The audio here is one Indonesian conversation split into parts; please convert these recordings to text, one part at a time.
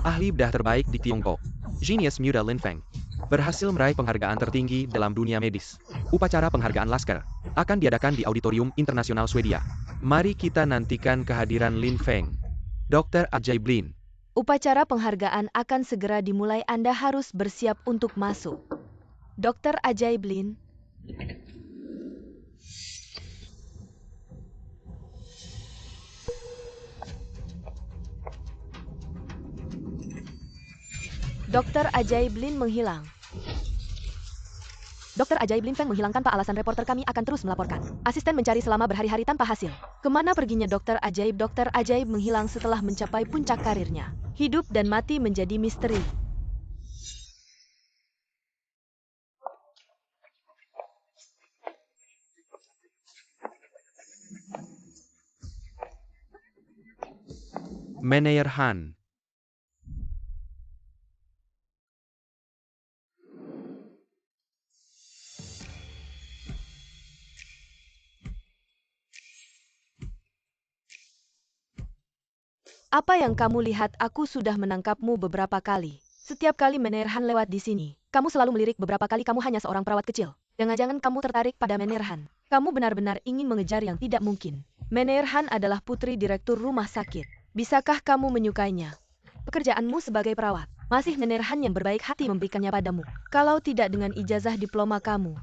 ahli bedah terbaik di Tiongkok, Genius Muda Lin Feng, berhasil meraih penghargaan tertinggi dalam dunia medis. Upacara penghargaan Lasker akan diadakan di Auditorium Internasional Swedia. Mari kita nantikan kehadiran Lin Feng. Dr. Ajaib Lin. Upacara penghargaan akan segera dimulai. Anda harus bersiap untuk masuk. Dr. Ajaib Lin. Dr. Ajaib Lin menghilang. Dr. Ajaib Lin Feng menghilang tanpa alasan. Reporter kami akan terus melaporkan. Asisten mencari selama berhari-hari tanpa hasil. Kemana perginya Dr. Ajaib? Dr. Ajaib menghilang setelah mencapai puncak karirnya. Hidup dan mati menjadi misteri. Meneer Han. Apa yang kamu lihat? Aku sudah menangkapmu beberapa kali. Setiap kali Meneer Han lewat di sini, kamu selalu melirik. Beberapa kali kamu hanya seorang perawat kecil. Jangan-jangan kamu tertarik pada Meneer Han. Kamu benar-benar ingin mengejar yang tidak mungkin. Meneer Han adalah putri direktur rumah sakit. Bisakah kamu menyukainya? Pekerjaanmu sebagai perawat. Masih Meneer Han yang berbaik hati memberikannya padamu. Kalau tidak dengan ijazah diploma kamu.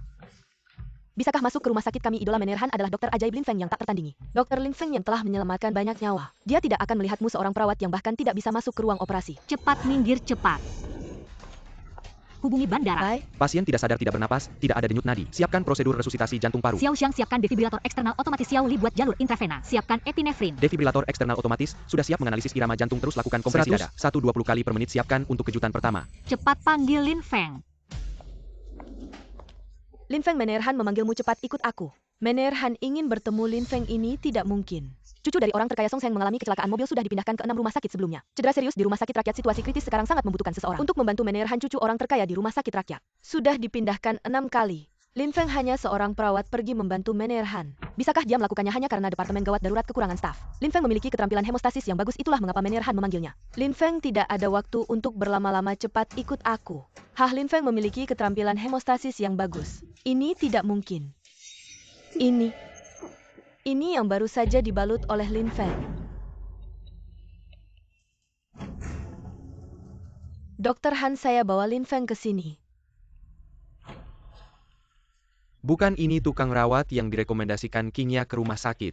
Bisakah masuk ke rumah sakit kami? Idola Meneer Han adalah Dr. Ajaib Lin Feng yang tak tertandingi. Dr. Lin Feng yang telah menyelamatkan banyak nyawa. Dia tidak akan melihatmu seorang perawat yang bahkan tidak bisa masuk ke ruang operasi. Cepat minggir, cepat. Hubungi bandara. Hai. Pasien tidak sadar, tidak bernapas, tidak ada denyut nadi. Siapkan prosedur resusitasi jantung paru. Xiao Xiang, siapkan defibrilator eksternal otomatis. Xiao Li, buat jalur intravena. Siapkan epinefrin. Defibrilator eksternal otomatis sudah siap menganalisis irama jantung. Terus lakukan kompresi dada. 120 kali per menit. Siapkan untuk kejutan pertama. Cepat panggil Lin Feng. Lin Feng, Meneer Han memanggilmu. Cepat ikut aku. Meneer Han ingin bertemu Lin Feng. Ini tidak mungkin. Cucu dari orang terkaya Song Seng mengalami kecelakaan mobil, sudah dipindahkan ke 6 rumah sakit sebelumnya. Cedera serius di rumah sakit rakyat. Situasi kritis sekarang, sangat membutuhkan seseorang untuk membantu Meneer Han, cucu orang terkaya di rumah sakit rakyat. Sudah dipindahkan 6 kali. Lin Feng hanya seorang perawat pergi membantu Meneer Han. Bisakah dia melakukannya hanya karena departemen gawat darurat kekurangan staf? Lin Feng memiliki keterampilan hemostasis yang bagus, itulah mengapa Meneer Han memanggilnya. Lin Feng tidak ada waktu untuk berlama-lama. Cepat ikut aku. Lin Feng memiliki keterampilan hemostasis yang bagus. Ini tidak mungkin. Ini yang baru saja dibalut oleh Lin Feng. Dr. Han, saya bawa Lin Feng ke sini. Bukan ini tukang rawat yang direkomendasikan Kingya ke rumah sakit.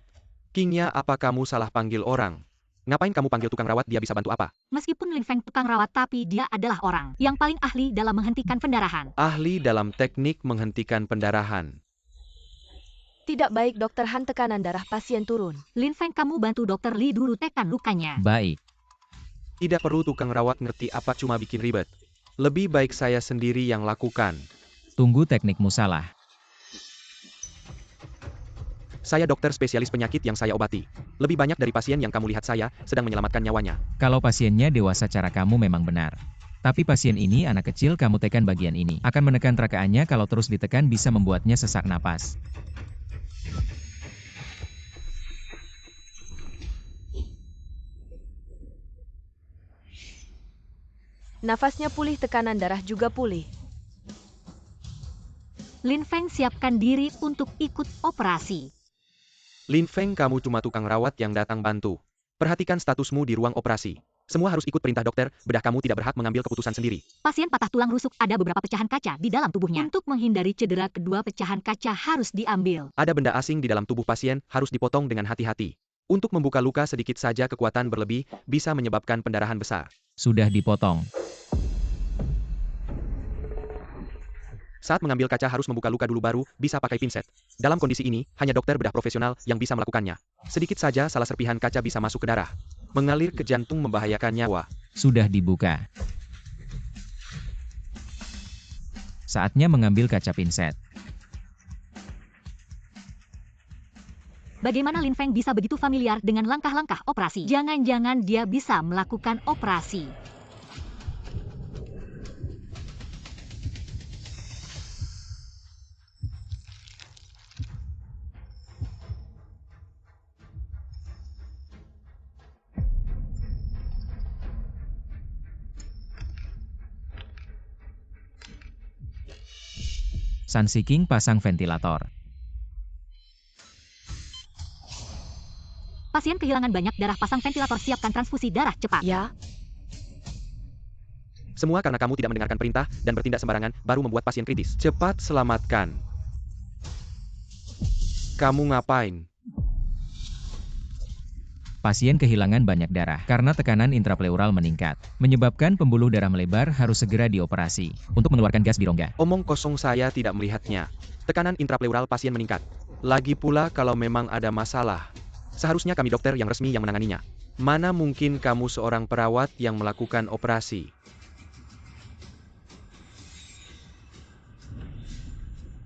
Kingya, apa kamu salah panggil orang? Ngapain kamu panggil tukang rawat? Dia bisa bantu apa? Meskipun Lin Feng tukang rawat, tapi dia adalah orang yang paling ahli dalam menghentikan pendarahan. Ahli dalam teknik menghentikan pendarahan. Tidak baik, Dr. Han, tekanan darah pasien turun. Lin Feng, kamu bantu Dr. Li dulu, tekan lukanya. Baik. Tidak perlu tukang rawat ngerti apa, cuma bikin ribet. Lebih baik saya sendiri yang lakukan. Tunggu, teknikmu salah. Saya dokter spesialis penyakit yang saya obati. Lebih banyak dari pasien yang kamu lihat, saya sedang menyelamatkan nyawanya. Kalau pasiennya dewasa, cara kamu memang benar. Tapi pasien ini anak kecil, kamu tekan bagian ini. Akan menekan rakaannya, kalau terus ditekan bisa membuatnya sesak napas. Nafasnya pulih, tekanan darah juga pulih. Lin Feng, siapkan diri untuk ikut operasi. Lin Feng, kamu cuma tukang rawat yang datang bantu. Perhatikan statusmu di ruang operasi. Semua harus ikut perintah dokter, bedah kamu tidak berhak mengambil keputusan sendiri. Pasien patah tulang rusuk, ada beberapa pecahan kaca di dalam tubuhnya. Untuk menghindari cedera, kedua pecahan kaca harus diambil. Ada benda asing di dalam tubuh pasien, harus dipotong dengan hati-hati. Untuk membuka luka sedikit saja, kekuatan berlebih bisa menyebabkan pendarahan besar. Sudah dipotong. Saat mengambil kaca harus membuka luka dulu, baru bisa pakai pinset. Dalam kondisi ini, hanya dokter bedah profesional yang bisa melakukannya. Sedikit saja salah serpihan kaca bisa masuk ke darah. Mengalir ke jantung, membahayakan nyawa. Sudah dibuka. Saatnya mengambil kaca pinset. Bagaimana Lin Feng bisa begitu familiar dengan langkah-langkah operasi? Jangan-jangan dia bisa melakukan operasi. Sun Seeking pasang ventilator. Pasien kehilangan banyak darah, pasang ventilator, siapkan transfusi darah cepat. Ya, Semua karena kamu tidak mendengarkan perintah dan bertindak sembarangan, baru membuat pasien kritis. Cepat selamatkan. Kamu ngapain? Pasien kehilangan banyak darah karena tekanan intrapleural meningkat, menyebabkan pembuluh darah melebar, harus segera dioperasi untuk mengeluarkan gas di rongga. Omong kosong, saya tidak melihatnya. Tekanan intrapleural pasien meningkat. Lagi pula kalau memang ada masalah, seharusnya kami dokter yang resmi yang menanganinya. Mana mungkin kamu seorang perawat yang melakukan operasi?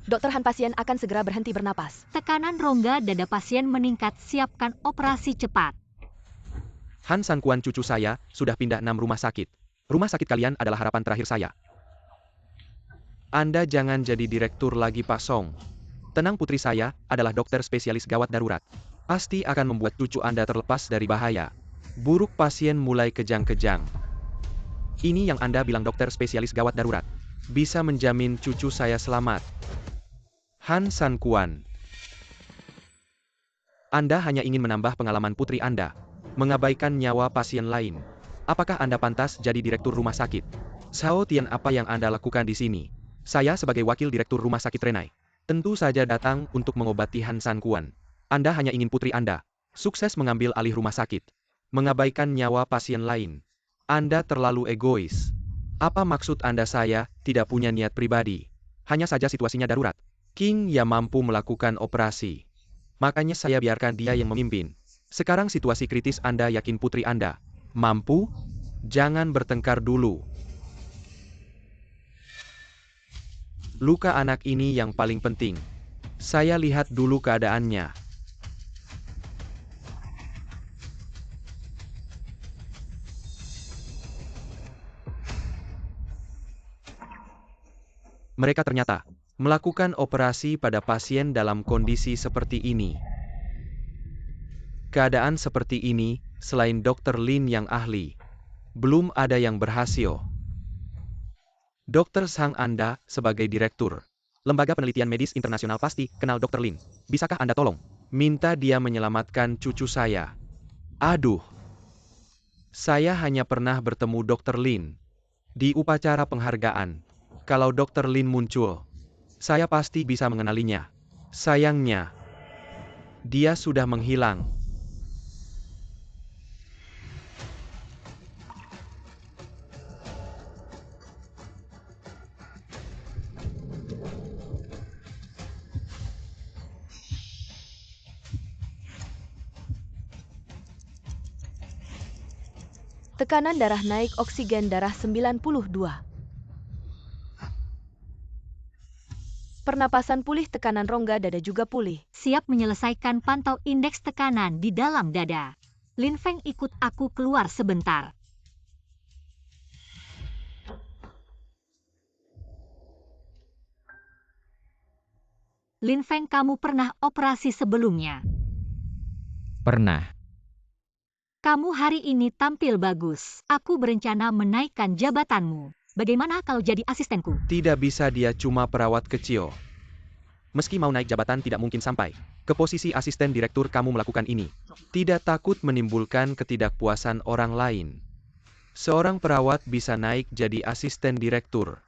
Dokter Han, pasien akan segera berhenti bernapas. Tekanan rongga dada pasien meningkat, siapkan operasi cepat. Han Sankuan, cucu saya, sudah pindah 6 rumah sakit. Rumah sakit kalian adalah harapan terakhir saya. Anda jangan jadi direktur lagi, Pak Song. Tenang, putri saya adalah dokter spesialis gawat darurat. Pasti akan membuat cucu Anda terlepas dari bahaya. Buruk pasien mulai kejang-kejang. Ini yang Anda bilang dokter spesialis gawat darurat. Bisa menjamin cucu saya selamat. Han Sankuan. Anda hanya ingin menambah pengalaman putri Anda, mengabaikan nyawa pasien lain. Apakah Anda pantas jadi direktur rumah sakit? Sao Tian, apa yang Anda lakukan di sini? Saya sebagai wakil direktur rumah sakit Renai, tentu saja datang untuk mengobati Han Sankuan. Anda hanya ingin putri Anda sukses mengambil alih rumah sakit, mengabaikan nyawa pasien lain. Anda terlalu egois. Apa maksud Anda? Saya tidak punya niat pribadi. Hanya saja situasinya darurat. King Ya mampu melakukan operasi. Makanya saya biarkan dia yang memimpin. Sekarang situasi kritis, Anda yakin putri Anda mampu? Jangan bertengkar dulu. Luka anak ini yang paling penting. Saya lihat dulu keadaannya. Mereka ternyata melakukan operasi pada pasien dalam kondisi seperti ini. Keadaan seperti ini, selain Dr. Lin yang ahli, belum ada yang berhasil. Dr. Sang, Anda sebagai direktur Lembaga Penelitian Medis Internasional pasti kenal Dr. Lin. Bisakah Anda tolong minta dia menyelamatkan cucu saya? Aduh. Saya hanya pernah bertemu Dr. Lin di upacara penghargaan. Kalau Dr. Lin muncul, saya pasti bisa mengenalinya. Sayangnya, dia sudah menghilang. Tekanan darah naik, oksigen darah 92. Pernapasan pulih, tekanan rongga dada juga pulih. Siap menyelesaikan, pantau indeks tekanan di dalam dada. Lin Feng, ikut aku keluar sebentar. Lin Feng, kamu pernah operasi sebelumnya? Pernah. Kamu hari ini tampil bagus. Aku berencana menaikkan jabatanmu. Bagaimana kalau jadi asistenku? Tidak bisa, dia cuma perawat kecil. Meski mau naik jabatan tidak mungkin sampai ke posisi asisten direktur. Kamu melakukan ini tidak takut menimbulkan ketidakpuasan orang lain. Seorang perawat bisa naik jadi asisten direktur.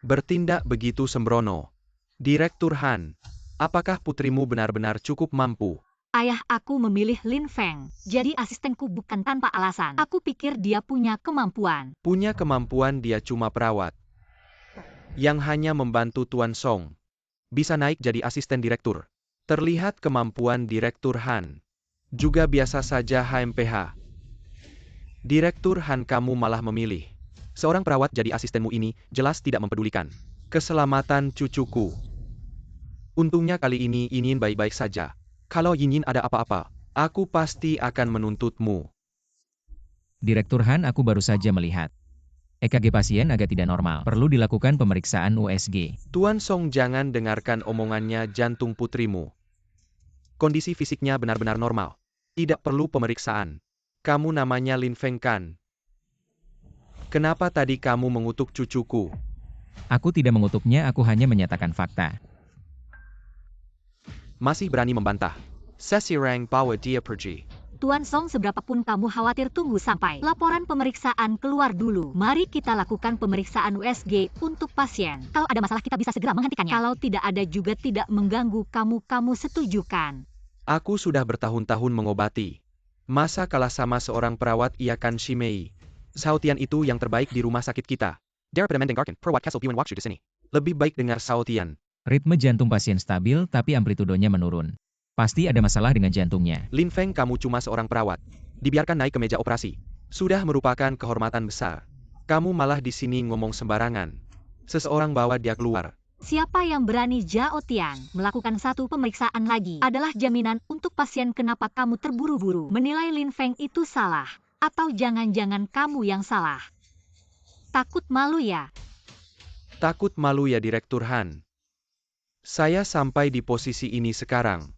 Bertindak begitu sembrono. Direktur Han, apakah putrimu benar-benar cukup mampu? Ayah aku memilih Lin Feng jadi asistenku bukan tanpa alasan. Aku pikir dia punya kemampuan. Punya kemampuan, dia cuma perawat yang hanya membantu Tuan Song. Bisa naik jadi asisten direktur. Terlihat kemampuan Direktur Han juga biasa saja. HMPH. Direktur Han, kamu malah memilih seorang perawat jadi asistenmu. Ini jelas tidak mempedulikan keselamatan cucuku. Untungnya kali ini Yinyin baik-baik saja. Kalau Yinyin ada apa-apa, aku pasti akan menuntutmu. Direktur Han, aku baru saja melihat EKG pasien agak tidak normal. Perlu dilakukan pemeriksaan USG. Tuan Song, jangan dengarkan omongannya. Jantung putrimu, kondisi fisiknya benar-benar normal. Tidak perlu pemeriksaan. Kamu namanya Lin Feng kan? Kenapa tadi kamu mengutuk cucuku? Aku tidak mengutuknya, aku hanya menyatakan fakta. Masih berani membantah. Sesirang bawa dia pergi. Tuan Song, seberapapun kamu khawatir, tunggu sampai laporan pemeriksaan keluar dulu. Mari kita lakukan pemeriksaan USG untuk pasien. Kalau ada masalah kita bisa segera menghentikannya. Kalau tidak ada juga tidak mengganggu kamu setuju kan? Aku sudah bertahun-tahun mengobati. Masa kalah sama seorang perawat, ia kan Shimei. Saotian itu yang terbaik di rumah sakit kita. Daripada mendengarkan perawat Castle Biwan waktu di sini. Lebih baik dengar Saotian. Ritme jantung pasien stabil tapi amplitudonya menurun. Pasti ada masalah dengan jantungnya. Lin Feng, kamu cuma seorang perawat. Dibiarkan naik ke meja operasi. Sudah merupakan kehormatan besar. Kamu malah di sini ngomong sembarangan. Seseorang bawa dia keluar. Siapa yang berani Zhao Tian melakukan satu pemeriksaan lagi adalah jaminan untuk pasien. Kenapa kamu terburu-buru menilai Lin Feng itu salah? Atau jangan-jangan kamu yang salah? Takut malu ya? Takut malu ya Direktur Han. Saya sampai di posisi ini sekarang.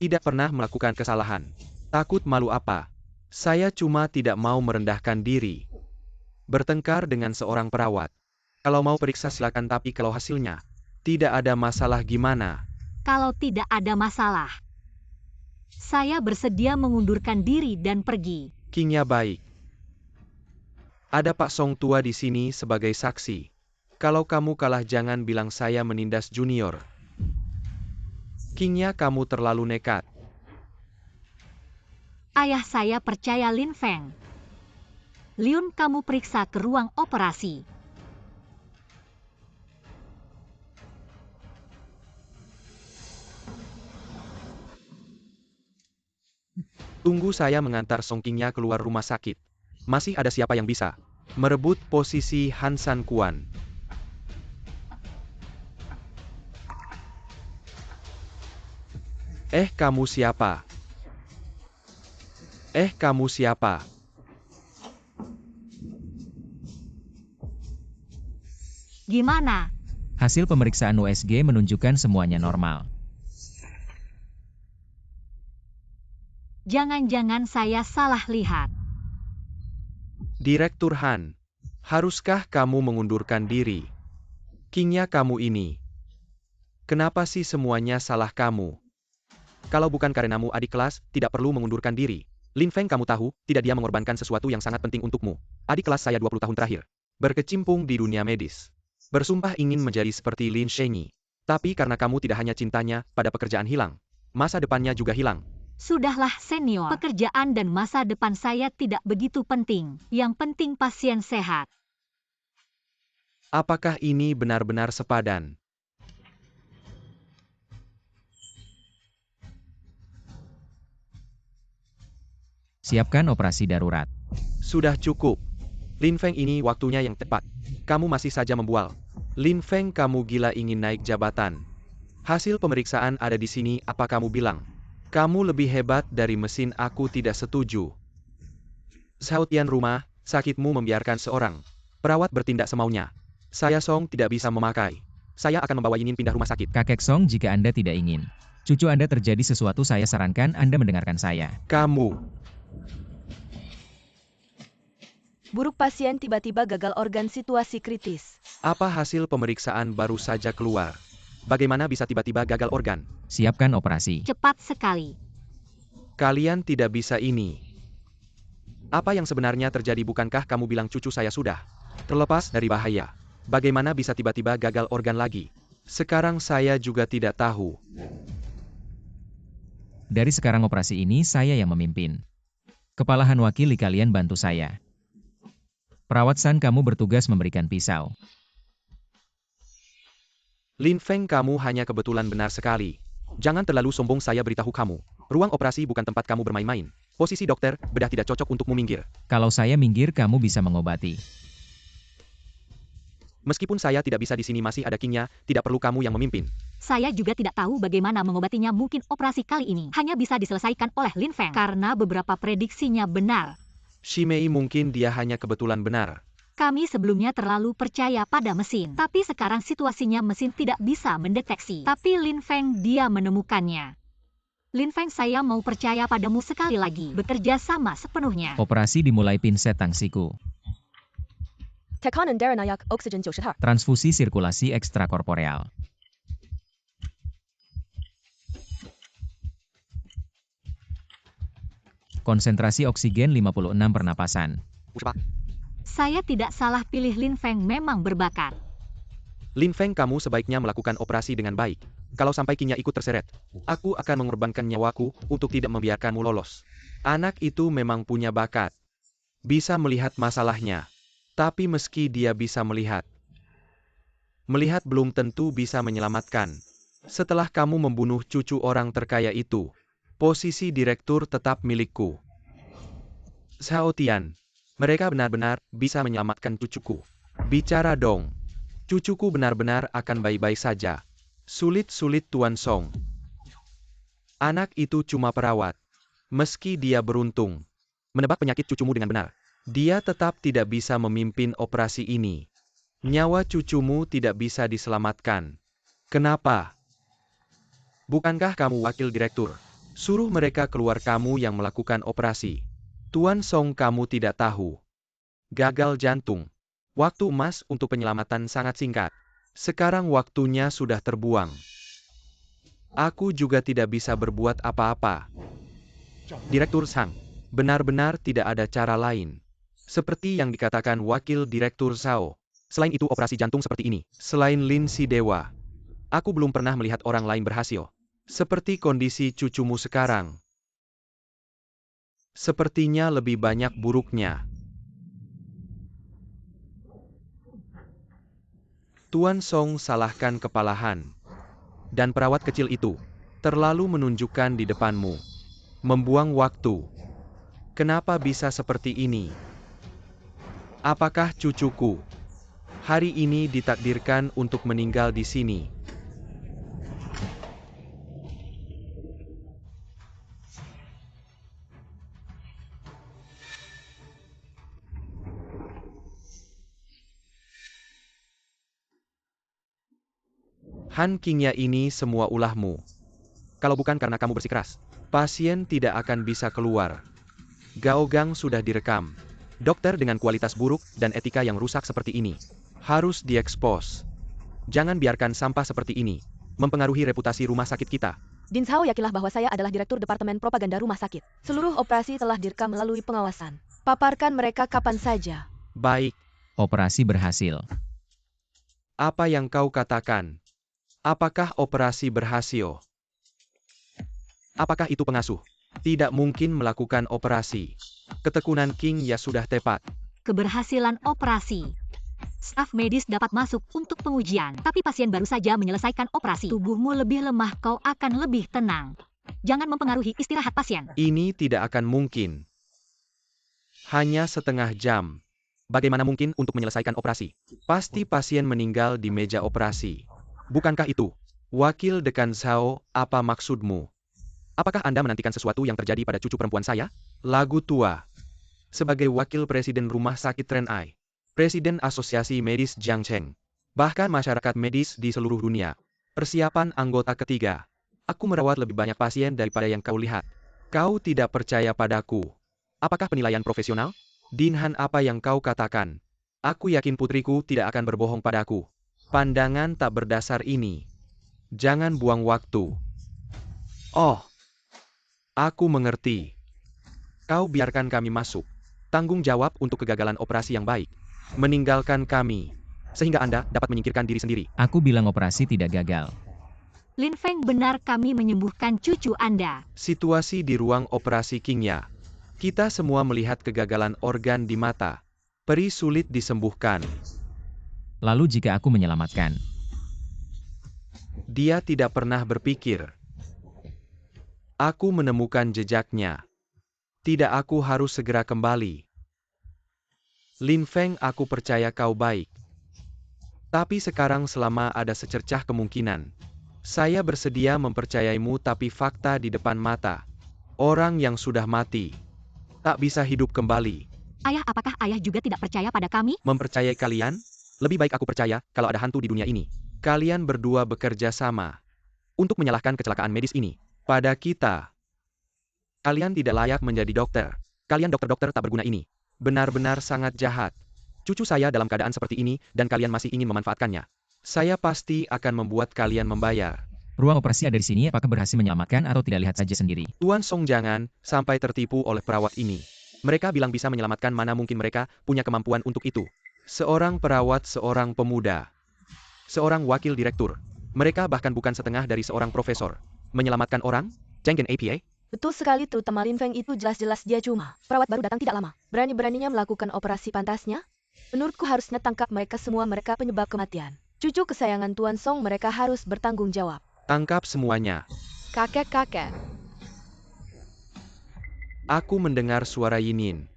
Tidak pernah melakukan kesalahan. Takut malu apa? Saya cuma tidak mau merendahkan diri. Bertengkar dengan seorang perawat. Kalau mau periksa silakan, tapi kalau hasilnya tidak ada masalah gimana? Kalau tidak ada masalah, saya bersedia mengundurkan diri dan pergi. Kingnya baik. Ada Pak Song tua di sini sebagai saksi. Kalau kamu kalah jangan bilang saya menindas junior. Kingnya kamu terlalu nekat. Ayah saya percaya Lin Feng. Liun, kamu periksa ke ruang operasi. Tunggu saya mengantar Song Kingnya keluar rumah sakit. Masih ada siapa yang bisa merebut posisi Han San Kuan? Kamu siapa? Kamu siapa? Gimana? Hasil pemeriksaan USG menunjukkan semuanya normal. Jangan-jangan saya salah lihat. Direktur Han, haruskah kamu mengundurkan diri? Kingnya kamu ini. Kenapa sih semuanya salah kamu? Kalau bukan karenamu adik kelas tidak perlu mengundurkan diri. Lin Feng, kamu tahu, tidak dia mengorbankan sesuatu yang sangat penting untukmu. Adik kelas saya 20 tahun terakhir. Berkecimpung di dunia medis. Bersumpah ingin menjadi seperti Lin Shengyi. Tapi karena kamu tidak hanya cintanya pada pekerjaan hilang. Masa depannya juga hilang. Sudahlah senior, pekerjaan dan masa depan saya tidak begitu penting. Yang penting pasien sehat. Apakah ini benar-benar sepadan? Siapkan operasi darurat. Sudah cukup. Lin Feng, ini waktunya yang tepat. Kamu masih saja membual. Lin Feng, kamu gila ingin naik jabatan. Hasil pemeriksaan ada di sini, apa kamu bilang? Kamu lebih hebat dari mesin, aku tidak setuju. Saotian, rumah sakitmu membiarkan seorang perawat bertindak semaunya. Saya Song tidak bisa memakai. Saya akan membawa Yinin pindah rumah sakit. Kakek Song, jika Anda tidak ingin cucu Anda terjadi sesuatu, saya sarankan Anda mendengarkan saya. Kamu. Buruk, pasien tiba-tiba gagal organ, situasi kritis. Apa hasil pemeriksaan baru saja keluar? Bagaimana bisa tiba-tiba gagal organ? Siapkan operasi. Cepat sekali. Kalian tidak bisa ini. Apa yang sebenarnya terjadi? Bukankah kamu bilang cucu saya sudah terlepas dari bahaya? Bagaimana bisa tiba-tiba gagal organ lagi? Sekarang saya juga tidak tahu. Dari sekarang operasi ini saya yang memimpin. Kepala Han, wakili kalian bantu saya. Perawat San, kamu bertugas memberikan pisau. Lin Feng, kamu hanya kebetulan benar sekali. Jangan terlalu sombong, saya beritahu kamu. Ruang operasi bukan tempat kamu bermain-main. Posisi dokter, bedah tidak cocok untukmu, minggir. Kalau saya minggir, kamu bisa mengobati. Meskipun saya tidak bisa di sini, masih ada Kingnya, tidak perlu kamu yang memimpin. Saya juga tidak tahu bagaimana mengobatinya. Mungkin operasi kali ini hanya bisa diselesaikan oleh Lin Feng karena beberapa prediksinya benar. Shimei, mungkin dia hanya kebetulan benar. Kami sebelumnya terlalu percaya pada mesin, tapi sekarang situasinya mesin tidak bisa mendeteksi. Tapi Lin Feng, dia menemukannya. Lin Feng, saya mau percaya padamu sekali lagi. Bekerja sama sepenuhnya. Operasi dimulai, pinset tangsiku. Tekanan darah naik, oksigen 92. Transfusi sirkulasi ekstrakorporeal. Konsentrasi oksigen 56 pernapasan. Saya tidak salah pilih Lin Feng memang berbakat. Lin Feng, kamu sebaiknya melakukan operasi dengan baik. Kalau sampai Qingya ikut terseret, aku akan mengorbankan nyawaku untuk tidak membiarkanmu lolos. Anak itu memang punya bakat. Bisa melihat masalahnya. Tapi meski dia bisa melihat belum tentu bisa menyelamatkan. Setelah kamu membunuh cucu orang terkaya itu, posisi direktur tetap milikku. Xiao Tian, mereka benar-benar bisa menyelamatkan cucuku. Bicara dong. Cucuku benar-benar akan baik-baik saja. Sulit-sulit Tuan Song. Anak itu cuma perawat. Meski dia beruntung menebak penyakit cucumu dengan benar, dia tetap tidak bisa memimpin operasi ini. Nyawa cucumu tidak bisa diselamatkan. Kenapa? Bukankah kamu wakil direktur? Suruh mereka keluar, kamu yang melakukan operasi. Tuan Song, kamu tidak tahu. Gagal jantung. Waktu emas untuk penyelamatan sangat singkat. Sekarang waktunya sudah terbuang. Aku juga tidak bisa berbuat apa-apa. Direktur Sang, benar-benar tidak ada cara lain. Seperti yang dikatakan Wakil Direktur Zhao. Selain itu operasi jantung seperti ini, selain Lin Si Dewa, aku belum pernah melihat orang lain berhasil. Seperti kondisi cucumu sekarang. Sepertinya lebih banyak buruknya. Tuan Song salahkan kepala Han. Dan perawat kecil itu terlalu menunjukkan di depanmu. Membuang waktu. Kenapa bisa seperti ini? Apakah cucuku hari ini ditakdirkan untuk meninggal di sini? Han, Qingya, ini semua ulahmu. Kalau bukan karena kamu bersikeras, pasien tidak akan bisa keluar. Gao Gang sudah direkam. Dokter dengan kualitas buruk dan etika yang rusak seperti ini harus diekspos. Jangan biarkan sampah seperti ini mempengaruhi reputasi rumah sakit kita. Din Zhao, yakinlah bahwa saya adalah Direktur Departemen Propaganda Rumah Sakit. Seluruh operasi telah direkam melalui pengawasan. Paparkan mereka kapan saja. Baik. Operasi berhasil. Apa yang kau katakan? Apakah operasi berhasil? Apakah itu pengasuh? Tidak mungkin melakukan operasi. Ketekunan Qingya sudah tepat. Keberhasilan operasi. Staf medis dapat masuk untuk pengujian, tapi pasien baru saja menyelesaikan operasi. Tubuhmu lebih lemah, kau akan lebih tenang. Jangan mempengaruhi istirahat pasien. Ini tidak akan mungkin. Hanya setengah jam. Bagaimana mungkin untuk menyelesaikan operasi? Pasti pasien meninggal di meja operasi. Bukankah itu? Wakil Dekan Zhao, apa maksudmu? Apakah Anda menantikan sesuatu yang terjadi pada cucu perempuan saya? Lagu tua. Sebagai Wakil Presiden Rumah Sakit Ren Ai, Presiden Asosiasi Medis Jiang Cheng, bahkan masyarakat medis di seluruh dunia, persiapan anggota ketiga, aku merawat lebih banyak pasien daripada yang kau lihat. Kau tidak percaya padaku. Apakah penilaian profesional? Din Han, apa yang kau katakan? Aku yakin putriku tidak akan berbohong padaku. Pandangan tak berdasar ini. Jangan buang waktu. Oh. Aku mengerti. Kau biarkan kami masuk. Tanggung jawab untuk kegagalan operasi yang baik. Meninggalkan kami. Sehingga Anda dapat menyingkirkan diri sendiri. Aku bilang operasi tidak gagal. Lin Feng, benar kami menyembuhkan cucu Anda. Situasi di ruang operasi Qingya. Kita semua melihat kegagalan organ di mata. Peri sulit disembuhkan. Lalu jika aku menyelamatkan? Dia tidak pernah berpikir. Aku menemukan jejaknya. Tidak, aku harus segera kembali. Lin Feng, aku percaya kau baik. Tapi sekarang selama ada secercah kemungkinan, saya bersedia mempercayaimu, tapi fakta di depan mata. Orang yang sudah mati tak bisa hidup kembali. Ayah, apakah ayah juga tidak percaya pada kami? Mempercayai kalian? Lebih baik aku percaya kalau ada hantu di dunia ini. Kalian berdua bekerja sama untuk menyalahkan kecelakaan medis ini pada kita. Kalian tidak layak menjadi dokter. Kalian dokter-dokter tak berguna ini. Benar-benar sangat jahat. Cucu saya dalam keadaan seperti ini, dan kalian masih ingin memanfaatkannya. Saya pasti akan membuat kalian membayar. Ruang operasi ada di sini, apakah berhasil menyelamatkan atau tidak, lihat saja sendiri. Tuan Song, jangan sampai tertipu oleh perawat ini. Mereka bilang bisa menyelamatkan, mana mungkin mereka punya kemampuan untuk itu. Seorang perawat, seorang pemuda, seorang wakil direktur. Mereka bahkan bukan setengah dari seorang profesor. Menyelamatkan orang? Jenggen APA? Betul sekali, terutama Lin Feng itu jelas-jelas dia cuma perawat baru datang tidak lama. Berani-beraninya melakukan operasi pantasnya? Menurutku harusnya tangkap mereka semua, mereka penyebab kematian. Cucu kesayangan Tuan Song, mereka harus bertanggung jawab. Tangkap semuanya. Kakek-kakek. Aku mendengar suara Yinin.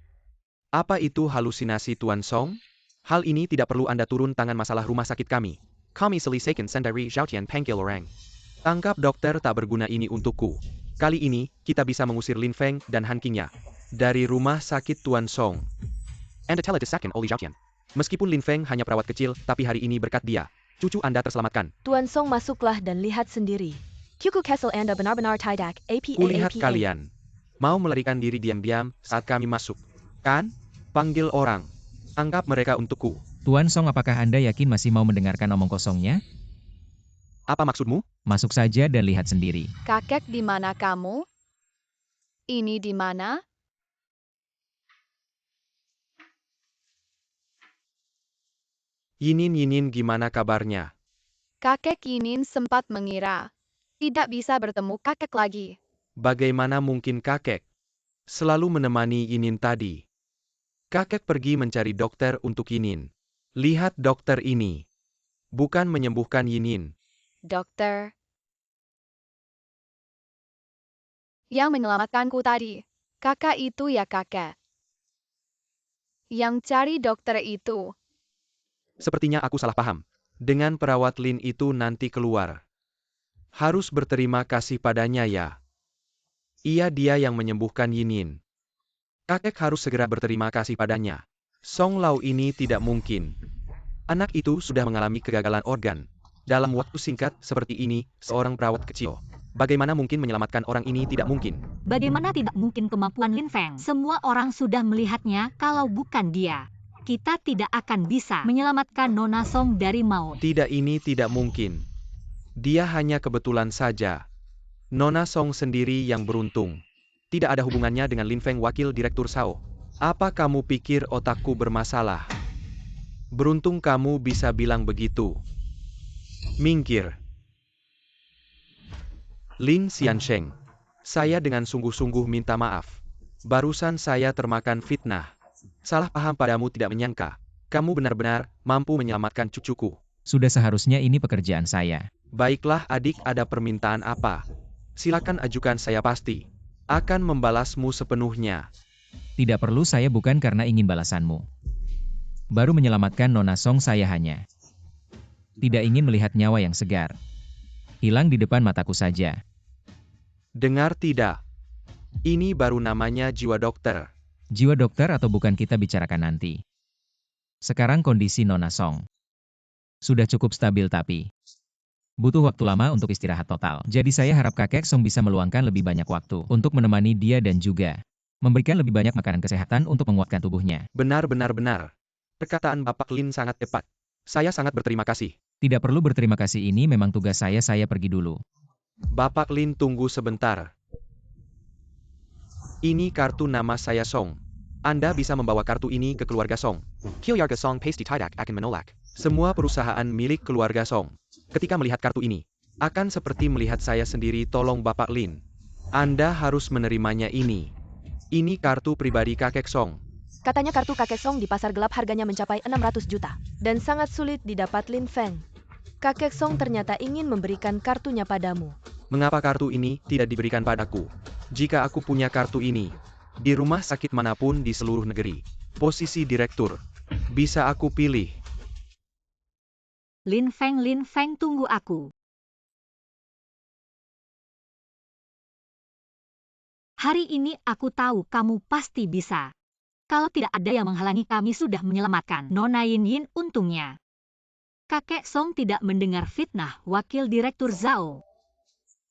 Apa itu halusinasi Tuan Song? Hal ini tidak perlu Anda turun tangan, masalah rumah sakit kami. Kami selesaikan sendiri, Zhaotian panggil orang. Tangkap dokter tak berguna ini untukku. Kali ini, kita bisa mengusir Lin Feng dan Han Qingya dari rumah sakit Tuan Song. Anda telah disahkan oleh Zhaotian. Meskipun Lin Feng hanya perawat kecil, tapi hari ini berkat dia, cucu Anda terselamatkan. Tuan Song, masuklah dan lihat sendiri. Kuku Castle Anda benar-benar tidak. APA. Kulihat kalian mau melarikan diri diam-diam saat kami masuk. Kan? Panggil orang. Tangkap mereka untukku. Tuan Song, apakah Anda yakin masih mau mendengarkan omong kosongnya? Apa maksudmu? Masuk saja dan lihat sendiri. Kakek, di mana kamu? Ini di mana? Yinin, gimana kabarnya? Kakek Yinin sempat mengira tidak bisa bertemu kakek lagi. Bagaimana mungkin kakek selalu menemani Yinin tadi? Kakek pergi mencari dokter untuk Yinin. Lihat dokter ini. Bukan menyembuhkan Yinin. Dokter yang menyelamatkanku tadi. Kakak itu ya kakek. Yang cari dokter itu. Sepertinya aku salah paham. Dengan perawat Lin itu nanti keluar. Harus berterima kasih padanya ya. Iya, dia yang menyembuhkan Yinin. Kakek harus segera berterima kasih padanya. Song Lao ini tidak mungkin. Anak itu sudah mengalami kegagalan organ. Dalam waktu singkat seperti ini, seorang perawat kecil. Bagaimana mungkin menyelamatkan orang ini? Tidak mungkin. Bagaimana tidak mungkin kemampuan Lin Feng? Semua orang sudah melihatnya, kalau bukan dia, kita tidak akan bisa menyelamatkan Nona Song dari maut. Tidak, ini tidak mungkin. Dia hanya kebetulan saja. Nona Song sendiri yang beruntung. Tidak ada hubungannya dengan Lin Feng, wakil direktur Sao. Apa kamu pikir otakku bermasalah? Beruntung kamu bisa bilang begitu. Minggir. Lin Xiansheng. Saya dengan sungguh-sungguh minta maaf. Barusan saya termakan fitnah. Salah paham padamu, tidak menyangka kamu benar-benar mampu menyelamatkan cucuku. Sudah seharusnya ini pekerjaan saya. Baiklah adik, ada permintaan apa? Silakan ajukan, saya pasti akan membalasmu sepenuhnya. Tidak perlu, saya bukan karena ingin balasanmu. Baru menyelamatkan Nona Song, saya hanya tidak ingin melihat nyawa yang segar hilang di depan mataku saja. Dengar tidak? Ini baru namanya jiwa dokter. Jiwa dokter atau bukan kita bicarakan nanti. Sekarang kondisi Nona Song sudah cukup stabil, tapi butuh waktu lama untuk istirahat total. Jadi saya harap kakek Song bisa meluangkan lebih banyak waktu untuk menemani dia dan juga memberikan lebih banyak makanan kesehatan untuk menguatkan tubuhnya. Benar. Perkataan Bapak Lin sangat tepat. Saya sangat berterima kasih. Tidak perlu berterima kasih, ini memang tugas saya pergi dulu. Bapak Lin, tunggu sebentar. Ini kartu nama saya Song. Anda bisa membawa kartu ini ke keluarga Song. Keluarga Song pasti tidak akan menolak. Semua perusahaan milik keluarga Song, ketika melihat kartu ini, akan seperti melihat saya sendiri. Tolong Bapak Lin, Anda harus menerimanya ini. Ini kartu pribadi kakek Song. Katanya kartu kakek Song di pasar gelap harganya mencapai 600 juta. Dan sangat sulit didapat, Lin Feng. Kakek Song ternyata ingin memberikan kartunya padamu. Mengapa kartu ini tidak diberikan padaku? Jika aku punya kartu ini, di rumah sakit manapun di seluruh negeri, posisi direktur, bisa aku pilih. Lin Feng, tunggu aku. Hari ini aku tahu kamu pasti bisa. Kalau tidak ada yang menghalangi, kami sudah menyelamatkan Nona Yin. Untungnya kakek Song tidak mendengar fitnah wakil direktur Zhao.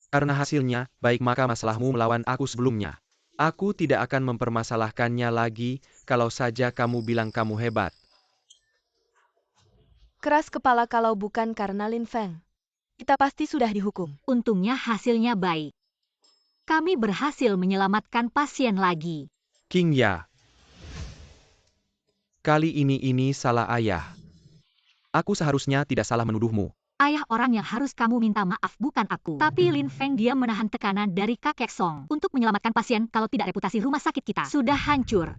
Karena hasilnya baik, maka masalahmu melawan aku sebelumnya, aku tidak akan mempermasalahkannya lagi. Kalau saja kamu bilang kamu hebat. Keras kepala kalau bukan karena Lin Feng. Kita pasti sudah dihukum. Untungnya hasilnya baik. Kami berhasil menyelamatkan pasien lagi. King Ya. Kali ini salah ayah. Aku seharusnya tidak salah menuduhmu. Ayah orang yang harus kamu minta maaf bukan aku. Tapi Lin Feng dia menahan tekanan dari kakek Song untuk menyelamatkan pasien, kalau tidak reputasi rumah sakit kita sudah hancur.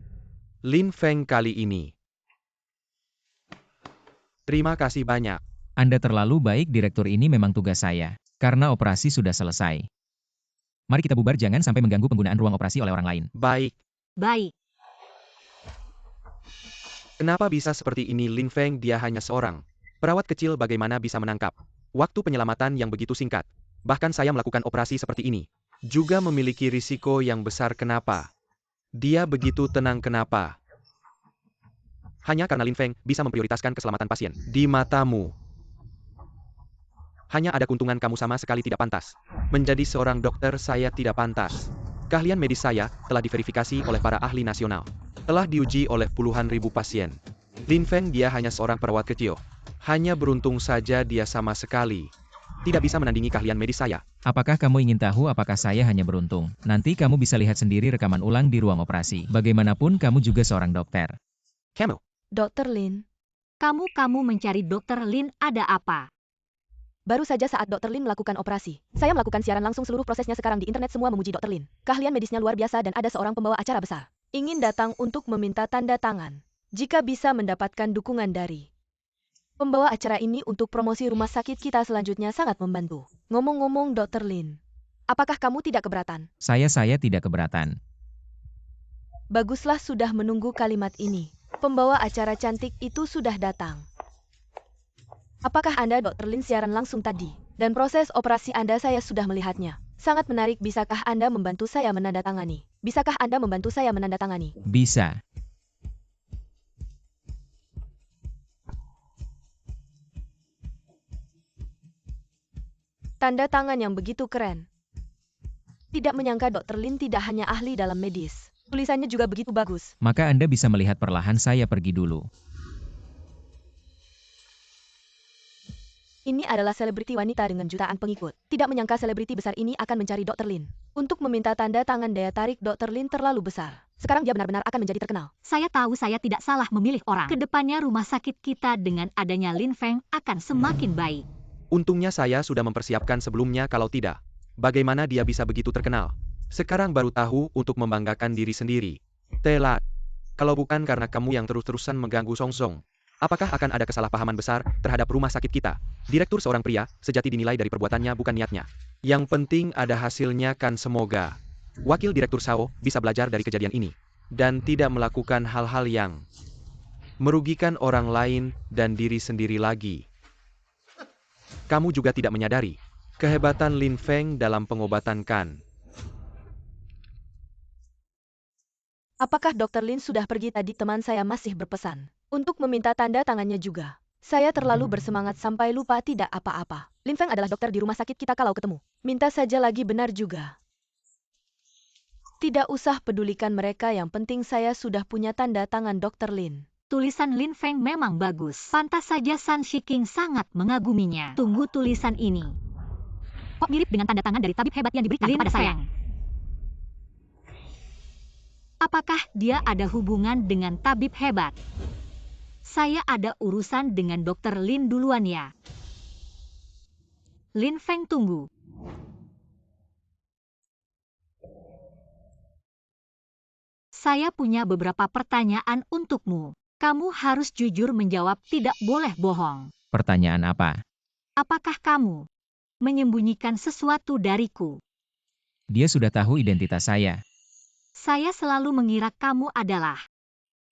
Lin Feng kali ini. Terima kasih banyak. Anda terlalu baik, direktur, ini memang tugas saya. Karena operasi sudah selesai. Mari kita bubar, jangan sampai mengganggu penggunaan ruang operasi oleh orang lain. Baik. Baik. Kenapa bisa seperti ini Lin Feng? Dia hanya seorang perawat kecil, bagaimana bisa menangkap waktu penyelamatan yang begitu singkat. Bahkan saya melakukan operasi seperti ini juga memiliki risiko yang besar. Kenapa dia begitu tenang? Kenapa? Hanya karena Lin Feng bisa memprioritaskan keselamatan pasien. Di matamu hanya ada keuntungan. Kamu sama sekali tidak pantas menjadi seorang dokter. Saya tidak pantas. Keahlian medis saya telah diverifikasi oleh para ahli nasional. Telah diuji oleh puluhan ribu pasien. Lin Feng dia hanya seorang perawat kecil. Hanya beruntung saja dia sama sekali tidak bisa menandingi keahlian medis saya. Apakah kamu ingin tahu apakah saya hanya beruntung? Nanti kamu bisa lihat sendiri rekaman ulang di ruang operasi. Bagaimanapun kamu juga seorang dokter. Kamu. Dr. Lin. Kamu mencari Dr. Lin ada apa? Baru saja saat Dr. Lin melakukan operasi, saya melakukan siaran langsung seluruh prosesnya. Sekarang di internet semua memuji Dr. Lin. Keahlian medisnya luar biasa dan ada seorang pembawa acara besar ingin datang untuk meminta tanda tangan. Jika bisa mendapatkan dukungan dari pembawa acara ini untuk promosi rumah sakit kita selanjutnya sangat membantu. Ngomong-ngomong Dr. Lin, apakah kamu tidak keberatan? Saya tidak keberatan. Baguslah, sudah menunggu kalimat ini. Pembawa acara cantik itu sudah datang. Apakah Anda Dr. Lin siaran langsung tadi? Dan proses operasi Anda saya sudah melihatnya. Sangat menarik. Bisakah Anda membantu saya menandatangani? Bisakah Anda membantu saya menandatangani? Bisa. Tanda tangan yang begitu keren. Tidak menyangka Dr. Lin tidak hanya ahli dalam medis. Tulisannya juga begitu bagus. Maka Anda bisa melihat perlahan. Saya pergi dulu. Ini adalah selebriti wanita dengan jutaan pengikut. Tidak menyangka selebriti besar ini akan mencari Dr. Lin untuk meminta tanda tangan. Daya tarik Dr. Lin terlalu besar. Sekarang dia benar-benar akan menjadi terkenal. Saya tahu saya tidak salah memilih orang. Kedepannya rumah sakit kita dengan adanya Lin Feng akan semakin baik. Untungnya saya sudah mempersiapkan sebelumnya, kalau tidak, bagaimana dia bisa begitu terkenal? Sekarang baru tahu untuk membanggakan diri sendiri. Telat. Kalau bukan karena kamu yang terus-terusan mengganggu Song Song, apakah akan ada kesalahpahaman besar terhadap rumah sakit kita? Direktur seorang pria sejati dinilai dari perbuatannya bukan niatnya. Yang penting ada hasilnya kan. Semoga Wakil Direktur Sao bisa belajar dari kejadian ini dan tidak melakukan hal-hal yang merugikan orang lain dan diri sendiri lagi. Kamu juga tidak menyadari kehebatan Lin Feng dalam pengobatan kan? Apakah Dr. Lin sudah pergi tadi? Teman saya masih berpesan untuk meminta tanda tangannya juga. Saya terlalu bersemangat sampai lupa tidak apa-apa. Lin Feng adalah dokter di rumah sakit kita. Kalau ketemu, minta saja lagi. Benar juga. Tidak usah pedulikan mereka, yang penting saya sudah punya tanda tangan Dr. Lin. Tulisan Lin Feng memang bagus. Pantas saja San Shiking sangat mengaguminya. Tunggu, tulisan ini kok mirip dengan tanda tangan dari tabib hebat yang diberikan kepada saya? Apakah dia ada hubungan dengan tabib hebat? Saya ada urusan dengan Dr. Lin duluan ya. Lin Feng, tunggu. Saya punya beberapa pertanyaan untukmu. Kamu harus jujur menjawab, tidak boleh bohong. Pertanyaan apa? Apakah kamu menyembunyikan sesuatu dariku? Dia sudah tahu identitas saya. Saya selalu mengira kamu adalah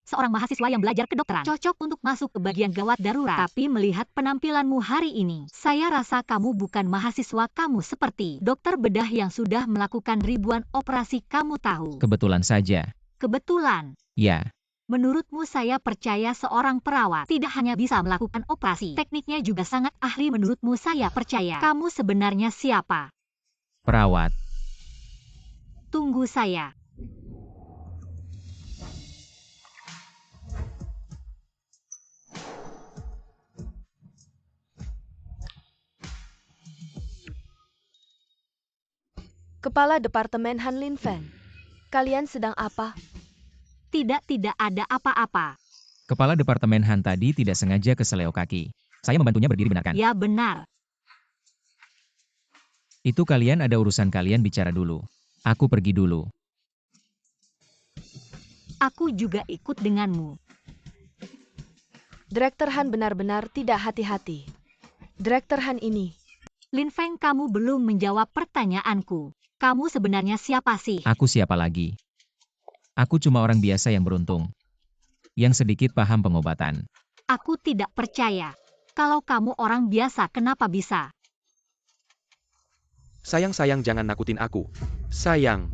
seorang mahasiswa yang belajar kedokteran, cocok untuk masuk ke bagian gawat darurat. Tapi melihat penampilanmu hari ini, saya rasa kamu bukan mahasiswa. Kamu seperti dokter bedah yang sudah melakukan ribuan operasi. Kamu tahu. Kebetulan saja. Kebetulan. Ya. Menurutmu saya percaya seorang perawat tidak hanya bisa melakukan operasi, tekniknya juga sangat ahli. Menurutmu saya percaya. Kamu sebenarnya siapa? Perawat. Tunggu saya. Kepala Departemen Han Lin Feng. Kalian sedang apa? Tidak ada apa-apa. Kepala Departemen Han tadi tidak sengaja keseleo kaki. Saya membantunya berdiri benarkan. Ya benar. Itu kalian ada urusan kalian bicara dulu. Aku pergi dulu. Aku juga ikut denganmu. Direktur Han benar-benar tidak hati-hati. Direktur Han ini. Lin Feng, kamu belum menjawab pertanyaanku. Kamu sebenarnya siapa sih? Aku siapa lagi? Aku cuma orang biasa yang beruntung. Yang sedikit paham pengobatan. Aku tidak percaya. Kalau kamu orang biasa, kenapa bisa? Sayang jangan nakutin aku. Sayang.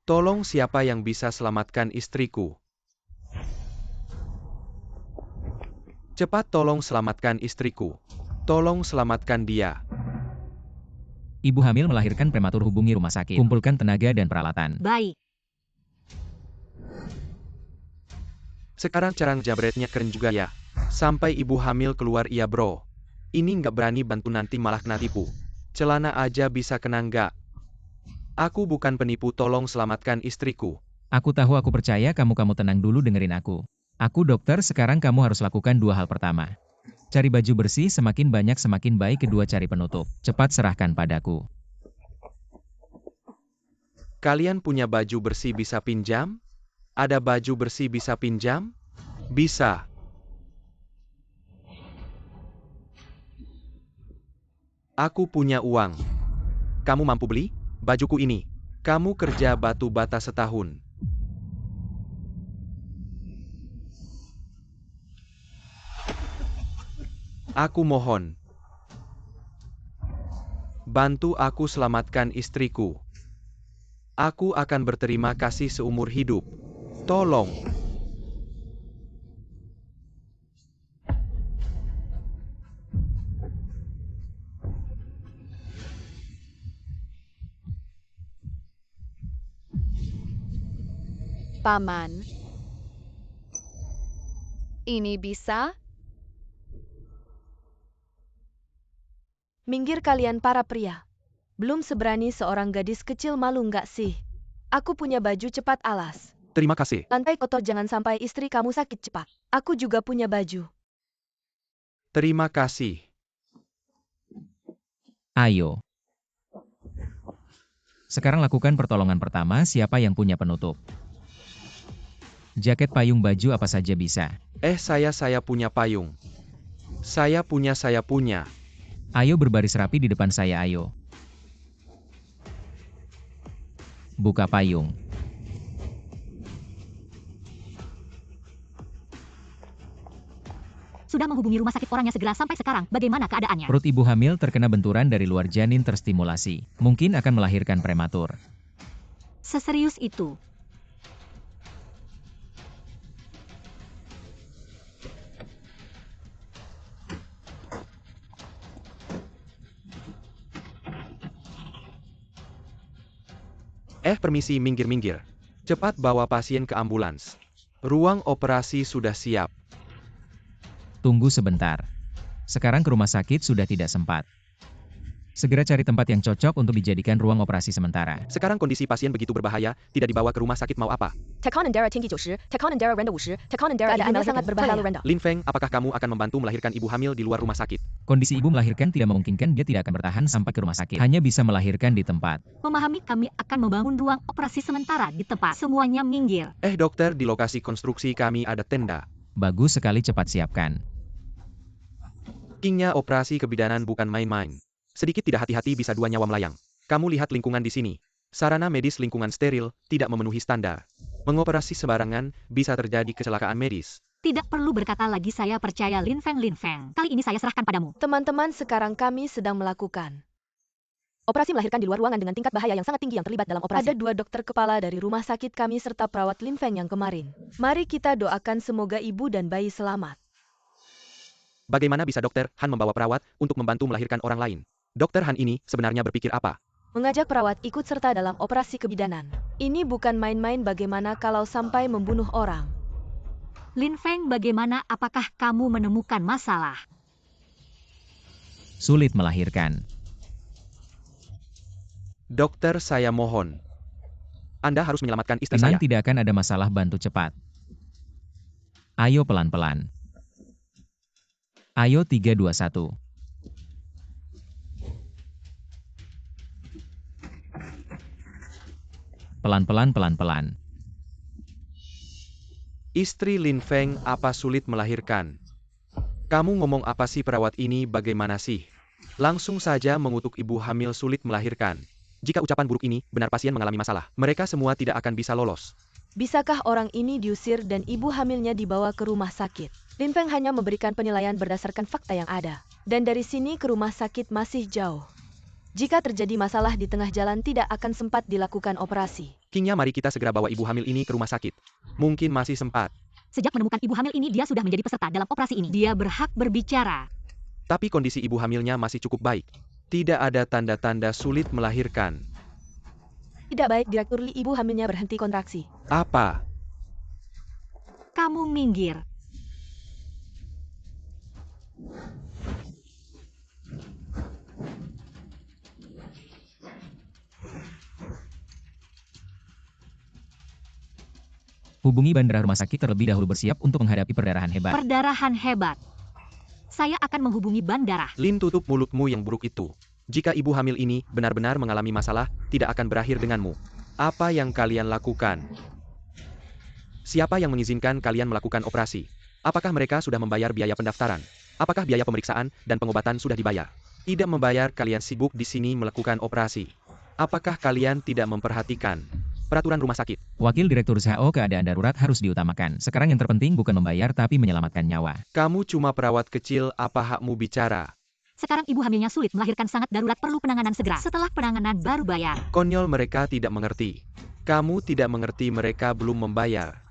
Tolong siapa yang bisa selamatkan istriku? Cepat tolong selamatkan istriku. Tolong selamatkan dia. Ibu hamil melahirkan prematur, hubungi rumah sakit. Kumpulkan tenaga dan peralatan. Baik. Sekarang carang jabretnya keren juga ya. Sampai ibu hamil keluar iya bro. Ini nggak berani bantu nanti malah kena tipu. Celana aja bisa kena nggak? Aku bukan penipu, tolong selamatkan istriku. Aku tahu, aku percaya kamu tenang dulu, dengerin aku. Aku dokter, sekarang kamu harus lakukan dua hal. Pertama, cari baju bersih, semakin banyak semakin baik. Kedua, cari penutup. Cepat serahkan padaku. Kalian punya baju bersih bisa pinjam? Ada baju bersih bisa pinjam? Bisa. Aku punya uang. Kamu mampu beli bajuku ini? Kamu kerja batu bata setahun. Aku mohon. Bantu aku selamatkan istriku. Aku akan berterima kasih seumur hidup. Tolong. Paman. Ini bisa? Minggir kalian para pria. Belum seberani seorang gadis kecil, malu nggak sih? Aku punya baju, cepat alas. Terima kasih. Lantai kotor, jangan sampai istri kamu sakit, cepat. Aku juga punya baju. Terima kasih. Ayo. Sekarang lakukan pertolongan pertama, siapa yang punya penutup? Jaket, payung, baju apa saja bisa. Saya punya payung. Saya punya. Ayo berbaris rapi di depan saya, ayo. Buka payung. Sudah menghubungi rumah sakit orangnya segera, sampai sekarang bagaimana keadaannya? Perut ibu hamil terkena benturan dari luar, janin terstimulasi. Mungkin akan melahirkan prematur. Seserius itu? Permisi, minggir. Cepat bawa pasien ke ambulans. Ruang operasi sudah siap. Tunggu sebentar. Sekarang ke rumah sakit sudah tidak sempat. Segera cari tempat yang cocok untuk dijadikan ruang operasi sementara. Sekarang kondisi pasien begitu berbahaya, tidak dibawa ke rumah sakit mau apa? Keadaannya sangat berbahaya. Lin Feng, apakah kamu akan membantu melahirkan ibu hamil di luar rumah sakit? Kondisi ibu melahirkan tidak memungkinkan, dia tidak akan bertahan sampai ke rumah sakit. Hanya bisa melahirkan di tempat. Memahami, kami akan membangun ruang operasi sementara di tempat. Semuanya minggir. Dokter, di lokasi konstruksi kami ada tenda. Bagus sekali, cepat siapkan. Kingnya operasi kebidanan bukan main-main. Sedikit tidak hati-hati bisa 2 nyawa melayang. Kamu lihat lingkungan di sini. Sarana medis lingkungan steril, tidak memenuhi standar. Mengoperasi sembarangan, bisa terjadi kecelakaan medis. Tidak perlu berkata lagi, saya percaya Lin Feng. Kali ini saya serahkan padamu. Teman-teman, sekarang kami sedang melakukan operasi melahirkan di luar ruangan dengan tingkat bahaya yang sangat tinggi yang terlibat dalam operasi. Ada 2 dokter kepala dari rumah sakit kami serta perawat Lin Feng yang kemarin. Mari kita doakan semoga ibu dan bayi selamat. Bagaimana bisa Dokter Han membawa perawat untuk membantu melahirkan orang lain? Dokter Han ini sebenarnya berpikir apa? Mengajak perawat ikut serta dalam operasi kebidanan. Ini bukan main-main, bagaimana kalau sampai membunuh orang? Lin Feng, bagaimana, apakah kamu menemukan masalah? Sulit melahirkan. Dokter, saya mohon. Anda harus menyelamatkan istri Tenang, saya. tidak akan ada masalah, bantu cepat. Ayo pelan-pelan. Ayo 3, 2, 1. Pelan-pelan, pelan-pelan. Istri Lin Feng, apa sulit melahirkan? Kamu ngomong apa sih, perawat ini bagaimana sih? Langsung saja mengutuk ibu hamil sulit melahirkan. Jika ucapan buruk ini benar, pasien mengalami masalah. Mereka semua tidak akan bisa lolos. Bisakah orang ini diusir dan ibu hamilnya dibawa ke rumah sakit? Lin Feng hanya memberikan penilaian berdasarkan fakta yang ada. Dan dari sini ke rumah sakit masih jauh. Jika terjadi masalah di tengah jalan tidak akan sempat dilakukan operasi. Kingnya, mari kita segera bawa ibu hamil ini ke rumah sakit. Mungkin masih sempat. Sejak menemukan ibu hamil ini, dia sudah menjadi peserta dalam operasi ini. Dia berhak berbicara. Tapi kondisi ibu hamilnya masih cukup baik. Tidak ada tanda-tanda sulit melahirkan. Tidak baik, Direktur Li, ibu hamilnya berhenti kontraksi. Apa? Kamu minggir. Hubungi bandara rumah sakit terlebih dahulu, bersiap untuk menghadapi perdarahan hebat. Perdarahan hebat. Saya akan menghubungi bandara. Lin, tutup mulutmu yang buruk itu. Jika ibu hamil ini benar-benar mengalami masalah, tidak akan berakhir denganmu. Apa yang kalian lakukan? Siapa yang mengizinkan kalian melakukan operasi? Apakah mereka sudah membayar biaya pendaftaran? Apakah biaya pemeriksaan dan pengobatan sudah dibayar? Tidak membayar, kalian sibuk di sini melakukan operasi. Apakah kalian tidak memperhatikan peraturan rumah sakit? Wakil Direktur Zhao, keadaan darurat harus diutamakan. Sekarang yang terpenting bukan membayar tapi menyelamatkan nyawa. Kamu cuma perawat kecil, apa hakmu bicara? Sekarang ibu hamilnya sulit melahirkan, sangat darurat, perlu penanganan segera. Setelah penanganan baru bayar. Konyol, mereka tidak mengerti. Kamu tidak mengerti, mereka belum membayar.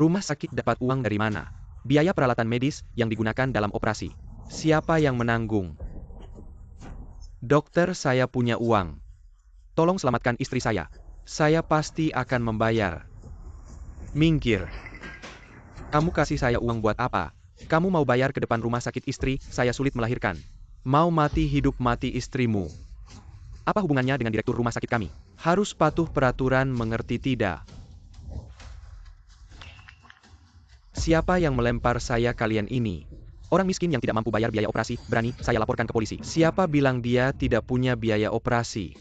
Rumah sakit dapat uang dari mana? Biaya peralatan medis yang digunakan dalam operasi. Siapa yang menanggung? Dokter, saya punya uang. Tolong selamatkan istri saya. Saya pasti akan membayar. Minggir. Kamu kasih saya uang buat apa? Kamu mau bayar ke depan rumah sakit istri saya sulit melahirkan. Mau mati hidup mati istrimu. Apa hubungannya dengan direktur rumah sakit kami? Harus patuh peraturan, mengerti tidak? Siapa yang melempar saya kalian ini? Orang miskin yang tidak mampu bayar biaya operasi, berani saya laporkan ke polisi. Siapa bilang dia tidak punya biaya operasi?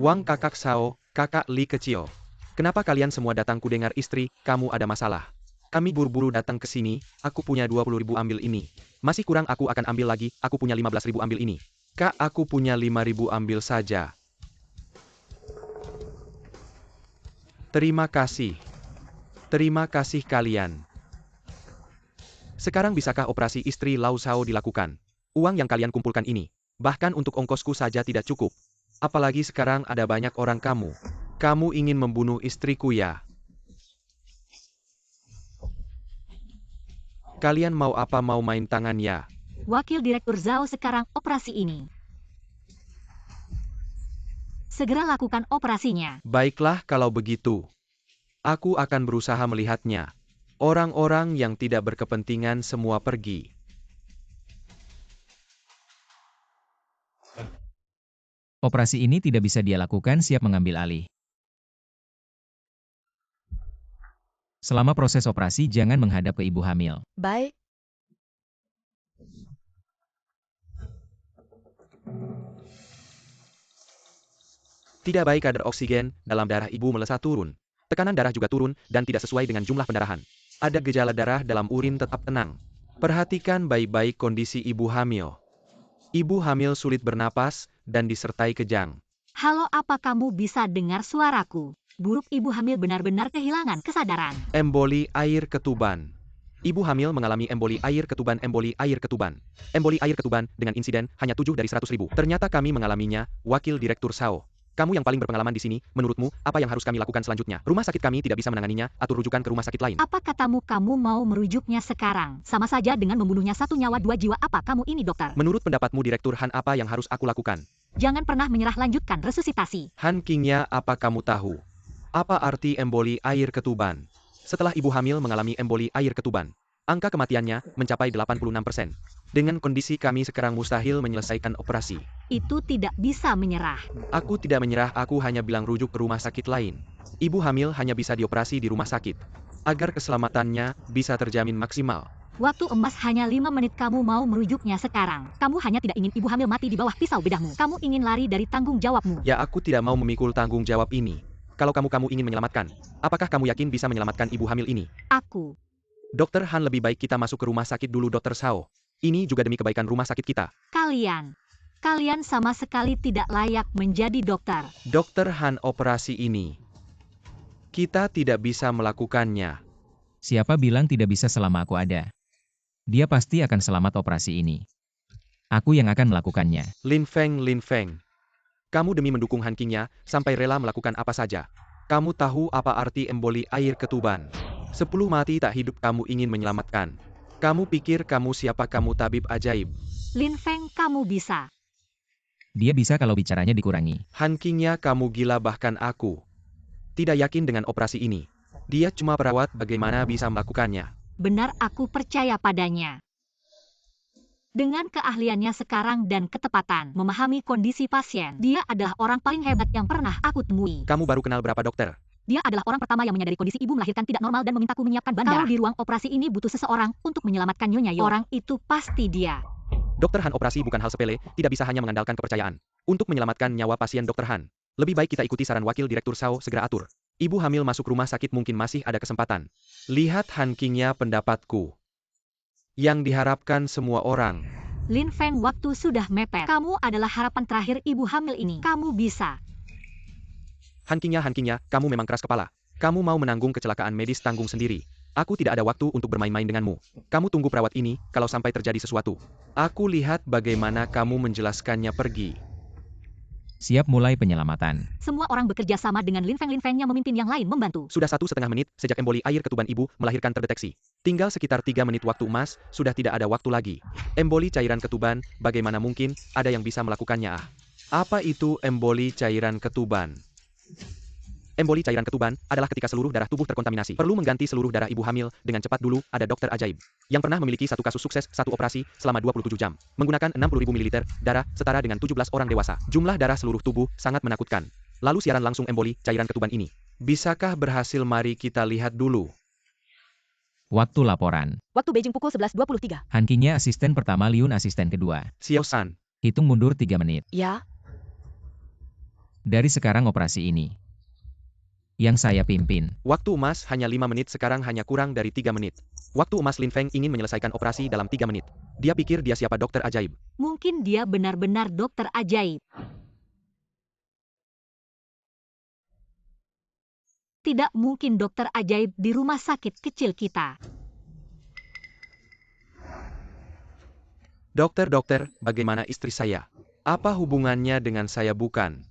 Wang, kakak Sao, kakak Li kecil. Kenapa kalian semua datang? Ku dengar istri kamu ada masalah. Kami buru-buru datang ke sini, aku punya 20.000, ambil ini. Masih kurang, aku akan ambil lagi, aku punya 15.000, ambil ini. Kak, aku punya 5.000, ambil saja. Terima kasih. Terima kasih kalian. Sekarang bisakah operasi istri Lau Sao dilakukan? Uang yang kalian kumpulkan ini, bahkan untuk ongkosku saja tidak cukup. Apalagi sekarang ada banyak orang kamu. Kamu ingin membunuh istriku ya? Kalian mau apa, mau main tangan ya? Wakil Direktur Zhao, sekarang operasi ini. Segera lakukan operasinya. Baiklah kalau begitu. Aku akan berusaha melihatnya. Orang-orang yang tidak berkepentingan semua pergi. Operasi ini tidak bisa dia lakukan, siap mengambil alih. Selama proses operasi jangan menghadap ke ibu hamil. Baik. Tidak baik, kadar oksigen dalam darah ibu melesat turun. Tekanan darah juga turun dan tidak sesuai dengan jumlah pendarahan. Ada gejala darah dalam urin, tetap tenang. Perhatikan baik-baik kondisi ibu hamil. Ibu hamil sulit bernapas dan disertai kejang. Halo, apa kamu bisa dengar suaraku? Buruk, ibu hamil benar-benar kehilangan kesadaran. Emboli air ketuban. Ibu hamil mengalami emboli air ketuban. Emboli air ketuban. Emboli air ketuban dengan insiden hanya 7 dari 100.000. Ternyata kami mengalaminya, Wakil Direktur Sao. Kamu yang paling berpengalaman di sini, menurutmu, apa yang harus kami lakukan selanjutnya? Rumah sakit kami tidak bisa menanganinya, atur rujukan ke rumah sakit lain. Apa katamu, kamu mau merujuknya sekarang? Sama saja dengan membunuhnya, 1 nyawa 2 jiwa. Apa kamu ini dokter? Menurut pendapatmu Direktur Han, apa yang harus aku lakukan? Jangan pernah menyerah, lanjutkan resusitasi. Han Kingnya, apa kamu tahu? Apa arti emboli air ketuban? Setelah ibu hamil mengalami emboli air ketuban, angka kematiannya mencapai 86%. Dengan kondisi kami sekarang mustahil menyelesaikan operasi. Itu tidak bisa menyerah. Aku tidak menyerah, aku hanya bilang rujuk ke rumah sakit lain. Ibu hamil hanya bisa dioperasi di rumah sakit. Agar keselamatannya bisa terjamin maksimal. Waktu emas hanya 5 menit, kamu mau merujuknya sekarang. Kamu hanya tidak ingin ibu hamil mati di bawah pisau bedahmu. Kamu ingin lari dari tanggung jawabmu. Ya, aku tidak mau memikul tanggung jawab ini. Kalau kamu ingin menyelamatkan, apakah kamu yakin bisa menyelamatkan ibu hamil ini? Aku. Dokter Han, lebih baik kita masuk ke rumah sakit dulu, Dokter Shao. Ini juga demi kebaikan rumah sakit kita. Kalian sama sekali tidak layak menjadi dokter. Dokter Han, operasi ini kita tidak bisa melakukannya. Siapa bilang tidak bisa selama aku ada? Dia pasti akan selamat operasi ini. Aku yang akan melakukannya. Lin Feng. Kamu demi mendukung Han Qingya, sampai rela melakukan apa saja. Kamu tahu apa arti emboli air ketuban? 10 mati tak hidup kamu ingin menyelamatkan. Kamu pikir kamu siapa? Kamu tabib ajaib. Lin Feng, kamu bisa. Dia bisa kalau bicaranya dikurangi. Han Qingya, kamu gila, bahkan aku tidak yakin dengan operasi ini. Dia cuma perawat, bagaimana bisa melakukannya? Benar, aku percaya padanya. Dengan keahliannya sekarang dan ketepatan memahami kondisi pasien, dia adalah orang paling hebat yang pernah aku temui. Kamu baru kenal berapa dokter? Dia adalah orang pertama yang menyadari kondisi ibu melahirkan tidak normal dan memintaku menyiapkan bandara. Kalau di ruang operasi ini butuh seseorang untuk menyelamatkan Nyonya Yo. Orang itu pasti dia. Dokter Han, operasi bukan hal sepele, tidak bisa hanya mengandalkan kepercayaan. Untuk menyelamatkan nyawa pasien Dokter Han, lebih baik kita ikuti saran Wakil Direktur Shao, segera atur. Ibu hamil masuk rumah sakit, mungkin masih ada kesempatan. Lihat Han Qingya, pendapatku yang diharapkan semua orang. Lin Feng, waktu sudah mepet. Kamu adalah harapan terakhir ibu hamil ini. Kamu bisa. Han Qingya, kamu memang keras kepala. Kamu mau menanggung kecelakaan medis, tanggung sendiri. Aku tidak ada waktu untuk bermain-main denganmu. Kamu tunggu perawat ini, kalau sampai terjadi sesuatu. Aku lihat bagaimana kamu menjelaskannya. Pergi. Siap mulai penyelamatan. Semua orang bekerja sama dengan Lin Feng-nya memimpin yang lain membantu. Sudah 1,5 menit sejak emboli air ketuban ibu melahirkan terdeteksi. Tinggal sekitar 3 menit waktu emas, sudah tidak ada waktu lagi. Emboli cairan ketuban, bagaimana mungkin ada yang bisa melakukannya? Apa itu emboli cairan ketuban? Emboli cairan ketuban adalah ketika seluruh darah tubuh terkontaminasi. Perlu mengganti seluruh darah ibu hamil dengan cepat. Dulu ada dokter ajaib yang pernah memiliki satu kasus sukses, satu operasi selama 27 jam. Menggunakan 60.000 ml darah setara dengan 17 orang dewasa. Jumlah darah seluruh tubuh sangat menakutkan. Lalu siaran langsung emboli cairan ketuban ini. Bisakah berhasil? Mari kita lihat dulu. Waktu laporan. Waktu Beijing pukul 11.23. Han Qingya asisten pertama, Liun asisten kedua. Xiao San. Hitung mundur 3 menit. Ya, Dari sekarang operasi ini yang saya pimpin. Waktu emas hanya 5 menit, sekarang hanya kurang dari 3 menit. Waktu emas Lin Feng ingin menyelesaikan operasi dalam 3 menit. Dia pikir dia siapa, dokter ajaib. Mungkin dia benar-benar dokter ajaib. Tidak mungkin dokter ajaib di rumah sakit kecil kita. Dokter, bagaimana istri saya? Apa hubungannya dengan saya? Bukan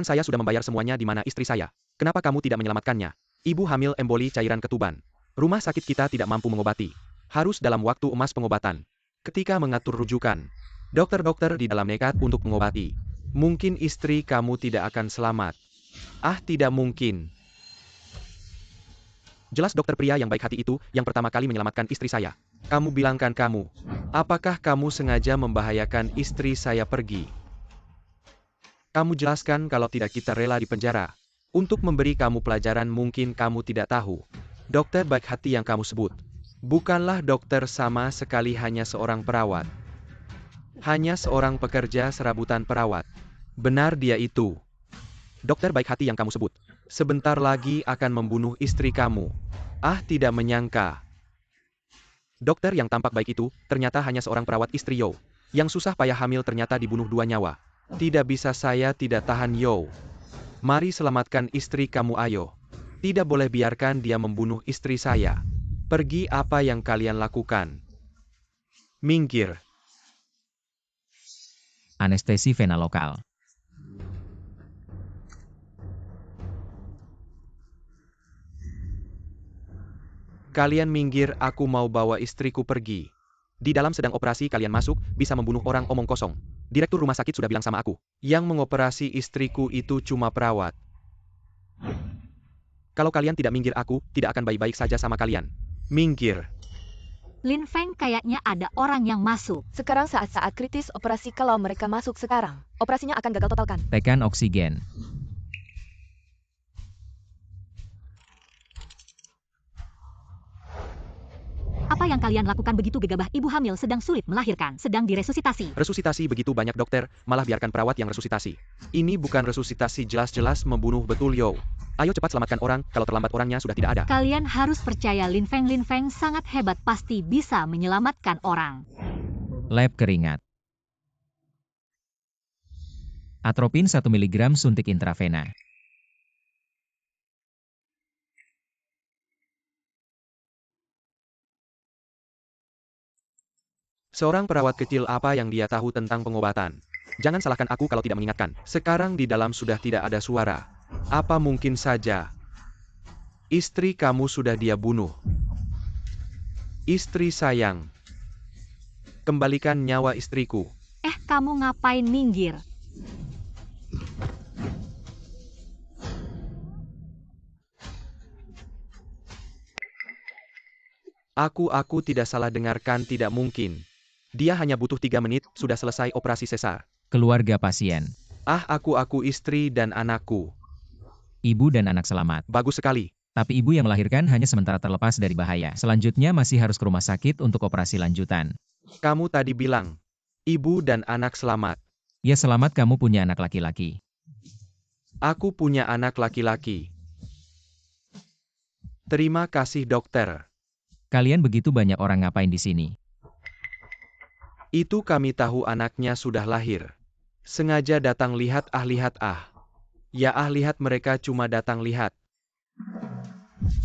saya sudah membayar semuanya. Di mana istri saya? Kenapa kamu tidak menyelamatkannya? Ibu hamil emboli cairan ketuban. Rumah sakit kita tidak mampu mengobati. Harus dalam waktu emas pengobatan. Ketika mengatur rujukan, dokter di dalam nekat untuk mengobati. Mungkin istri kamu tidak akan selamat. Tidak mungkin. Jelas dokter pria yang baik hati itu yang pertama kali menyelamatkan istri saya. Kamu bilangkan kamu. Apakah kamu sengaja membahayakan istri saya? Pergi. Kamu jelaskan kalau tidak kita rela di penjara. Untuk memberi kamu pelajaran. Mungkin kamu tidak tahu. Dokter baik hati yang kamu sebut bukanlah dokter sama sekali, hanya seorang perawat. Hanya seorang pekerja serabutan perawat. Benar, dia itu. Dokter baik hati yang kamu sebut sebentar lagi akan membunuh istri kamu. Tidak menyangka. Dokter yang tampak baik itu ternyata hanya seorang perawat istri Yo. Yang susah payah hamil ternyata dibunuh 2 nyawa. Tidak bisa, saya tidak tahan Yo. Mari selamatkan istri kamu, ayo. Tidak boleh biarkan dia membunuh istri saya. Pergi. Apa yang kalian lakukan? Minggir. Anestesi vena lokal. Kalian minggir, aku mau bawa istriku pergi. Di dalam sedang operasi, kalian masuk, bisa membunuh orang, omong kosong. Direktur rumah sakit sudah bilang sama aku. Yang mengoperasi istriku itu cuma perawat. Kalau kalian tidak minggir, aku tidak akan baik-baik saja sama kalian. Minggir. Lin Feng, kayaknya ada orang yang masuk. Sekarang saat-saat kritis operasi, kalau mereka masuk sekarang, operasinya akan gagal total kan? Tekan oksigen. Apa yang kalian lakukan begitu gegabah? Ibu hamil sedang sulit melahirkan, sedang diresusitasi. Resusitasi begitu banyak dokter, malah biarkan perawat yang resusitasi. Ini bukan resusitasi, jelas-jelas membunuh betul yo. Ayo cepat selamatkan orang, kalau terlambat orangnya sudah tidak ada. Kalian harus percaya Lin Feng. Lin Feng sangat hebat, pasti bisa menyelamatkan orang. Lab keringat. Atropin 1 mg suntik intravena. Seorang perawat kecil, apa yang dia tahu tentang pengobatan? Jangan salahkan aku kalau tidak mengingatkan. Sekarang di dalam sudah tidak ada suara. Apa mungkin saja istri kamu sudah dia bunuh? Istri sayang, kembalikan nyawa istriku. Kamu ngapain minggir? Aku tidak salah dengarkan, tidak mungkin. Dia hanya butuh 3 menit, sudah selesai operasi sesar. Keluarga pasien. Aku istri dan anakku. Ibu dan anak selamat. Bagus sekali. Tapi ibu yang melahirkan hanya sementara terlepas dari bahaya. Selanjutnya masih harus ke rumah sakit untuk operasi lanjutan. Kamu tadi bilang, ibu dan anak selamat. Ya, selamat, kamu punya anak laki-laki. Aku punya anak laki-laki. Terima kasih dokter. Kalian begitu banyak orang ngapain di sini? Itu kami tahu anaknya sudah lahir. Sengaja datang lihat Ya lihat mereka cuma datang lihat.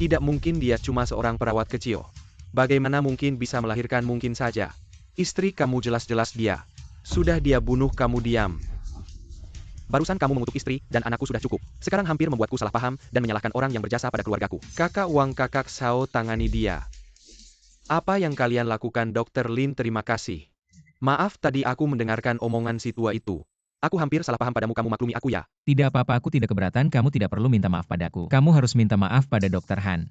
Tidak mungkin, dia cuma seorang perawat kecil. Bagaimana mungkin bisa melahirkan? Mungkin saja. Istri kamu jelas-jelas dia. Sudah dia bunuh, kamu diam. Barusan kamu mengutuk istri dan anakku sudah cukup. Sekarang hampir membuatku salah paham dan menyalahkan orang yang berjasa pada keluargaku. Kakak Wang, kakak Sao, tangani dia. Apa yang kalian lakukan, Dr. Lin? Terima kasih. Maaf, tadi aku mendengarkan omongan si tua itu. Aku hampir salah paham padamu, kamu maklumi aku ya. Tidak apa-apa, aku tidak keberatan, kamu tidak perlu minta maaf padaku. Kamu harus minta maaf pada Dr. Han.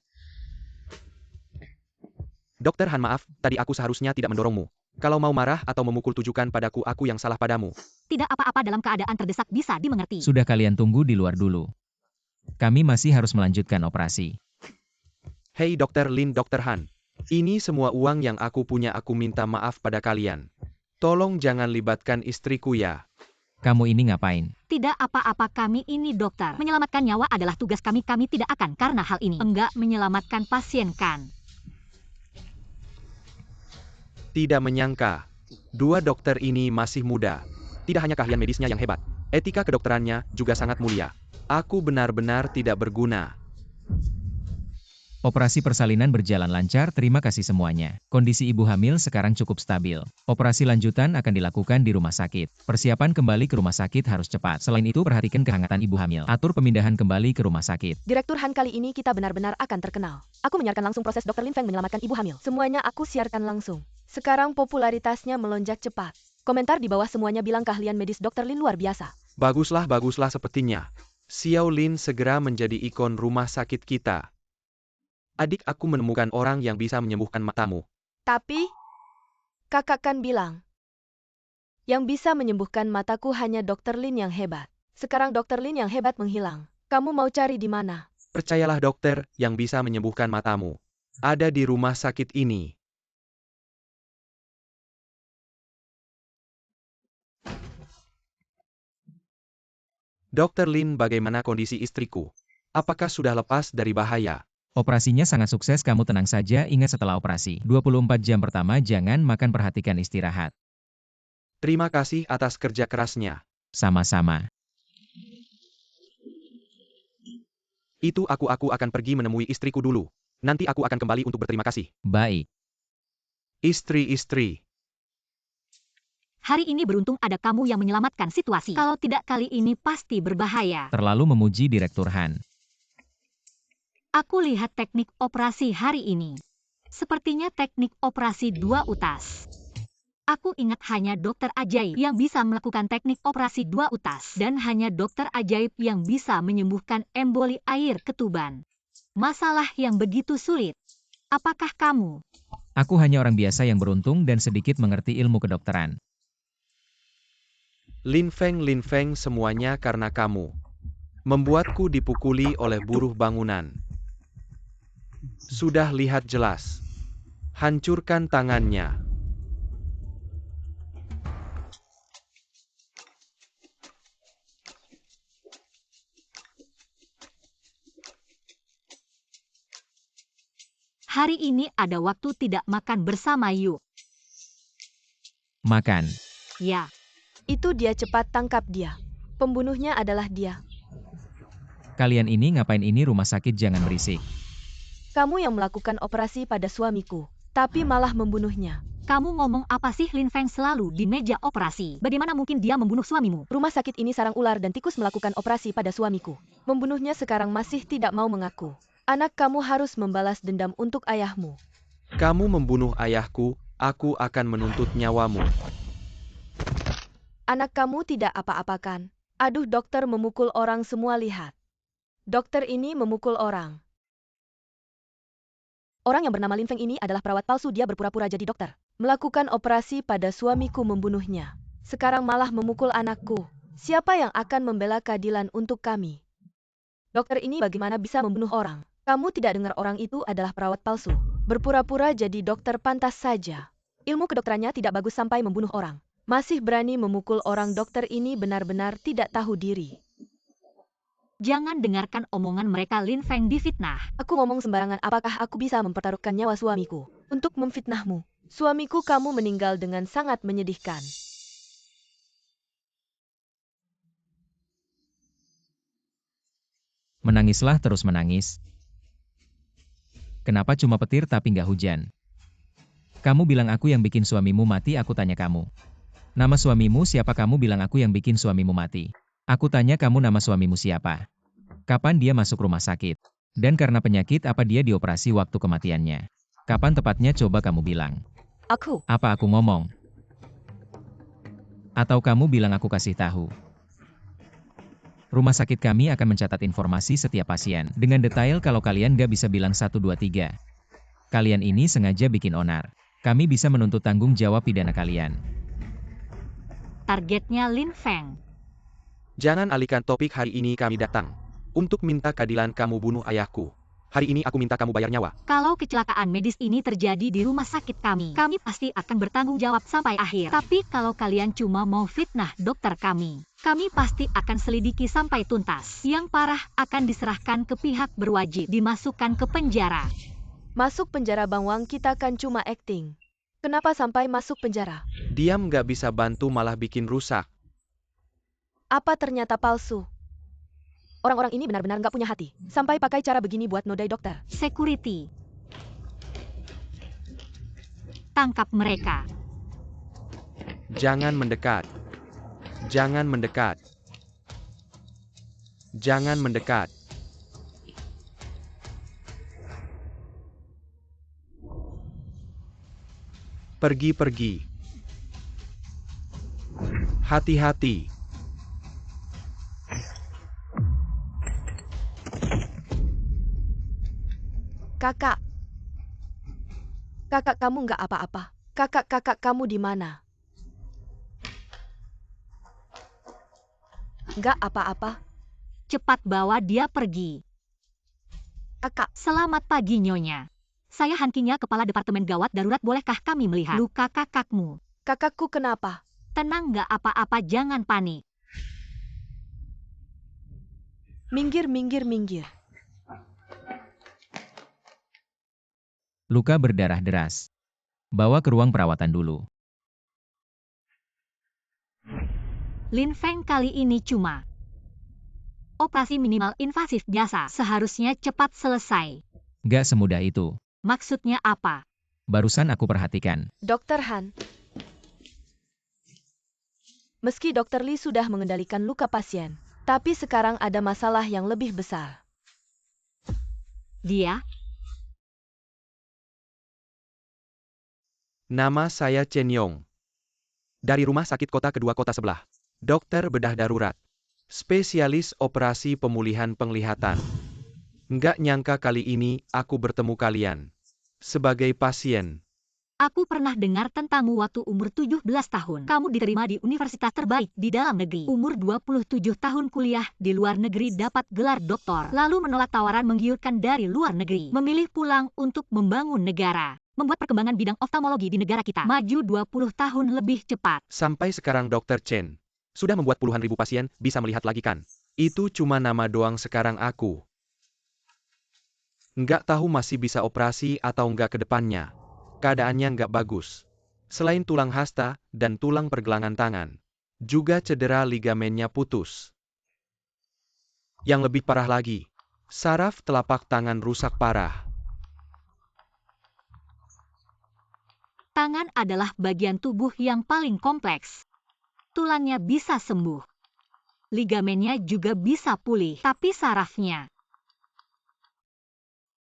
Dr. Han, maaf, tadi aku seharusnya tidak mendorongmu. Kalau mau marah atau memukul, tujukan padaku, aku yang salah padamu. Tidak apa-apa, dalam keadaan terdesak bisa dimengerti. Sudah, kalian tunggu di luar dulu. Kami masih harus melanjutkan operasi. Hei Dr. Lin, Dr. Han. Ini semua uang yang aku punya, aku minta maaf pada kalian. Tolong jangan libatkan istriku ya. Kamu ini ngapain? Tidak apa-apa, kami ini dokter. Menyelamatkan nyawa adalah tugas kami. Kami tidak akan karena hal ini enggak menyelamatkan pasien kan? Tidak menyangka, 2 dokter ini masih muda. Tidak hanya keahlian medisnya yang hebat, etika kedokterannya juga sangat mulia. Aku benar-benar tidak berguna. Operasi persalinan berjalan lancar, terima kasih semuanya. Kondisi ibu hamil sekarang cukup stabil. Operasi lanjutan akan dilakukan di rumah sakit. Persiapan kembali ke rumah sakit harus cepat. Selain itu, perhatikan kehangatan ibu hamil. Atur pemindahan kembali ke rumah sakit. Direktur Han, kali ini kita benar-benar akan terkenal. Aku menyiarkan langsung proses Dr. Lin Feng menyelamatkan ibu hamil. Semuanya aku siarkan langsung. Sekarang popularitasnya melonjak cepat. Komentar di bawah semuanya bilang keahlian medis Dr. Lin luar biasa. Baguslah sepertinya. Xiao Lin segera menjadi ikon rumah sakit kita. Adik, aku menemukan orang yang bisa menyembuhkan matamu. Tapi, kakak kan bilang, yang bisa menyembuhkan mataku hanya Dr. Lin yang hebat. Sekarang Dr. Lin yang hebat menghilang. Kamu mau cari di mana? Percayalah dokter, yang bisa menyembuhkan matamu ada di rumah sakit ini. Dr. Lin, bagaimana kondisi istriku? Apakah sudah lepas dari bahaya? Operasinya sangat sukses, kamu tenang saja. Ingat, setelah operasi, 24 jam pertama jangan makan, perhatikan istirahat. Terima kasih atas kerja kerasnya. Sama-sama. Itu aku akan pergi menemui istriku dulu. Nanti aku akan kembali untuk berterima kasih. Baik. Istri-istri. Hari ini beruntung ada kamu yang menyelamatkan situasi. Kalau tidak, kali ini pasti berbahaya. Terlalu memuji Direktur Han. Aku lihat teknik operasi hari ini. Sepertinya teknik operasi 2 utas. Aku ingat hanya dokter ajaib yang bisa melakukan teknik operasi 2 utas. Dan hanya dokter ajaib yang bisa menyembuhkan emboli air ketuban. Masalah yang begitu sulit. Apakah kamu? Aku hanya orang biasa yang beruntung dan sedikit mengerti ilmu kedokteran. Lin Feng, semuanya karena kamu. Membuatku dipukuli oleh buruh bangunan. Sudah lihat jelas. Hancurkan tangannya. Hari ini ada waktu tidak makan bersama yuk. Makan. Ya, Itu dia, cepat tangkap dia. Pembunuhnya adalah dia. Kalian ini ngapain ini rumah sakit, jangan berisik. Kamu yang melakukan operasi pada suamiku, tapi malah membunuhnya. kamu ngomong apa sih? Lin Feng selalu di meja operasi. Bagaimana mungkin dia membunuh suamimu? Rumah sakit ini sarang ular dan tikus melakukan operasi pada suamiku. Membunuhnya sekarang masih tidak mau mengaku. Anak kamu harus membalas dendam untuk ayahmu. Kamu membunuh ayahku, aku akan menuntut nyawamu. Anak kamu tidak apa-apakan. Aduh, dokter memukul orang, semua lihat. Dokter ini memukul orang. Orang yang bernama Lin Feng ini adalah perawat palsu, dia berpura-pura jadi dokter. Melakukan operasi pada suamiku, membunuhnya. Sekarang malah memukul anakku. Siapa yang akan membela keadilan untuk kami? Dokter ini bagaimana bisa membunuh orang? Kamu tidak dengar orang itu adalah perawat palsu. Berpura-pura jadi dokter, pantas saja. Ilmu kedokterannya tidak bagus sampai membunuh orang. Masih berani memukul orang, dokter ini benar-benar tidak tahu diri. Jangan dengarkan omongan mereka. Lin Feng difitnah. Aku ngomong sembarangan, apakah aku bisa mempertaruhkan nyawa suamiku untuk memfitnahmu? Suamiku kamu meninggal dengan sangat menyedihkan. Menangislah terus menangis. Kenapa cuma petir tapi nggak hujan? Kamu bilang aku yang bikin suamimu mati, aku tanya kamu. Nama suamimu siapa? Kamu bilang aku yang bikin suamimu mati. Aku tanya kamu nama suamimu siapa? Kapan dia masuk rumah sakit? Dan karena penyakit apa dia dioperasi waktu kematiannya? Kapan tepatnya, coba kamu bilang. Aku. Apa aku ngomong? Atau kamu bilang aku kasih tahu? Rumah sakit kami akan mencatat informasi setiap pasien dengan detail. Kalau kalian gak bisa bilang 1, 2, 3. Kalian ini sengaja bikin onar. Kami bisa menuntut tanggung jawab pidana kalian. Targetnya Lin Feng. Jangan alihkan topik, hari ini kami datang untuk minta keadilan. Kamu bunuh ayahku. Hari ini aku minta kamu bayar nyawa. Kalau kecelakaan medis ini terjadi di rumah sakit kami pasti akan bertanggung jawab sampai akhir. Tapi kalau kalian cuma mau fitnah dokter kami pasti akan selidiki sampai tuntas. Yang parah akan diserahkan ke pihak berwajib, dimasukkan ke penjara. Masuk penjara, Bang Wang, kita kan cuma acting. Kenapa sampai masuk penjara? Diam, gak bisa bantu malah bikin rusak. Apa ternyata palsu? Orang-orang ini benar-benar nggak punya hati. Sampai pakai cara begini buat nodai dokter. Security. Tangkap mereka. Jangan mendekat. Jangan mendekat. Jangan mendekat. Pergi. Hati-hati. Kakak. Kakak kamu nggak apa-apa. Kakak kamu di mana? Nggak apa-apa. Cepat bawa dia pergi. Kakak. Selamat pagi, Nyonya. Saya Hankinya, Kepala Departemen Gawat Darurat. Bolehkah kami melihat luka kakakmu? Kakakku kenapa? Tenang, nggak apa-apa, jangan panik. Minggir. Luka berdarah deras. Bawa ke ruang perawatan dulu. Lin Feng kali ini cuma operasi minimal invasif biasa. Seharusnya cepat selesai. Gak semudah itu. Maksudnya apa? Barusan aku perhatikan. Dokter Han. Meski Dokter Lee sudah mengendalikan luka pasien, tapi sekarang ada masalah yang lebih besar. Dia? Nama saya Chen Yong. Dari rumah sakit kota kedua kota sebelah. Dokter bedah darurat. Spesialis operasi pemulihan penglihatan. Nggak nyangka kali ini aku bertemu kalian. Sebagai pasien. Aku pernah dengar tentangmu waktu umur 17 tahun. Kamu diterima di universitas terbaik di dalam negeri. Umur 27 tahun kuliah di luar negeri dapat gelar doktor. Lalu menolak tawaran menggiurkan dari luar negeri. Memilih pulang untuk membangun negara. Membuat perkembangan bidang oftalmologi di negara kita maju 20 tahun lebih cepat. Sampai sekarang Dr. Chen sudah membuat puluhan ribu pasien bisa melihat lagi kan? Itu cuma nama doang sekarang aku. Nggak tahu masih bisa operasi atau nggak ke depannya. Keadaannya nggak bagus. Selain tulang hasta dan tulang pergelangan tangan, juga cedera ligamennya putus. Yang lebih parah lagi, saraf telapak tangan rusak parah. Tangan adalah bagian tubuh yang paling kompleks. Tulangnya bisa sembuh. Ligamennya juga bisa pulih, tapi sarafnya.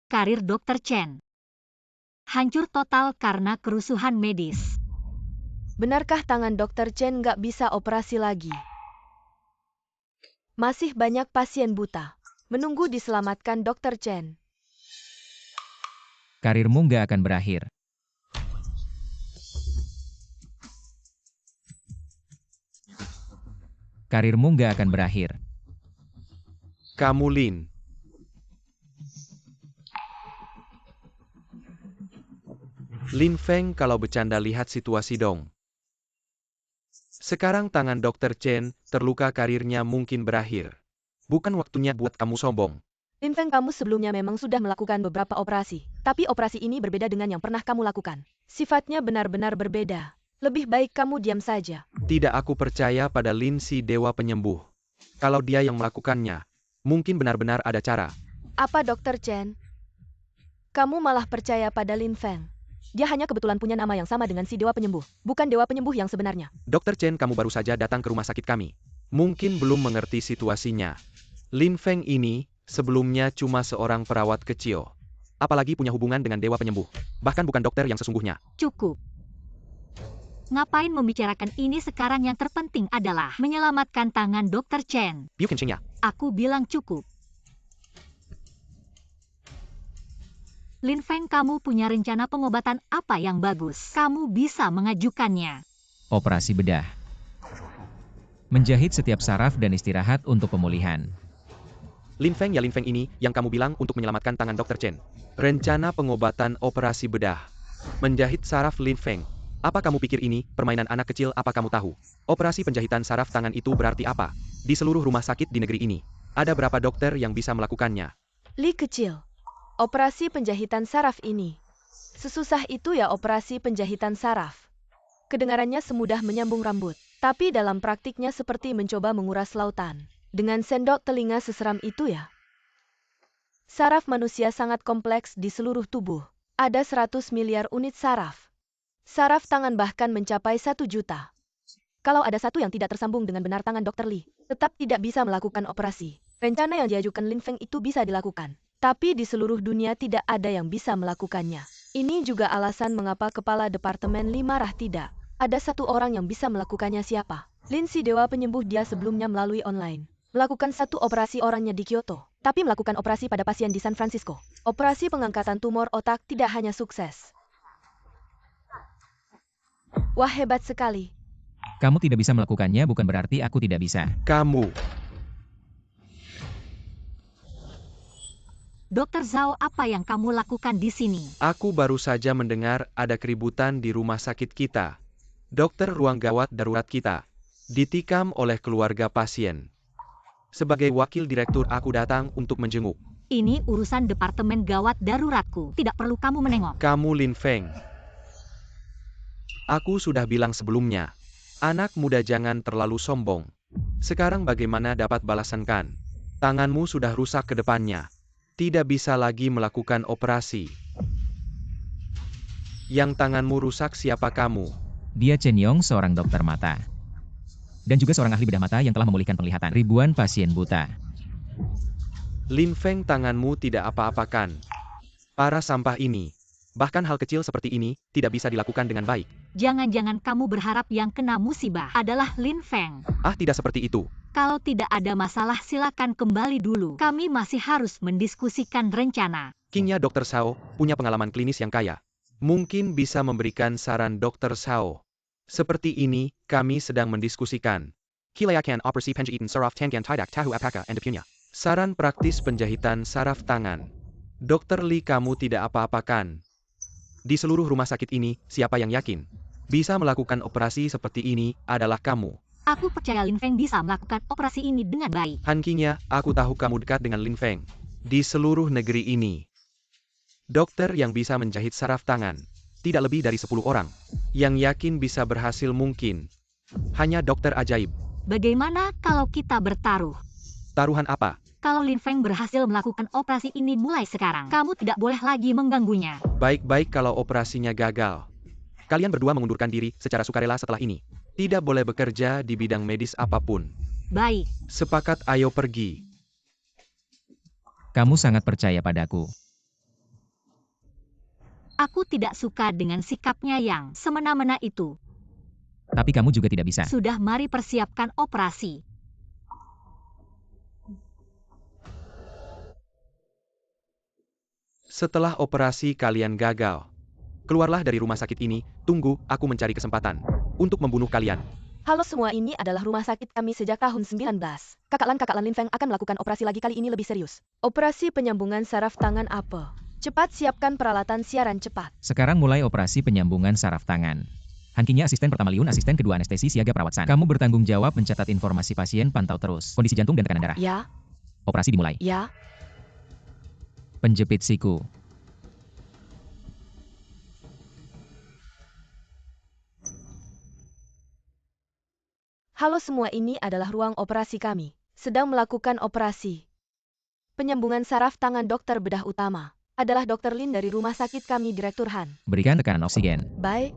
Karir Dr. Chen hancur total karena kerusuhan medis. Benarkah tangan Dr. Chen nggak bisa operasi lagi? Masih banyak pasien buta menunggu diselamatkan Dr. Chen. Karirmu nggak akan berakhir. Karirmu nggak akan berakhir. Kamu Lin. Lin Feng, kalau bercanda lihat situasi dong. Sekarang tangan Dr. Chen terluka, karirnya mungkin berakhir. Bukan waktunya buat kamu sombong. Lin Feng, kamu sebelumnya memang sudah melakukan beberapa operasi. Tapi operasi ini berbeda dengan yang pernah kamu lakukan. Sifatnya benar-benar berbeda. Lebih baik kamu diam saja. Tidak, aku percaya pada Lin, si dewa penyembuh. Kalau dia yang melakukannya, mungkin benar-benar ada cara. Apa Dr. Chen? Kamu malah percaya pada Lin Feng. Dia hanya kebetulan punya nama yang sama dengan si dewa penyembuh, bukan dewa penyembuh yang sebenarnya. Dr. Chen, kamu baru saja datang ke rumah sakit kami. Mungkin belum mengerti situasinya. Lin Feng ini sebelumnya cuma seorang perawat kecil. Apalagi punya hubungan dengan dewa penyembuh. Bahkan bukan dokter yang sesungguhnya. Cukup. Ngapain membicarakan ini sekarang? Yang terpenting adalah menyelamatkan tangan Dr. Chen. Piu kencingnya. Aku bilang cukup. Lin Feng, kamu punya rencana pengobatan apa yang bagus? Kamu bisa mengajukannya. Operasi bedah. Menjahit setiap saraf dan istirahat untuk pemulihan. Lin Feng, ya Lin Feng ini yang kamu bilang untuk menyelamatkan tangan Dr. Chen. Rencana pengobatan operasi bedah. Menjahit saraf Lin Feng. Apa kamu pikir ini permainan anak kecil? Apa kamu tahu operasi penjahitan saraf tangan itu berarti apa? Di seluruh rumah sakit di negeri ini, ada berapa dokter yang bisa melakukannya? Li kecil. Operasi penjahitan saraf ini. Sesusah itu ya operasi penjahitan saraf. Kedengarannya semudah menyambung rambut. Tapi dalam praktiknya seperti mencoba menguras lautan. Dengan sendok telinga seseram itu ya. Saraf manusia sangat kompleks di seluruh tubuh. Ada 100 miliar unit saraf. Saraf tangan bahkan mencapai 1 juta. Kalau ada satu yang tidak tersambung dengan benar, tangan Dr. Li tetap tidak bisa melakukan operasi. Rencana yang diajukan Lin Feng itu bisa dilakukan. Tapi di seluruh dunia tidak ada yang bisa melakukannya. Ini juga alasan mengapa Kepala Departemen Li marah. Tidak ada satu orang yang bisa melakukannya. Siapa? Lin, si dewa penyembuh. Dia sebelumnya melalui online melakukan satu operasi orangnya di Kyoto. Tapi melakukan operasi pada pasien di San Francisco. Operasi pengangkatan tumor otak tidak hanya sukses. Wah, hebat sekali. Kamu tidak bisa melakukannya bukan berarti aku tidak bisa. Kamu. Dr. Zhao, apa yang kamu lakukan di sini? Aku baru saja mendengar ada keributan di rumah sakit kita. Dokter ruang gawat darurat kita ditikam oleh keluarga pasien. Sebagai wakil direktur, aku datang untuk menjenguk. Ini urusan departemen gawat daruratku. Tidak perlu kamu menengok. Kamu Lin Feng. Aku sudah bilang sebelumnya, anak muda jangan terlalu sombong. Sekarang bagaimana dapat balasan kan? Tanganmu sudah rusak ke depannya. Tidak bisa lagi melakukan operasi. Yang tanganmu rusak siapa kamu? Dia Chen Yong, seorang dokter mata. Dan juga seorang ahli bedah mata yang telah memulihkan penglihatan ribuan pasien buta. Lin Feng, tanganmu tidak apa-apakan. Para sampah ini. Bahkan hal kecil seperti ini tidak bisa dilakukan dengan baik. Jangan-jangan kamu berharap yang kena musibah adalah Lin Feng. Ah, tidak seperti itu. Kalau tidak ada masalah, silakan kembali dulu. Kami masih harus mendiskusikan rencana. Kingnya Dr. Zhao punya pengalaman klinis yang kaya. Mungkin bisa memberikan saran Dr. Sao. Seperti ini, kami sedang mendiskusikan. Kilayakan operasi penjahitan saraf tangan tidak tahu apakah Anda punya. Saran praktis penjahitan saraf tangan. Dr. Lee, kamu tidak apa-apakan. Di seluruh rumah sakit ini, siapa yang yakin bisa melakukan operasi seperti ini adalah kamu. Aku percaya Lin Feng bisa melakukan operasi ini dengan baik. Han Qingya, aku tahu kamu dekat dengan Lin Feng. Di seluruh negeri ini, dokter yang bisa menjahit saraf tangan tidak lebih dari 10 orang. Yang yakin bisa berhasil mungkin hanya dokter ajaib. Bagaimana kalau kita bertaruh? Taruhan apa? Kalau Lin Feng berhasil melakukan operasi ini mulai sekarang, kamu tidak boleh lagi mengganggunya. Baik-baik kalau operasinya gagal. Kalian berdua mengundurkan diri secara sukarela setelah ini. Tidak boleh bekerja di bidang medis apapun. Baik. Sepakat, ayo pergi. Kamu sangat percaya padaku. Aku tidak suka dengan sikapnya yang semena-mena itu. Tapi kamu juga tidak bisa. Sudah, mari persiapkan operasi. Setelah operasi kalian gagal, keluarlah dari rumah sakit ini. Tunggu, aku mencari kesempatan untuk membunuh kalian. Halo semua, ini adalah rumah sakit kami sejak tahun 19. Kakak Lan Lin Feng akan melakukan operasi lagi, kali ini lebih serius. Operasi penyambungan saraf tangan apa? Cepat siapkan peralatan siaran cepat. Sekarang mulai operasi penyambungan saraf tangan. Han Qingya, asisten pertama Liun, asisten kedua anestesi siaga perawat San. Kamu bertanggung jawab mencatat informasi pasien, pantau terus kondisi jantung dan tekanan darah. Ya, Operasi dimulai. ya. Penjepit siku. Halo semua, ini adalah ruang operasi kami. Sedang melakukan operasi penyambungan saraf tangan. Dokter bedah utama adalah Dr. Lin dari rumah sakit kami, Direktur Han. Berikan tekanan oksigen. Baik.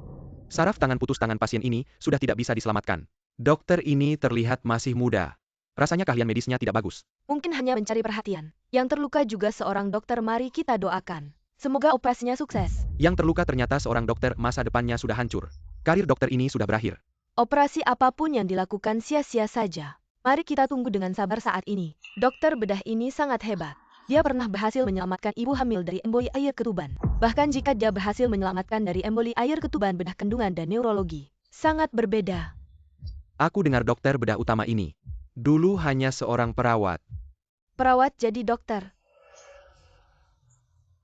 Saraf tangan putus tangan pasien ini sudah tidak bisa diselamatkan. Dokter ini terlihat masih muda. Rasanya keahlian medisnya tidak bagus. Mungkin hanya mencari perhatian. Yang terluka juga seorang dokter, mari kita doakan. Semoga operasinya sukses. Yang terluka ternyata seorang dokter, masa depannya sudah hancur. Karir dokter ini sudah berakhir. Operasi apapun yang dilakukan sia-sia saja. Mari kita tunggu dengan sabar saat ini. Dokter bedah ini sangat hebat. Dia pernah berhasil menyelamatkan ibu hamil dari emboli air ketuban. Bahkan jika dia berhasil menyelamatkan dari emboli air ketuban, bedah kandungan dan neurologi sangat berbeda. Aku dengar dokter bedah utama ini dulu hanya seorang perawat. Perawat jadi dokter.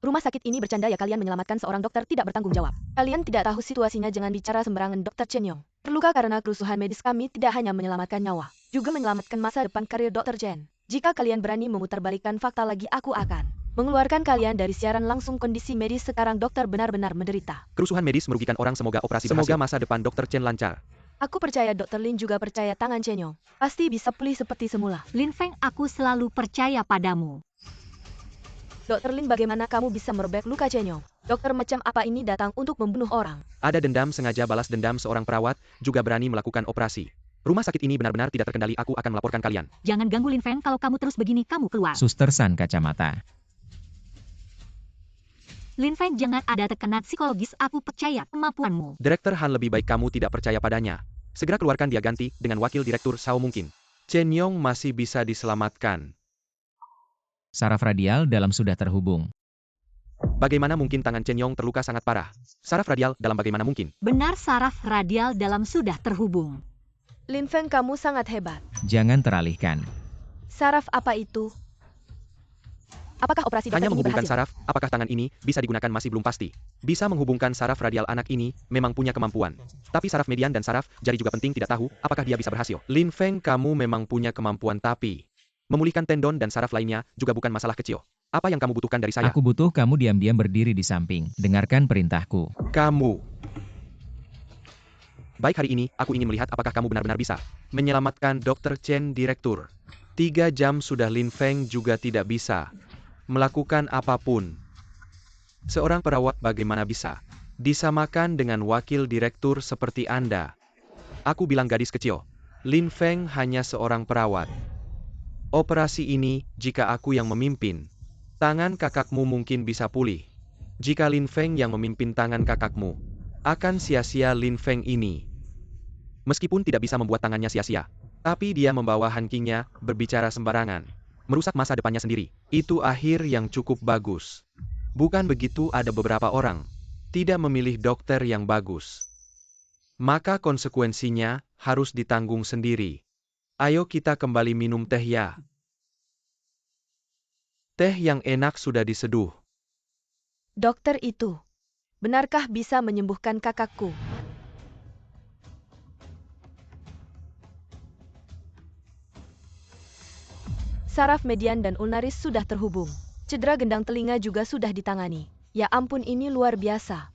Rumah sakit ini bercanda ya, kalian menyelamatkan seorang dokter tidak bertanggung jawab. Kalian tidak tahu situasinya, jangan bicara sembarangan. Dr. Chen Yong terluka karena kerusuhan medis. Kami tidak hanya menyelamatkan nyawa, juga menyelamatkan masa depan karir Dr. Chen. Jika kalian berani memutarbalikkan fakta lagi, aku akan mengeluarkan kalian dari siaran langsung. Kondisi medis sekarang dokter benar-benar menderita. Kerusuhan medis merugikan orang, semoga operasi berhasil. Semoga masa depan Dr. Chen lancar. Aku percaya Dr. Lin juga percaya tangan Chen Yong pasti bisa pulih seperti semula. Lin Feng, aku selalu percaya padamu. Dr. Lin, bagaimana kamu bisa merobek luka Chen Yong? Dokter macam apa ini datang untuk membunuh orang? Ada dendam, sengaja balas dendam. Seorang perawat juga berani melakukan operasi. Rumah sakit ini benar-benar tidak terkendali. Aku akan melaporkan kalian. Jangan ganggu Lin Feng, kalau kamu terus begini kamu keluar. Suster San kacamata. Lin Feng, jangan ada tekanan psikologis, aku percaya kemampuanmu. Direktur Han, lebih baik kamu tidak percaya padanya. Segera keluarkan dia, ganti dengan wakil direktur Sao mungkin. Chen Yong masih bisa diselamatkan. Saraf radial dalam sudah terhubung. Bagaimana mungkin tangan Chen Yong terluka sangat parah? Saraf radial dalam bagaimana mungkin? Benar, saraf radial dalam sudah terhubung. Lin Feng, kamu sangat hebat. Jangan teralihkan. Saraf apa itu? Apakah operasi dokter Hanya ini menghubungkan berhasil? saraf, apakah tangan ini bisa digunakan masih belum pasti. Bisa menghubungkan saraf radial, anak ini memang punya kemampuan. Tapi saraf median dan saraf jari juga penting, tidak tahu apakah dia bisa berhasil. Lin Feng, kamu memang punya kemampuan, tapi memulihkan tendon dan saraf lainnya juga bukan masalah kecil. Apa yang kamu butuhkan dari saya? Aku butuh kamu diam-diam berdiri di samping. Dengarkan perintahku. Kamu. Baik, hari ini aku ingin melihat apakah kamu benar-benar bisa menyelamatkan Dr. Chen, Direktur. 3 jam sudah Lin Feng juga tidak bisa melakukan apapun. Seorang perawat bagaimana bisa disamakan dengan wakil direktur seperti Anda? Aku bilang gadis kecil. Lin Feng hanya seorang perawat. Operasi ini, jika aku yang memimpin, tangan kakakmu mungkin bisa pulih. Jika Lin Feng yang memimpin, tangan kakakmu akan sia-sia. Lin Feng ini, meskipun tidak bisa membuat tangannya sia-sia, tapi dia membawa Han Qingya berbicara sembarangan, merusak masa depannya sendiri. Itu akhir yang cukup bagus. Bukan begitu, ada beberapa orang tidak memilih dokter yang bagus, maka konsekuensinya harus ditanggung sendiri. Ayo kita kembali minum teh ya. Teh yang enak sudah diseduh. Dokter itu, benarkah bisa menyembuhkan kakakku? Saraf median dan ulnaris sudah terhubung. Cedera gendang telinga juga sudah ditangani. Ya ampun, ini luar biasa.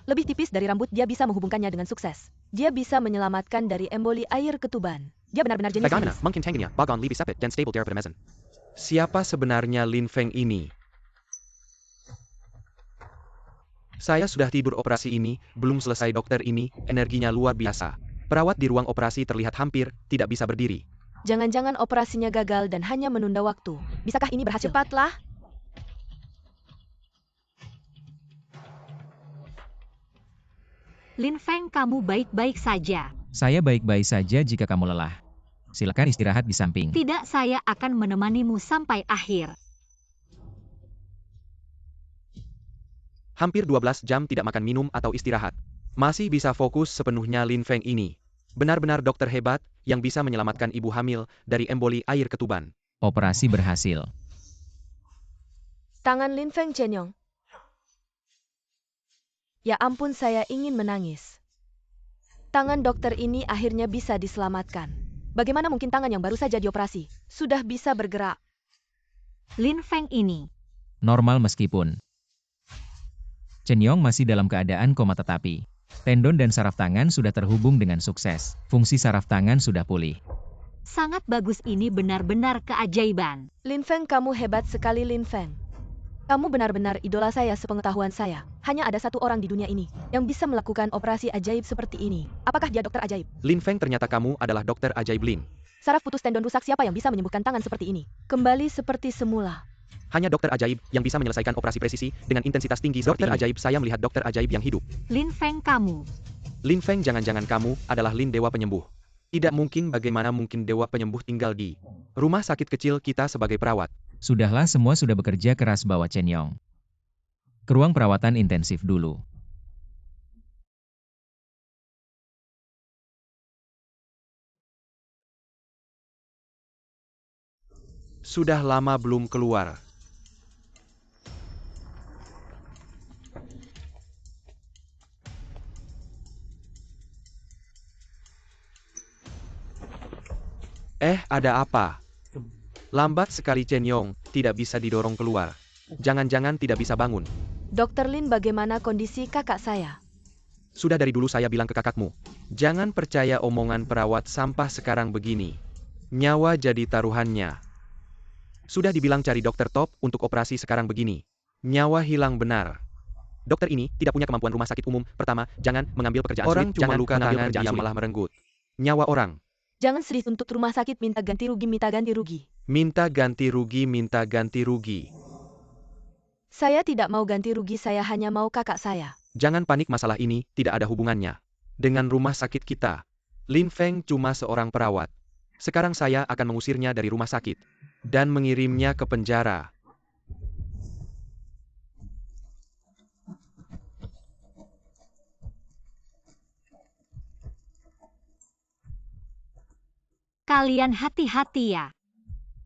Lebih tipis dari rambut, dia bisa menghubungkannya dengan sukses. Dia bisa menyelamatkan dari emboli air ketuban. Dia benar-benar jenius. Bagaimana mungkin tangganya bagon lebih sepet dan stable daripada mesin? Siapa sebenarnya Lin Feng ini? Saya sudah tidur operasi ini, belum selesai dokter ini, energinya luar biasa. Perawat di ruang operasi terlihat hampir tidak bisa berdiri. Jangan-jangan operasinya gagal dan hanya menunda waktu. Bisakah ini berhasil? Cepatlah. Lin Feng, kamu baik-baik saja. Saya baik-baik saja jika kamu lelah. Silakan istirahat di samping. Tidak, saya akan menemanimu sampai akhir. Hampir 12 jam tidak makan minum atau istirahat. Masih bisa fokus sepenuhnya Lin Feng ini. Benar-benar dokter hebat yang bisa menyelamatkan ibu hamil dari emboli air ketuban. Operasi berhasil. Tangan Lin Feng Chenyong. Ya ampun, saya ingin menangis. Tangan dokter ini akhirnya bisa diselamatkan. Bagaimana mungkin tangan yang baru saja dioperasi sudah bisa bergerak? Lin Feng ini. Normal meskipun Chen Yong masih dalam keadaan koma, tetapi tendon dan saraf tangan sudah terhubung dengan sukses. Fungsi saraf tangan sudah pulih. Sangat bagus, ini benar-benar keajaiban. Lin Feng, kamu hebat sekali Lin Feng. Kamu benar-benar idola saya sepengetahuan saya. Hanya ada satu orang di dunia ini yang bisa melakukan operasi ajaib seperti ini. Apakah dia dokter ajaib? Lin Feng, ternyata kamu adalah dokter ajaib Lin. Saraf putus tendon rusak, siapa yang bisa menyembuhkan tangan seperti ini? Kembali seperti semula. Hanya dokter ajaib yang bisa menyelesaikan operasi presisi dengan intensitas tinggi seperti dokter ajaib. Saya melihat dokter ajaib yang hidup. Lin Feng, kamu. Lin Feng, jangan-jangan kamu adalah Lin Dewa Penyembuh. Tidak mungkin, bagaimana mungkin Dewa Penyembuh tinggal di rumah sakit kecil kita sebagai perawat. Sudahlah, semua sudah bekerja keras, bawa Chen Yong ke ruang perawatan intensif dulu. Sudah lama belum keluar. Ada apa? Lambat sekali Chen Yong, tidak bisa didorong keluar. Jangan-jangan tidak bisa bangun. Dokter Lin, bagaimana kondisi kakak saya? Sudah dari dulu saya bilang ke kakakmu, jangan percaya omongan perawat sampah sekarang begini. Nyawa jadi taruhannya. Sudah dibilang cari dokter top untuk operasi, sekarang begini. Nyawa hilang benar. Dokter ini tidak punya kemampuan rumah sakit umum. Pertama, jangan mengambil pekerjaan orang sulit. cuma Jangan luka mengambil tangan, pekerjaan dia sulit. malah merenggut nyawa orang. Jangan sedih, untuk rumah sakit minta ganti rugi, minta ganti rugi. Minta ganti rugi, minta ganti rugi. Saya tidak mau ganti rugi, saya hanya mau kakak saya. Jangan panik, masalah ini tidak ada hubungannya dengan rumah sakit kita. Lin Feng cuma seorang perawat. Sekarang saya akan mengusirnya dari rumah sakit dan mengirimnya ke penjara. Kalian hati-hati ya.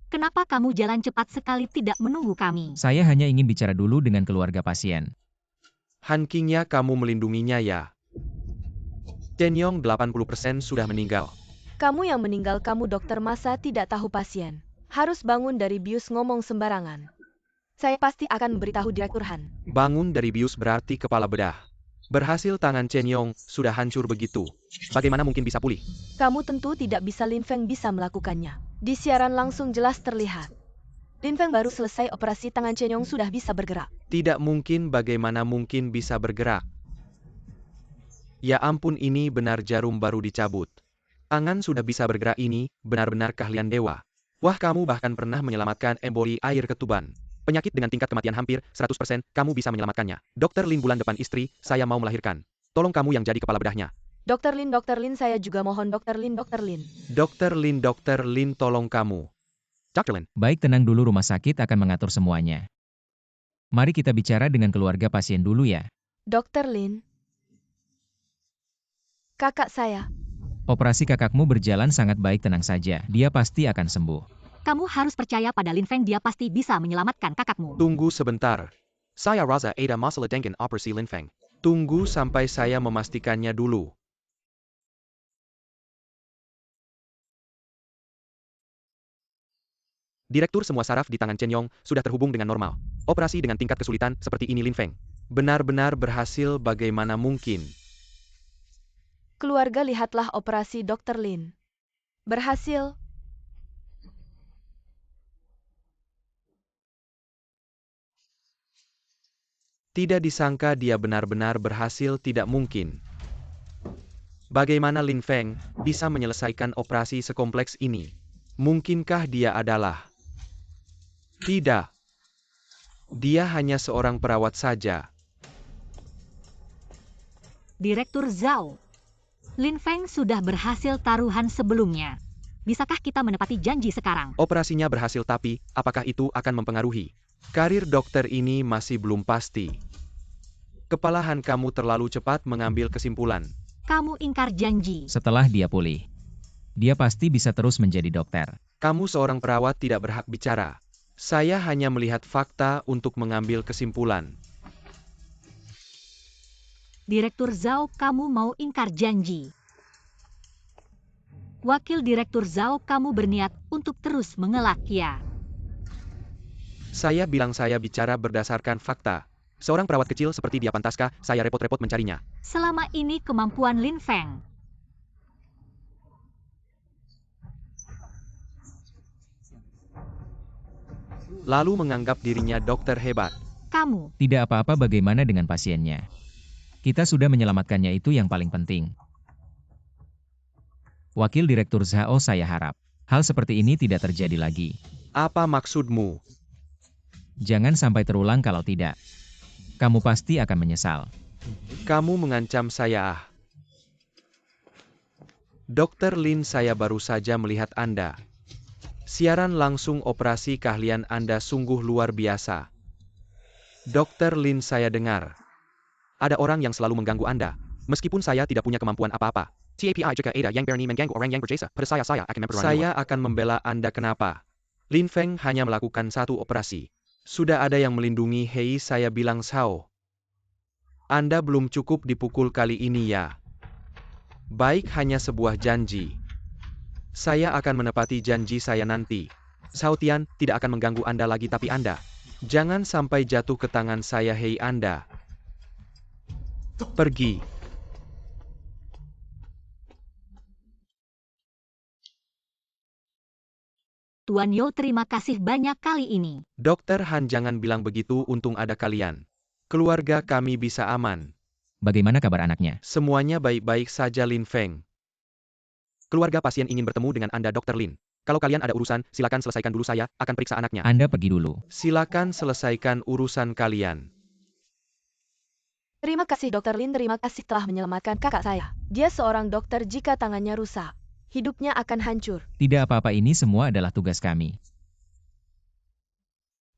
Kenapa kamu jalan cepat sekali, tidak menunggu kami? Saya hanya ingin bicara dulu dengan keluarga pasien. Han Qingnya kamu melindunginya ya. Chen Yong 80% sudah meninggal. Kamu yang meninggal, kamu dokter, masa tidak tahu pasien? Harus bangun dari bius, ngomong sembarangan. Saya pasti akan memberitahu Direktur Han. Bangun dari bius berarti kepala bedah. Berhasil, tangan Chen Yong sudah hancur begitu. Bagaimana mungkin bisa pulih? Kamu tentu tidak bisa, Lin Feng bisa melakukannya. Di siaran langsung jelas terlihat. Lin Feng baru selesai operasi, tangan Chen Yong sudah bisa bergerak. Tidak mungkin, bagaimana mungkin bisa bergerak? Ya ampun, ini benar jarum baru dicabut. Tangan sudah bisa bergerak, ini benar-benar keahlian dewa. Wah, kamu bahkan pernah menyelamatkan emboli air ketuban. Penyakit dengan tingkat kematian hampir 100%, kamu bisa menyelamatkannya. Dokter Lin, bulan depan istri saya mau melahirkan. Tolong kamu yang jadi kepala bedahnya. Dokter Lin, saya juga mohon Dokter Lin. Dokter Lin, tolong kamu. Dr. Lin, Baik, tenang dulu, rumah sakit akan mengatur semuanya. Mari kita bicara dengan keluarga pasien dulu ya. Dr. Lin. Kakak saya. Operasi kakakmu berjalan sangat baik, tenang saja. Dia pasti akan sembuh. Kamu harus percaya pada Lin Feng, dia pasti bisa menyelamatkan kakakmu. Tunggu sebentar. Saya rasa ada masalah dengan operasi Lin Feng. Tunggu sampai saya memastikannya dulu. Direktur semua saraf di tangan Chen Yong sudah terhubung dengan normal. Operasi dengan tingkat kesulitan seperti ini Lin Feng. Benar-benar berhasil, bagaimana mungkin? Keluarga, lihatlah operasi Dr. Lin. Berhasil. Tidak disangka dia benar-benar berhasil, tidak mungkin. Bagaimana Lin Feng bisa menyelesaikan operasi sekompleks ini? Mungkinkah dia adalah... Tidak. Dia hanya seorang perawat saja. Direktur Zhao. Lin Feng sudah berhasil taruhan sebelumnya. Bisakah kita menepati janji sekarang? Operasinya berhasil, tapi apakah itu akan mempengaruhi karir dokter ini? Masih belum pasti. Kepalahan kamu terlalu cepat mengambil kesimpulan. Kamu ingkar janji. Setelah dia pulih, dia pasti bisa terus menjadi dokter. Kamu seorang perawat, tidak berhak bicara. Saya hanya melihat fakta untuk mengambil kesimpulan. Direktur Zhao, kamu mau ingkar janji. Wakil Direktur Zhao, kamu berniat untuk terus mengelak, ya? Saya bilang saya bicara berdasarkan fakta. Seorang perawat kecil seperti dia, pantaskah saya repot-repot mencarinya? Selama ini kemampuan Lin Feng. Lalu menganggap dirinya dokter hebat. Kamu. Tidak apa-apa, bagaimana dengan pasiennya? Kita sudah menyelamatkannya, itu yang paling penting. Wakil Direktur Zhao, saya harap hal seperti ini tidak terjadi lagi. Apa maksudmu? Jangan sampai terulang, kalau tidak, kamu pasti akan menyesal. Kamu mengancam saya. Dokter Lin, saya baru saja melihat Anda. Siaran langsung operasi keahlian Anda sungguh luar biasa. Dokter Lin, saya dengar ada orang yang selalu mengganggu Anda, meskipun saya tidak punya kemampuan apa-apa. TAPI jika ada yang berani mengganggu orang yang berjasa pada saya akan memperlawan. Saya akan membela Anda. Kenapa? Lin Feng hanya melakukan satu operasi. Sudah ada yang melindungi. Hei, saya bilang Zhao, Anda belum cukup dipukul kali ini, ya. Baik, hanya sebuah janji. Saya akan menepati janji saya nanti. Zhao Tian tidak akan mengganggu Anda lagi, tapi Anda jangan sampai jatuh ke tangan saya. Hei, Anda pergi. Tuan Yo, terima kasih banyak kali ini. Dokter Han, jangan bilang begitu, untung ada kalian. Keluarga kami bisa aman. Bagaimana kabar anaknya? Semuanya baik-baik saja, Lin Feng. Keluarga pasien ingin bertemu dengan Anda, Dr. Lin. Kalau kalian ada urusan, silakan selesaikan dulu, saya akan periksa anaknya. Anda pergi dulu. Silakan selesaikan urusan kalian. Terima kasih Dr. Lin, terima kasih telah menyelamatkan kakak saya. Dia seorang dokter, jika tangannya rusak, hidupnya akan hancur. Tidak apa-apa, ini semua adalah tugas kami.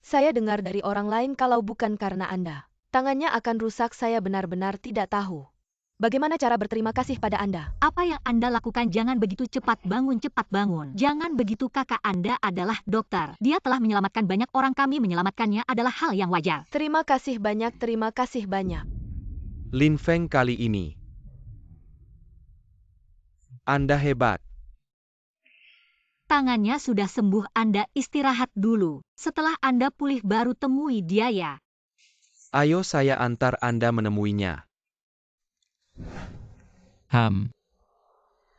Saya dengar dari orang lain kalau bukan karena Anda, tangannya akan rusak. Saya benar-benar tidak tahu bagaimana cara berterima kasih pada Anda. Apa yang Anda lakukan? Jangan begitu cepat bangun, cepat bangun. Jangan begitu, kakak Anda adalah dokter. Dia telah menyelamatkan banyak orang, kami menyelamatkannya adalah hal yang wajar. Terima kasih banyak, terima kasih banyak. Lin Feng, kali ini Anda hebat. Tangannya sudah sembuh, Anda istirahat dulu. Setelah Anda pulih baru temui dia, ya. Ayo saya antar Anda menemuinya.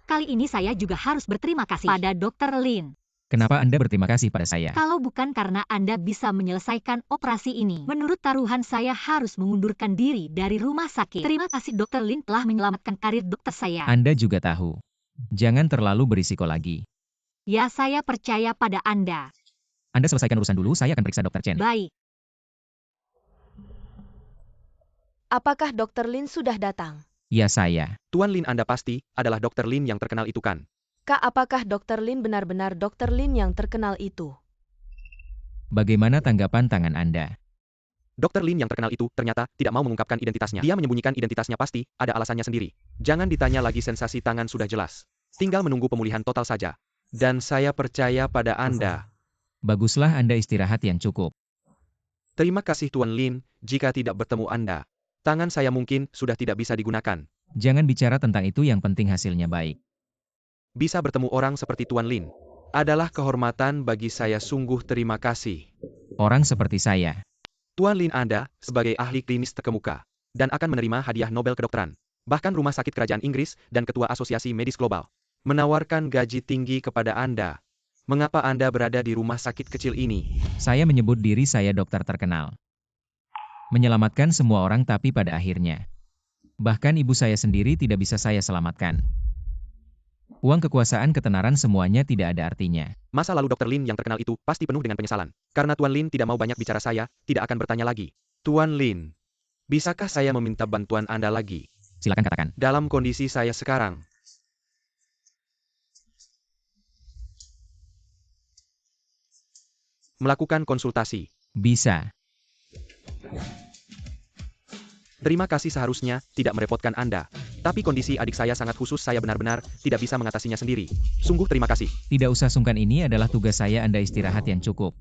Kali ini saya juga harus berterima kasih pada Dr. Lin. Kenapa Anda berterima kasih pada saya? Kalau bukan karena Anda bisa menyelesaikan operasi ini, menurut taruhan saya harus mengundurkan diri dari rumah sakit. Terima kasih Dr. Lin telah menyelamatkan karir dokter saya. Anda juga tahu. Jangan terlalu berisiko lagi. Ya, saya percaya pada Anda. Anda selesaikan urusan dulu, saya akan periksa Dr. Chen. Baik. Apakah Dr. Lin sudah datang? Ya, saya. Tuan Lin, Anda pasti adalah Dr. Lin yang terkenal itu, kan? Kak, apakah Dr. Lin benar-benar Dr. Lin yang terkenal itu? Bagaimana tanggapan tangan Anda? Dokter Lin yang terkenal itu ternyata tidak mau mengungkapkan identitasnya. Dia menyembunyikan identitasnya pasti, ada alasannya sendiri. Jangan ditanya lagi, sensasi tangan sudah jelas. Tinggal menunggu pemulihan total saja. Dan saya percaya pada Anda. Baguslah Anda istirahat yang cukup. Terima kasih Tuan Lin, jika tidak bertemu Anda, tangan saya mungkin sudah tidak bisa digunakan. Jangan bicara tentang itu, yang penting hasilnya baik. Bisa bertemu orang seperti Tuan Lin adalah kehormatan bagi saya, sungguh terima kasih. Orang seperti saya. Tuan Lin Anda sebagai ahli klinis terkemuka dan akan menerima hadiah Nobel kedokteran. Bahkan Rumah Sakit Kerajaan Inggris dan Ketua Asosiasi Medis Global menawarkan gaji tinggi kepada Anda. Mengapa Anda berada di rumah sakit kecil ini? Saya menyebut diri saya dokter terkenal. Menyelamatkan semua orang, tapi pada akhirnya bahkan ibu saya sendiri tidak bisa saya selamatkan. Uang, kekuasaan, ketenaran, semuanya tidak ada artinya. Masa lalu Dr. Lin yang terkenal itu pasti penuh dengan penyesalan. Karena Tuan Lin tidak mau banyak bicara, saya tidak akan bertanya lagi. Tuan Lin, bisakah saya meminta bantuan Anda lagi? Silakan katakan. Dalam kondisi saya sekarang, melakukan konsultasi. Bisa. Terima kasih, seharusnya tidak merepotkan Anda. Tapi kondisi adik saya sangat khusus, saya benar-benar tidak bisa mengatasinya sendiri. Sungguh terima kasih. Tidak usah sungkan, ini adalah tugas saya. Anda istirahat yang cukup.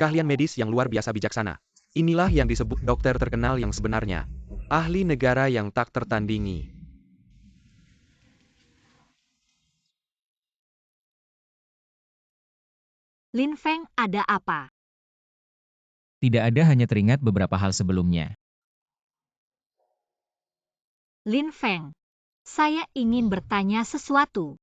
Keahlian medis yang luar biasa bijaksana. Inilah yang disebut dokter terkenal yang sebenarnya. Ahli negara yang tak tertandingi. Lin Feng, ada apa? Tidak ada, hanya teringat beberapa hal sebelumnya. Lin Feng, saya ingin bertanya sesuatu.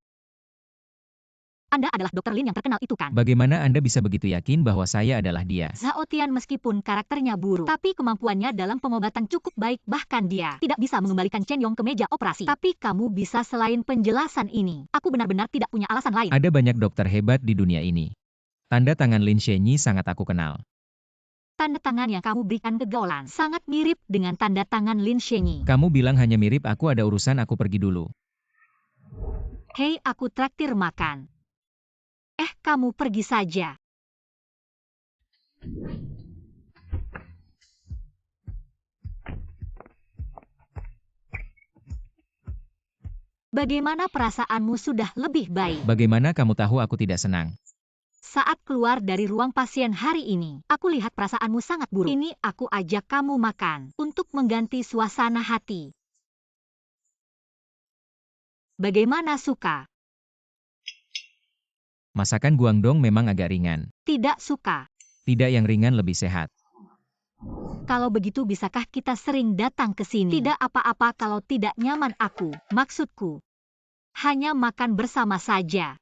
Anda adalah Dokter Lin yang terkenal itu kan? Bagaimana Anda bisa begitu yakin bahwa saya adalah dia? Zhao Tian meskipun karakternya buruk, tapi kemampuannya dalam pengobatan cukup baik, bahkan dia tidak bisa mengembalikan Chen Yong ke meja operasi. Tapi kamu bisa selain penjelasan ini. Aku benar-benar tidak punya alasan lain. Ada banyak dokter hebat di dunia ini. Tanda tangan Lin Shenyi sangat aku kenal. Tanda tangan yang kamu berikan ke Gaolan sangat mirip dengan tanda tangan Lin Shenyi. Kamu bilang hanya mirip, aku ada urusan, aku pergi dulu. Hei, aku traktir makan. Kamu pergi saja. Bagaimana perasaanmu? Sudah lebih baik? Bagaimana kamu tahu aku tidak senang? Saat keluar dari ruang pasien hari ini, aku lihat perasaanmu sangat buruk. Ini aku ajak kamu makan untuk mengganti suasana hati. Bagaimana, suka? Masakan Guangdong memang agak ringan. Tidak suka. Tidak, yang ringan lebih sehat. Kalau begitu bisakah kita sering datang ke sini? Tidak apa-apa kalau tidak nyaman aku. Maksudku, hanya makan bersama saja.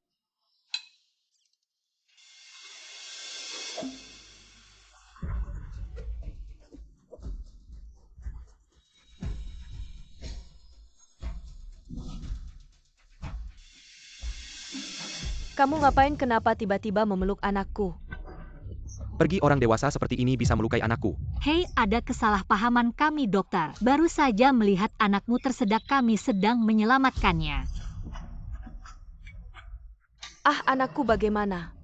Kamu ngapain? Kenapa tiba-tiba memeluk anakku? Pergi, orang dewasa seperti ini bisa melukai anakku. Hei, ada kesalahpahaman kami, dokter. Baru saja melihat anakmu tersedak, kami sedang menyelamatkannya. Anakku bagaimana?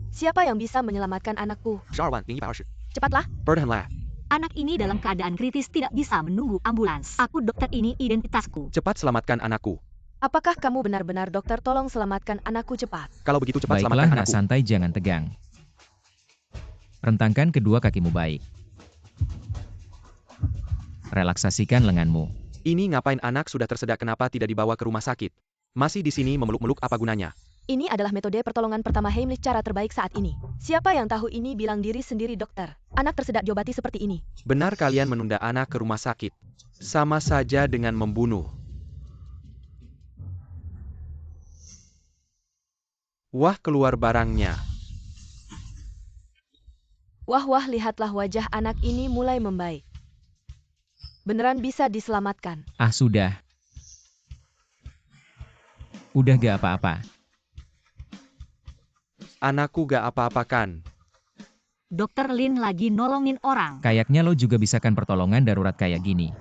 Siapa yang bisa menyelamatkan anakku? Cepatlah. Anak ini dalam keadaan kritis, tidak bisa menunggu ambulans. Aku dokter, ini identitasku. Cepat selamatkan anakku. Apakah kamu benar-benar dokter? Tolong selamatkan anakku cepat. Kalau begitu cepat Baiklah, selamatkan nak, anakku. santai, jangan tegang. Rentangkan kedua kakimu baik. Relaksasikan lenganmu. Ini ngapain? Anak sudah tersedak, kenapa tidak dibawa ke rumah sakit? Masih di sini memeluk-meluk, apa gunanya? Ini adalah metode pertolongan pertama Heimlich, cara terbaik saat ini. Siapa yang tahu ini bilang diri sendiri dokter? Anak tersedak diobati seperti ini. Benar, kalian menunda anak ke rumah sakit. Sama saja dengan membunuh. Wah, keluar barangnya. Wah, lihatlah wajah anak ini mulai membaik. Beneran bisa diselamatkan. Sudah. Udah gak apa-apa. Anakku gak apa-apa kan? Dokter Lin lagi nolongin orang. Kayaknya lo juga bisa kan pertolongan darurat kayak gini.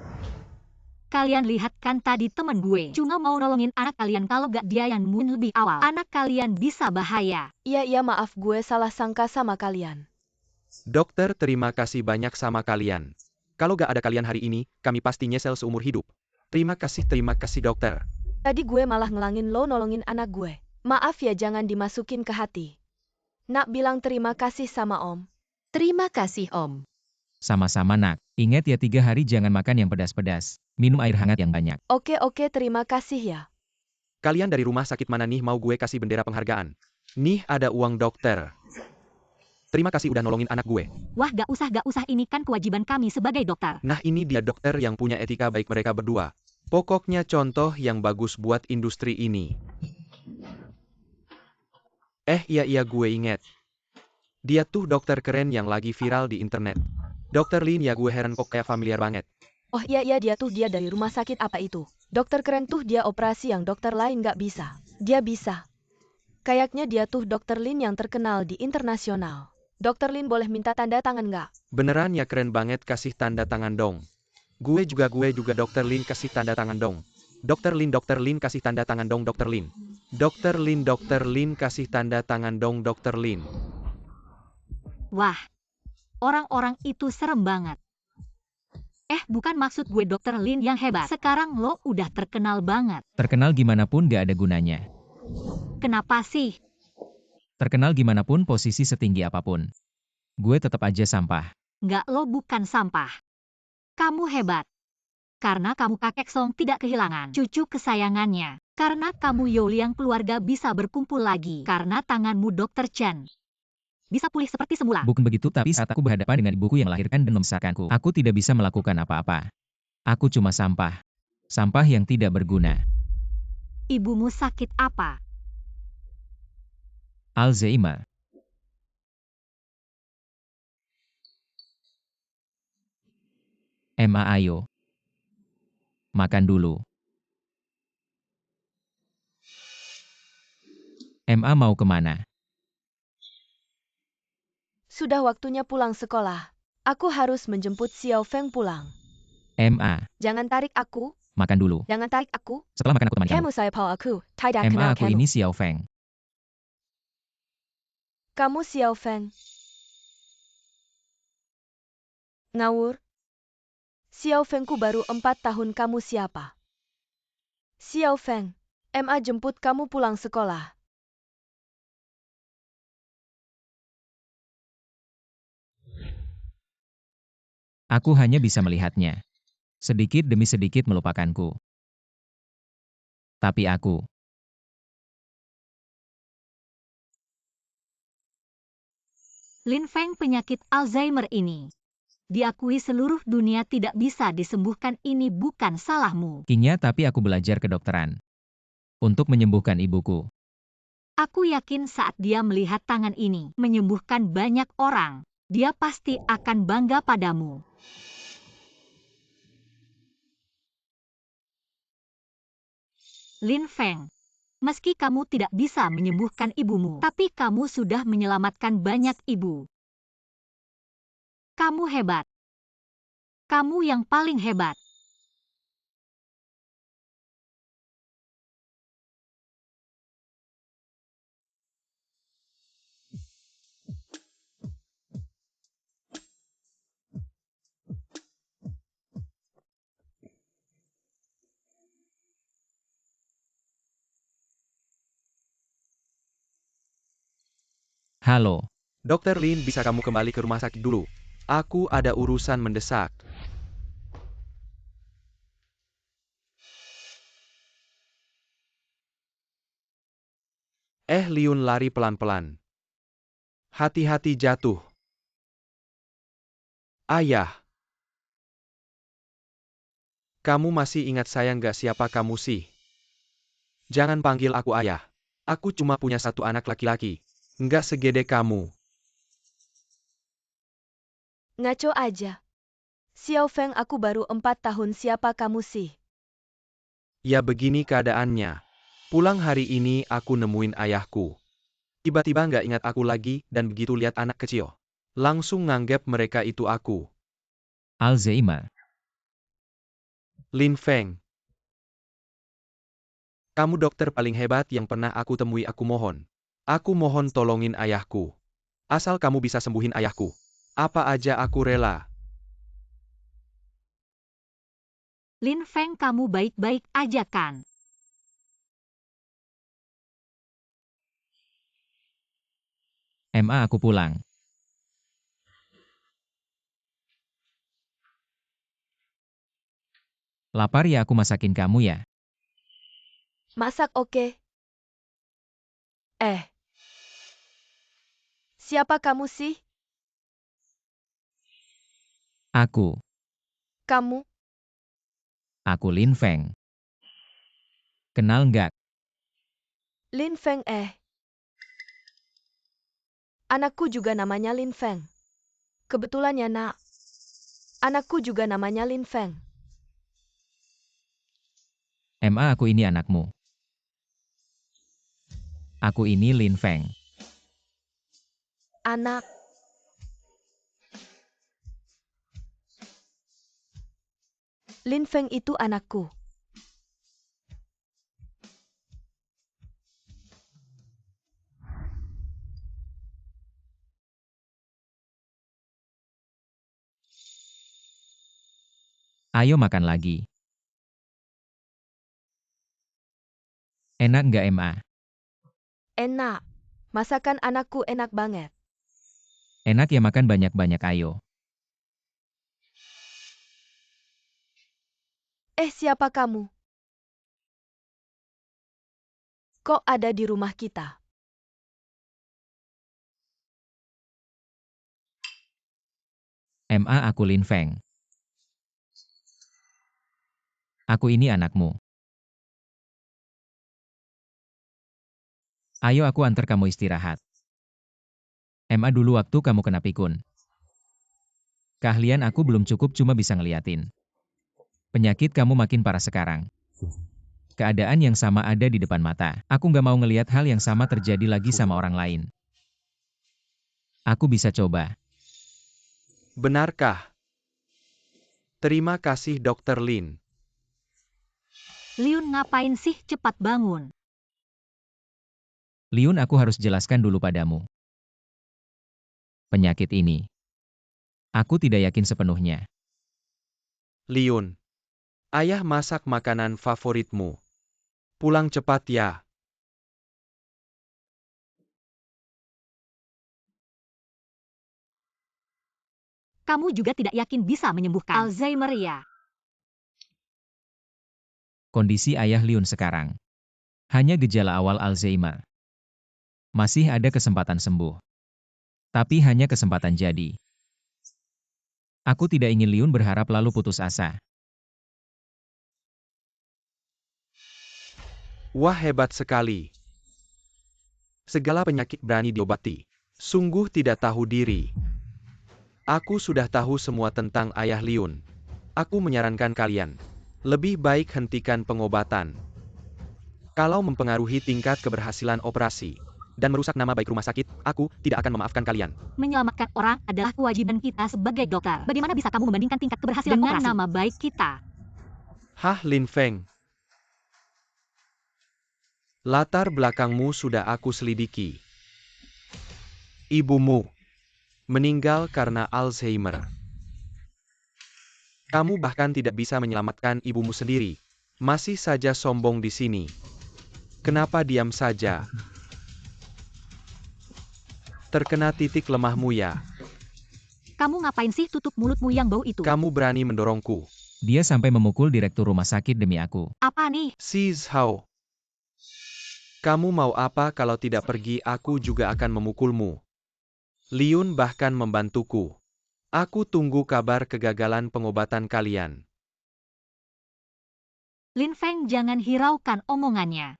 Kalian lihat kan tadi temen gue cuma mau nolongin anak kalian, kalau gak dia yang mun lebih awal. Anak kalian bisa bahaya. Iya, maaf, gue salah sangka sama kalian. Dokter, terima kasih banyak sama kalian. Kalau gak ada kalian hari ini, kami pasti nyesel seumur hidup. Terima kasih dokter. Tadi gue malah ngelangin lo nolongin anak gue. Maaf ya, jangan dimasukin ke hati. Nak bilang terima kasih sama Om. Terima kasih, Om. Sama-sama nak. Ingat ya 3 hari jangan makan yang pedas-pedas. Minum air hangat yang banyak. Oke, terima kasih ya. Kalian dari rumah sakit mana nih mau gue kasih bendera penghargaan? Nih ada uang dokter. Terima kasih udah nolongin anak gue. Wah, gak usah, ini kan kewajiban kami sebagai dokter. Nah ini dia dokter yang punya etika baik mereka berdua. Pokoknya contoh yang bagus buat industri ini. Iya gue inget. Dia tuh dokter keren yang lagi viral di internet. Dokter Lin ya, gue heran kok kayak familiar banget. Oh iya dia dari rumah sakit apa itu. Dokter keren tuh, dia operasi yang dokter lain gak bisa. Dia bisa. Kayaknya dia tuh dokter Lin yang terkenal di internasional. Dokter Lin boleh minta tanda tangan gak? Beneran ya, keren banget, kasih tanda tangan dong. Gue juga dokter Lin, kasih tanda tangan dong. Dokter Lin kasih tanda tangan dong dokter Lin. Dokter Lin kasih tanda tangan dong dokter Lin. Wah, orang-orang itu serem banget. Bukan maksud gue dokter Lin yang hebat. Sekarang lo udah terkenal banget. Terkenal gimana pun gak ada gunanya. Kenapa sih? Terkenal gimana pun posisi setinggi apapun. Gue tetap aja sampah. Nggak, lo bukan sampah. Kamu hebat. Karena kamu kakek Song tidak kehilangan cucu kesayangannya. Karena kamu Youliang keluarga bisa berkumpul lagi. Karena tanganmu Dr. Chen bisa pulih seperti semula. Bukan begitu, tapi saat aku berhadapan dengan ibuku yang melahirkan dan membesarkanku, aku tidak bisa melakukan apa-apa. Aku cuma sampah. Sampah yang tidak berguna. Ibumu sakit apa? Alzheimer. Emma, ayo. Makan dulu. Emma mau kemana? Sudah waktunya pulang sekolah. Aku harus menjemput Xiao Feng pulang. Emma, Jangan tarik aku. makan dulu. Jangan tarik aku. Setelah makan aku temani kamu. Kamu saya pau aku. Tidak Emma, kenal aku kamu. ini Xiao Feng. Kamu Xiao Feng. Ngawur. Xiao Fengku baru 4 tahun, kamu siapa? Xiao Feng. MA jemput kamu pulang sekolah. Aku hanya bisa melihatnya. Sedikit demi sedikit melupakanku. Tapi aku. Lin Feng, penyakit Alzheimer ini diakui seluruh dunia tidak bisa disembuhkan. Ini bukan salahmu. Kinya, tapi aku belajar kedokteran. Untuk menyembuhkan ibuku. Aku yakin saat dia melihat tangan ini menyembuhkan banyak orang, dia pasti akan bangga padamu. Lin Feng, meski kamu tidak bisa menyembuhkan ibumu, tapi kamu sudah menyelamatkan banyak ibu. Kamu hebat. Kamu yang paling hebat. Halo. Dokter Lin, bisa kamu kembali ke rumah sakit dulu? Aku ada urusan mendesak. Liun lari pelan-pelan. Hati-hati jatuh. Ayah. Kamu masih ingat saya nggak? Siapa kamu sih? Jangan panggil aku ayah. Aku cuma punya satu anak laki-laki. Nggak segede kamu. Ngaco aja. Xiao Feng, aku baru 4 tahun, siapa kamu sih? Ya begini keadaannya. Pulang hari ini aku nemuin ayahku. Tiba-tiba nggak ingat aku lagi, dan begitu lihat anak kecil, langsung nganggep mereka itu aku. Alzheimer. Lin Feng. Kamu dokter paling hebat yang pernah aku temui, aku mohon. Aku mohon tolongin ayahku. Asal kamu bisa sembuhin ayahku. Apa aja aku rela. Lin Feng, kamu baik-baik aja kan? Aku pulang. Lapar ya, aku masakin kamu ya. Masak oke. Siapa kamu sih? Aku Kamu? Lin Feng. Kenal nggak? Lin Feng Anakku juga namanya Lin Feng. Kebetulan ya nak. Anakku juga namanya Lin Feng. Aku ini anakmu. Aku ini Lin Feng. Anak. Lin Feng itu anakku. Ayo makan lagi. Enak nggak, Enak. Masakan anakku enak banget. Enak ya, makan banyak-banyak ayo. Siapa kamu? Kok ada di rumah kita? Aku Lin Feng. Aku ini anakmu. Ayo aku antar kamu istirahat. Dulu waktu kamu kena pikun. Keahlian aku belum cukup, cuma bisa ngeliatin. Penyakit kamu makin parah sekarang. Keadaan yang sama ada di depan mata. Aku nggak mau ngelihat hal yang sama terjadi lagi sama orang lain. Aku bisa coba. Benarkah? Terima kasih Dr. Lin. Liun, ngapain sih? Cepat bangun. Liun, aku harus jelaskan dulu padamu. Penyakit ini, aku tidak yakin sepenuhnya. Liun. Ayah masak makanan favoritmu. Pulang cepat ya. Kamu juga tidak yakin bisa menyembuhkan Alzheimer ya? Kondisi ayah Liun sekarang hanya gejala awal Alzheimer. Masih ada kesempatan sembuh. Tapi hanya kesempatan jadi. Aku tidak ingin Liun berharap lalu putus asa. Wah, hebat sekali. Segala penyakit berani diobati. Sungguh tidak tahu diri. Aku sudah tahu semua tentang ayah Liun. Aku menyarankan kalian. Lebih baik hentikan pengobatan. Kalau mempengaruhi tingkat keberhasilan operasi dan merusak nama baik rumah sakit, aku tidak akan memaafkan kalian. Menyelamatkan orang adalah kewajiban kita sebagai dokter. Bagaimana bisa kamu membandingkan tingkat keberhasilan dengan operasi nama baik kita? Hah, Lin Feng? Latar belakangmu sudah aku selidiki. Ibumu meninggal karena Alzheimer. Kamu bahkan tidak bisa menyelamatkan ibumu sendiri. Masih saja sombong di sini. Kenapa diam saja? Terkena titik lemahmu ya. Kamu ngapain sih? Tutup mulutmu yang bau itu. Kamu berani mendorongku. Dia sampai memukul direktur rumah sakit demi aku. Apa nih? Si Zhao. Kamu mau apa? Kalau tidak pergi, aku juga akan memukulmu. Liun bahkan membantuku. Aku tunggu kabar kegagalan pengobatan kalian. Lin Feng, jangan hiraukan omongannya.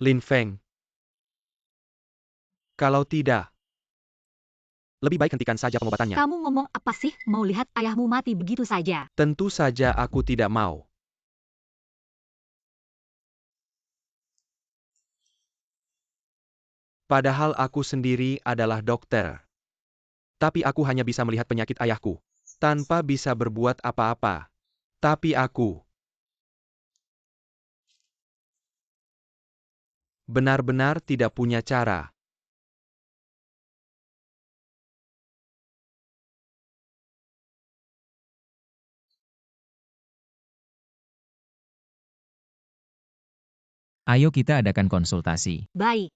Lin Feng. Kalau tidak, lebih baik hentikan saja pengobatannya. Kamu ngomong apa sih? Mau lihat ayahmu mati begitu saja? Tentu saja aku tidak mau. Padahal aku sendiri adalah dokter. Tapi aku hanya bisa melihat penyakit ayahku, tanpa bisa berbuat apa-apa. Tapi aku benar-benar tidak punya cara. Ayo kita adakan konsultasi. Baik.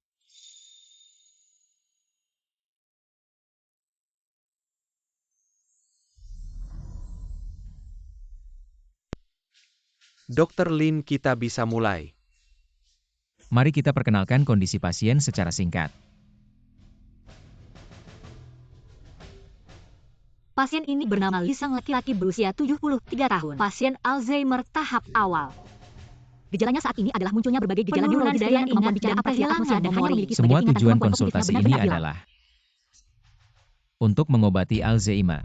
Dokter Lin, kita bisa mulai. Mari kita perkenalkan kondisi pasien secara singkat. Pasien ini bernama Lisang, laki-laki berusia 73 tahun. Pasien Alzheimer tahap awal. Gejalanya saat ini adalah munculnya berbagai gejala Penurunan neurologis daya dengan kemampuan ingat bicara dan apresiasi kehilangan atmosfer dan hanya memori. memiliki Semua sebagai ingat tujuan kemampuan kognitif konsultasi yang ini benar-benar hilang. adalah untuk mengobati Alzheimer.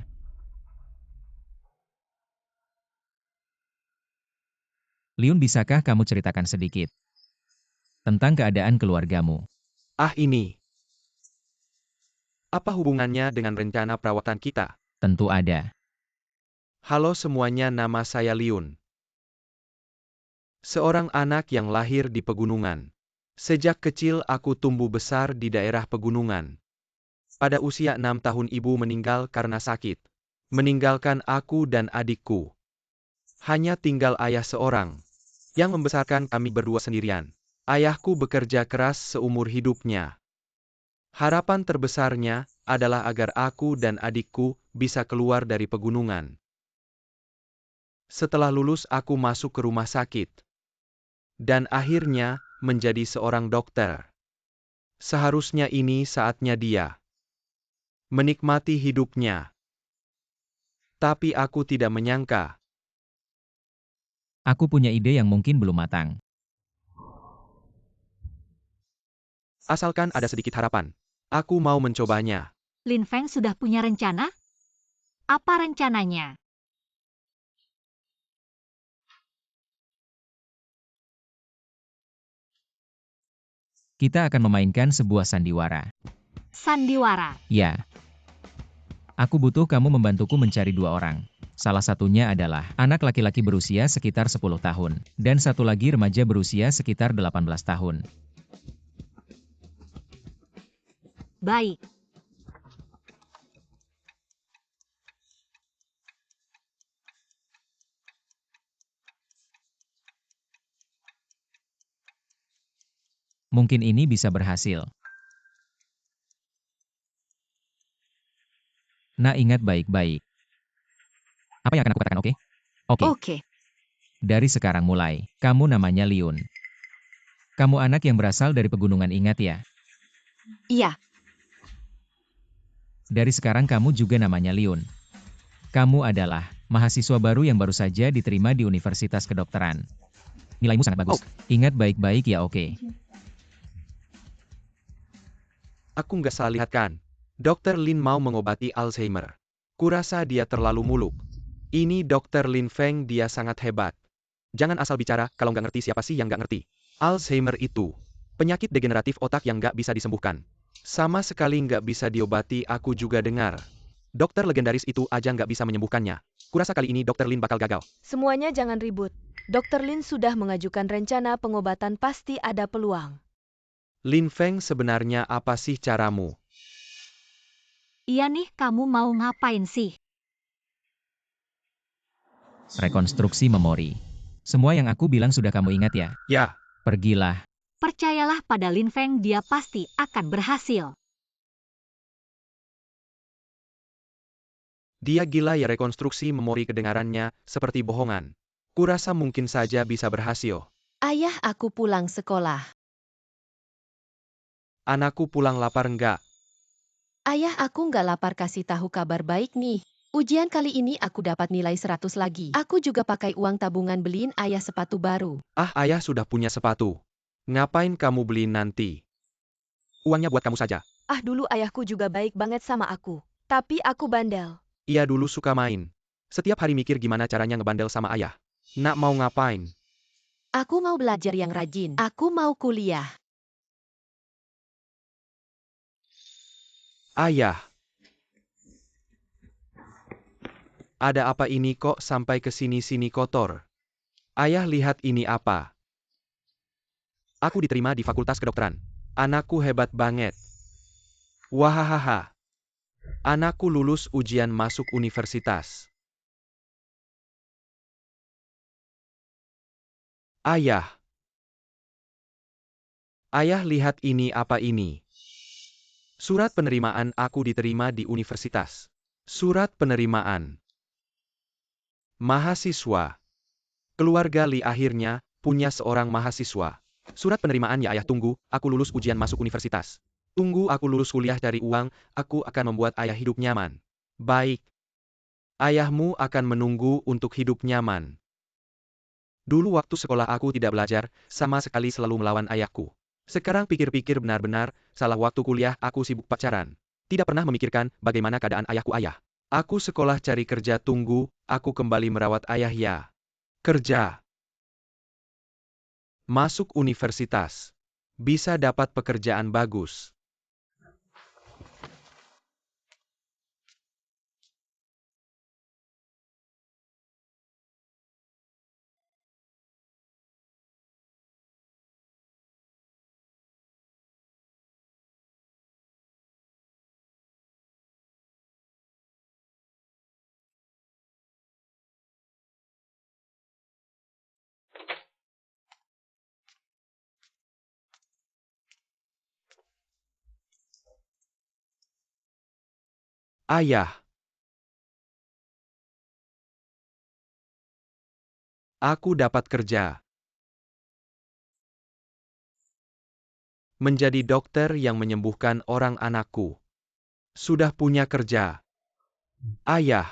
Liun, bisakah kamu ceritakan sedikit tentang keadaan keluargamu? Ini. Apa hubungannya dengan rencana perawatan kita? Tentu ada. Halo semuanya, nama saya Liun. Seorang anak yang lahir di pegunungan. Sejak kecil aku tumbuh besar di daerah pegunungan. Pada usia 6 tahun ibu meninggal karena sakit. Meninggalkan aku dan adikku. Hanya tinggal ayah seorang, yang membesarkan kami berdua sendirian. Ayahku bekerja keras seumur hidupnya. Harapan terbesarnya adalah agar aku dan adikku bisa keluar dari pegunungan. Setelah lulus aku masuk ke rumah sakit. Dan akhirnya menjadi seorang dokter. Seharusnya ini saatnya dia menikmati hidupnya. Tapi aku tidak menyangka. Aku punya ide yang mungkin belum matang. Asalkan ada sedikit harapan. Aku mau mencobanya. Lin Feng sudah punya rencana? Apa rencananya? Kita akan memainkan sebuah sandiwara. Sandiwara. Ya. Aku butuh kamu membantuku mencari 2 orang. Salah satunya adalah anak laki-laki berusia sekitar 10 tahun, dan satu lagi remaja berusia sekitar 18 tahun. Baik. Mungkin ini bisa berhasil. Nah, ingat baik-baik. Apa yang akan aku katakan, oke? Oke. Oke. Dari sekarang mulai, kamu namanya Liun. Kamu anak yang berasal dari pegunungan, ingat ya? Iya, Dari sekarang kamu juga namanya Liun. Kamu adalah mahasiswa baru yang baru saja diterima di Universitas Kedokteran. Nilaimu sangat bagus. Ingat baik-baik ya, oke? Aku nggak salah lihat kan? Dokter Lin mau mengobati Alzheimer. Kurasa dia terlalu muluk. Ini Dokter Lin Feng, dia sangat hebat. Jangan asal bicara kalau nggak ngerti. Siapa sih yang nggak ngerti? Alzheimer itu penyakit degeneratif otak yang nggak bisa disembuhkan. Sama sekali nggak bisa diobati, aku juga dengar. Dokter legendaris itu aja nggak bisa menyembuhkannya. Kurasa kali ini Dokter Lin bakal gagal. semuanya jangan ribut. Dr. Lin sudah mengajukan rencana pengobatan, pasti ada peluang. Lin Feng, sebenarnya apa sih caramu? Iya nih, kamu mau ngapain sih? Rekonstruksi memori. Semua yang aku bilang sudah kamu ingat ya? Ya, Pergilah. Percayalah pada Lin Feng, dia pasti akan berhasil. dia gila ya, rekonstruksi memori kedengarannya seperti bohongan. Kurasa mungkin saja bisa berhasil. Ayah, aku pulang sekolah. Anakku pulang lapar enggak? Ayah, aku nggak lapar, kasih tahu kabar baik nih. Ujian kali ini aku dapat nilai 100 lagi. Aku juga pakai uang tabungan beliin ayah sepatu baru. Ayah sudah punya sepatu. Ngapain kamu beliin nanti? Uangnya buat kamu saja. Dulu ayahku juga baik banget sama aku. Tapi aku bandel. Ia dulu suka main. Setiap hari mikir gimana caranya ngebandel sama ayah. Nak mau ngapain? Aku mau belajar yang rajin. Aku mau kuliah. Ayah. Ada apa ini kok sampai ke sini-sini kotor? Ayah, lihat ini apa? Aku diterima di Fakultas Kedokteran. Anakku hebat banget. Wahahaha. Anakku lulus ujian masuk universitas. Ayah. Ayah, lihat ini, apa ini? Surat penerimaan aku diterima di universitas. Surat penerimaan. Mahasiswa. Keluarga Li akhirnya punya seorang mahasiswa. Surat penerimaan ya ayah, tunggu, aku lulus ujian masuk universitas. Tunggu aku lulus kuliah cari uang, aku akan membuat ayah hidup nyaman. Baik. Ayahmu akan menunggu untuk hidup nyaman. Dulu waktu sekolah aku tidak belajar, sama sekali selalu melawan ayahku. Sekarang pikir-pikir benar-benar, salah waktu kuliah aku sibuk pacaran. Tidak pernah memikirkan bagaimana keadaan ayahku. Ayah. Aku sekolah cari kerja, tunggu, aku kembali merawat ayah ya. Kerja. Masuk universitas. Bisa dapat pekerjaan bagus. Ayah. Aku dapat kerja. Menjadi dokter yang menyembuhkan orang, anakku. Sudah punya kerja. Ayah.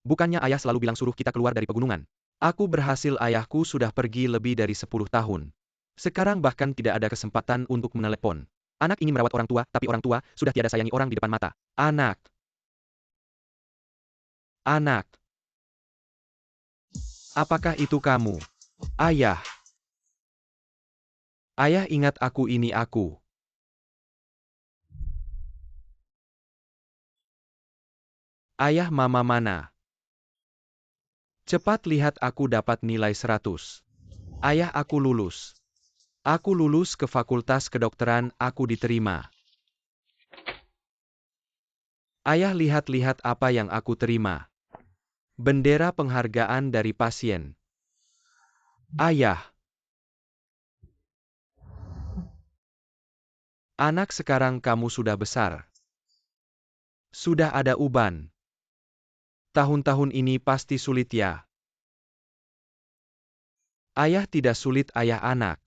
Bukannya ayah selalu bilang suruh kita keluar dari pegunungan? Aku berhasil, ayahku sudah pergi lebih dari 10 tahun. Sekarang bahkan tidak ada kesempatan untuk menelepon. Anak ingin merawat orang tua, tapi orang tua sudah tiada sayangi orang di depan mata. Anak. Anak. Apakah itu kamu? Ayah. Ayah, ingat aku, ini aku. Ayah, mama mana? Cepat lihat, aku dapat nilai 100. Ayah, aku lulus. Aku lulus ke fakultas kedokteran, aku diterima. Ayah, lihat-lihat apa yang aku terima. Bendera penghargaan dari pasien. Ayah. Anak, sekarang kamu sudah besar. Sudah ada uban. Tahun-tahun ini pasti sulit ya. Ayah, tidak sulit ayah, anak.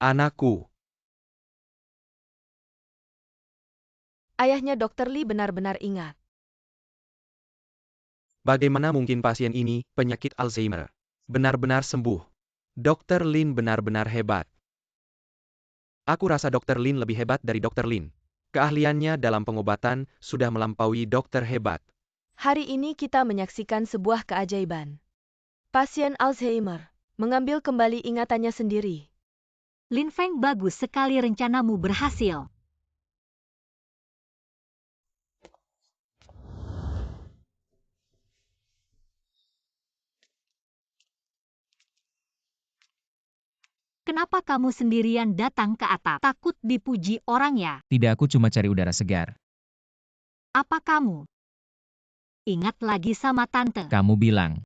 Anakku. Ayahnya Dr. Lee benar-benar ingat. Bagaimana mungkin pasien ini, penyakit Alzheimer, benar-benar sembuh? Dr. Lin benar-benar hebat. Aku rasa Dr. Lin lebih hebat dari Dr. Lin. Keahliannya dalam pengobatan sudah melampaui dokter hebat. Hari ini kita menyaksikan sebuah keajaiban. Pasien Alzheimer mengambil kembali ingatannya sendiri. Lin Feng, bagus sekali, rencanamu berhasil. Kenapa kamu sendirian datang ke atap? Takut dipuji orang ya? Tidak, aku cuma cari udara segar. Apa kamu ingat lagi sama tante? Kamu bilang,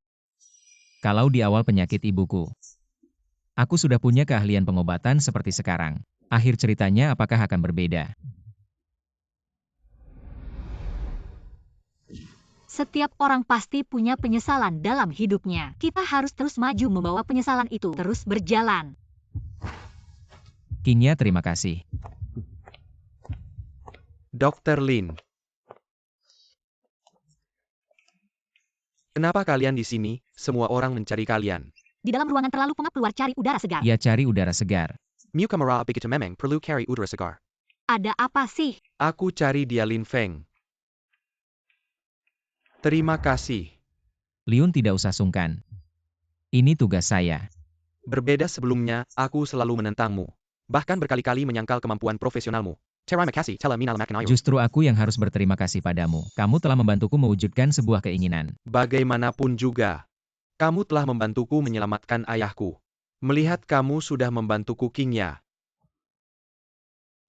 kalau di awal penyakit ibuku, aku sudah punya keahlian pengobatan seperti sekarang. Akhir ceritanya apakah akan berbeda? Setiap orang pasti punya penyesalan dalam hidupnya. Kita harus terus maju membawa penyesalan itu terus berjalan. Kinya, terima kasih. Dr. Lin. Kenapa kalian di sini? Semua orang mencari kalian. Di dalam ruangan terlalu pengap, keluar cari udara segar. Ya, cari udara segar. Miu kamera begitu memang perlu cari udara segar. Ada apa sih? Aku cari dia, Lin Feng. Terima kasih. Liun, tidak usah sungkan. Ini tugas saya. Berbeda sebelumnya, aku selalu menentangmu. Bahkan berkali-kali menyangkal kemampuan profesionalmu. Terima kasih, telah minal maknayo. Justru aku yang harus berterima kasih padamu. Kamu telah membantuku mewujudkan sebuah keinginan. Bagaimanapun juga, kamu telah membantuku menyelamatkan ayahku. Melihat kamu sudah membantuku, Kingya,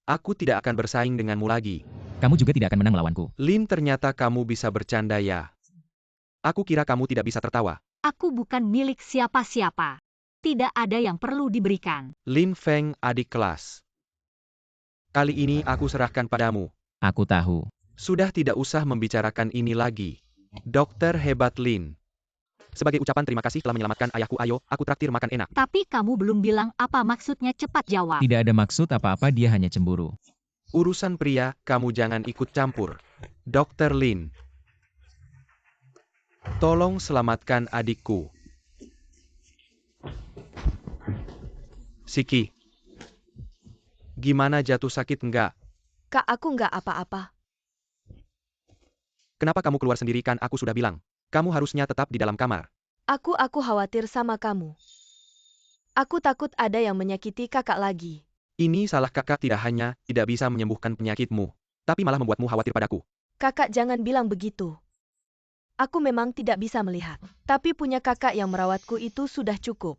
aku tidak akan bersaing denganmu lagi. Kamu juga tidak akan menang melawanku. Lin, ternyata kamu bisa bercanda ya. Aku kira kamu tidak bisa tertawa. Aku bukan milik siapa-siapa. Tidak ada yang perlu diberikan. Lin Feng, adik kelas. Kali ini aku serahkan padamu. Aku tahu. Sudah tidak usah membicarakan ini lagi. Dokter hebat Lin. Sebagai ucapan terima kasih telah menyelamatkan ayahku, ayo, aku traktir makan enak. Tapi kamu belum bilang apa maksudnya, cepat jawab. Tidak ada maksud apa-apa, dia hanya cemburu. Urusan pria, kamu jangan ikut campur. Dokter Lin. Tolong selamatkan adikku. Siki. Gimana, jatuh sakit enggak? Kak, aku nggak apa-apa. Kenapa kamu keluar sendiri, kan aku sudah bilang. Kamu harusnya tetap di dalam kamar. Aku khawatir sama kamu. Aku takut ada yang menyakiti kakak lagi. Ini salah kakak, tidak hanya tidak bisa menyembuhkan penyakitmu, tapi malah membuatmu khawatir padaku. Kakak jangan bilang begitu. Aku memang tidak bisa melihat. Tapi punya kakak yang merawatku itu sudah cukup.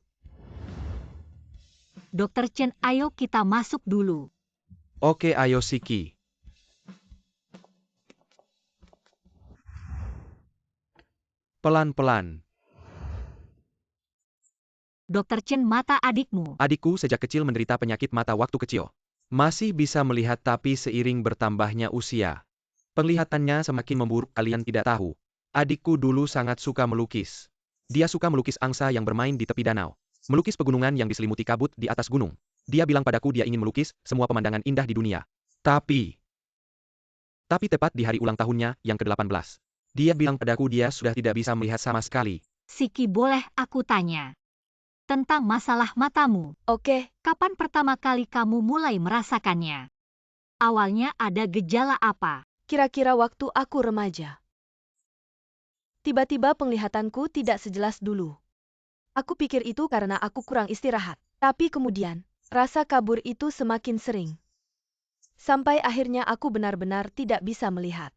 Dokter Chen, ayo kita masuk dulu. Oke, ayo Siki. Pelan-pelan. Dokter Chen, mata adikmu. Adikku sejak kecil menderita penyakit mata waktu kecil. Masih bisa melihat, tapi seiring bertambahnya usia, penglihatannya semakin memburuk. Kalian tidak tahu. Adikku dulu sangat suka melukis. Dia suka melukis angsa yang bermain di tepi danau. Melukis pegunungan yang diselimuti kabut di atas gunung. Dia bilang padaku dia ingin melukis semua pemandangan indah di dunia. Tapi tepat di hari ulang tahunnya yang ke-18, dia bilang padaku dia sudah tidak bisa melihat sama sekali. Siki, boleh aku tanya? Tentang masalah matamu. Oke, Kapan pertama kali kamu mulai merasakannya? Awalnya ada gejala apa? kira-kira waktu aku remaja. Tiba-tiba penglihatanku tidak sejelas dulu. Aku pikir itu karena aku kurang istirahat. Tapi kemudian, rasa kabur itu semakin sering. Sampai akhirnya aku benar-benar tidak bisa melihat.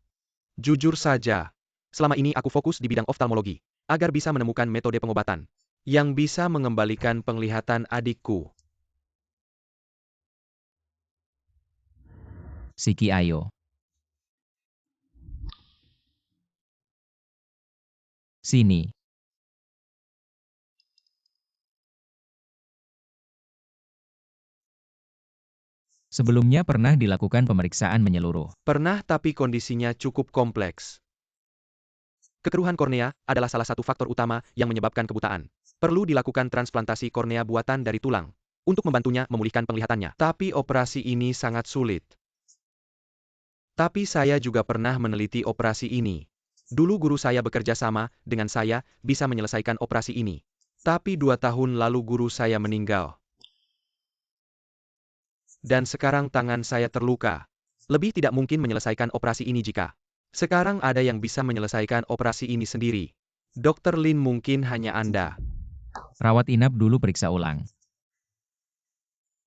Jujur saja, selama ini aku fokus di bidang oftalmologi, agar bisa menemukan metode pengobatan yang bisa mengembalikan penglihatan adikku. Siki, ayo. Sini. Sebelumnya pernah dilakukan pemeriksaan menyeluruh. Pernah, tapi kondisinya cukup kompleks. Kekeruhan kornea adalah salah satu faktor utama yang menyebabkan kebutaan. Perlu dilakukan transplantasi kornea buatan dari tulang untuk membantunya memulihkan penglihatannya. Tapi operasi ini sangat sulit. Tapi saya juga pernah meneliti operasi ini. Dulu guru saya bekerja sama dengan saya bisa menyelesaikan operasi ini. Tapi 2 tahun lalu guru saya meninggal. Dan sekarang tangan saya terluka. Lebih tidak mungkin menyelesaikan operasi ini jika sekarang ada yang bisa menyelesaikan operasi ini sendiri. Dokter Lin, mungkin hanya Anda. Rawat inap dulu, periksa ulang.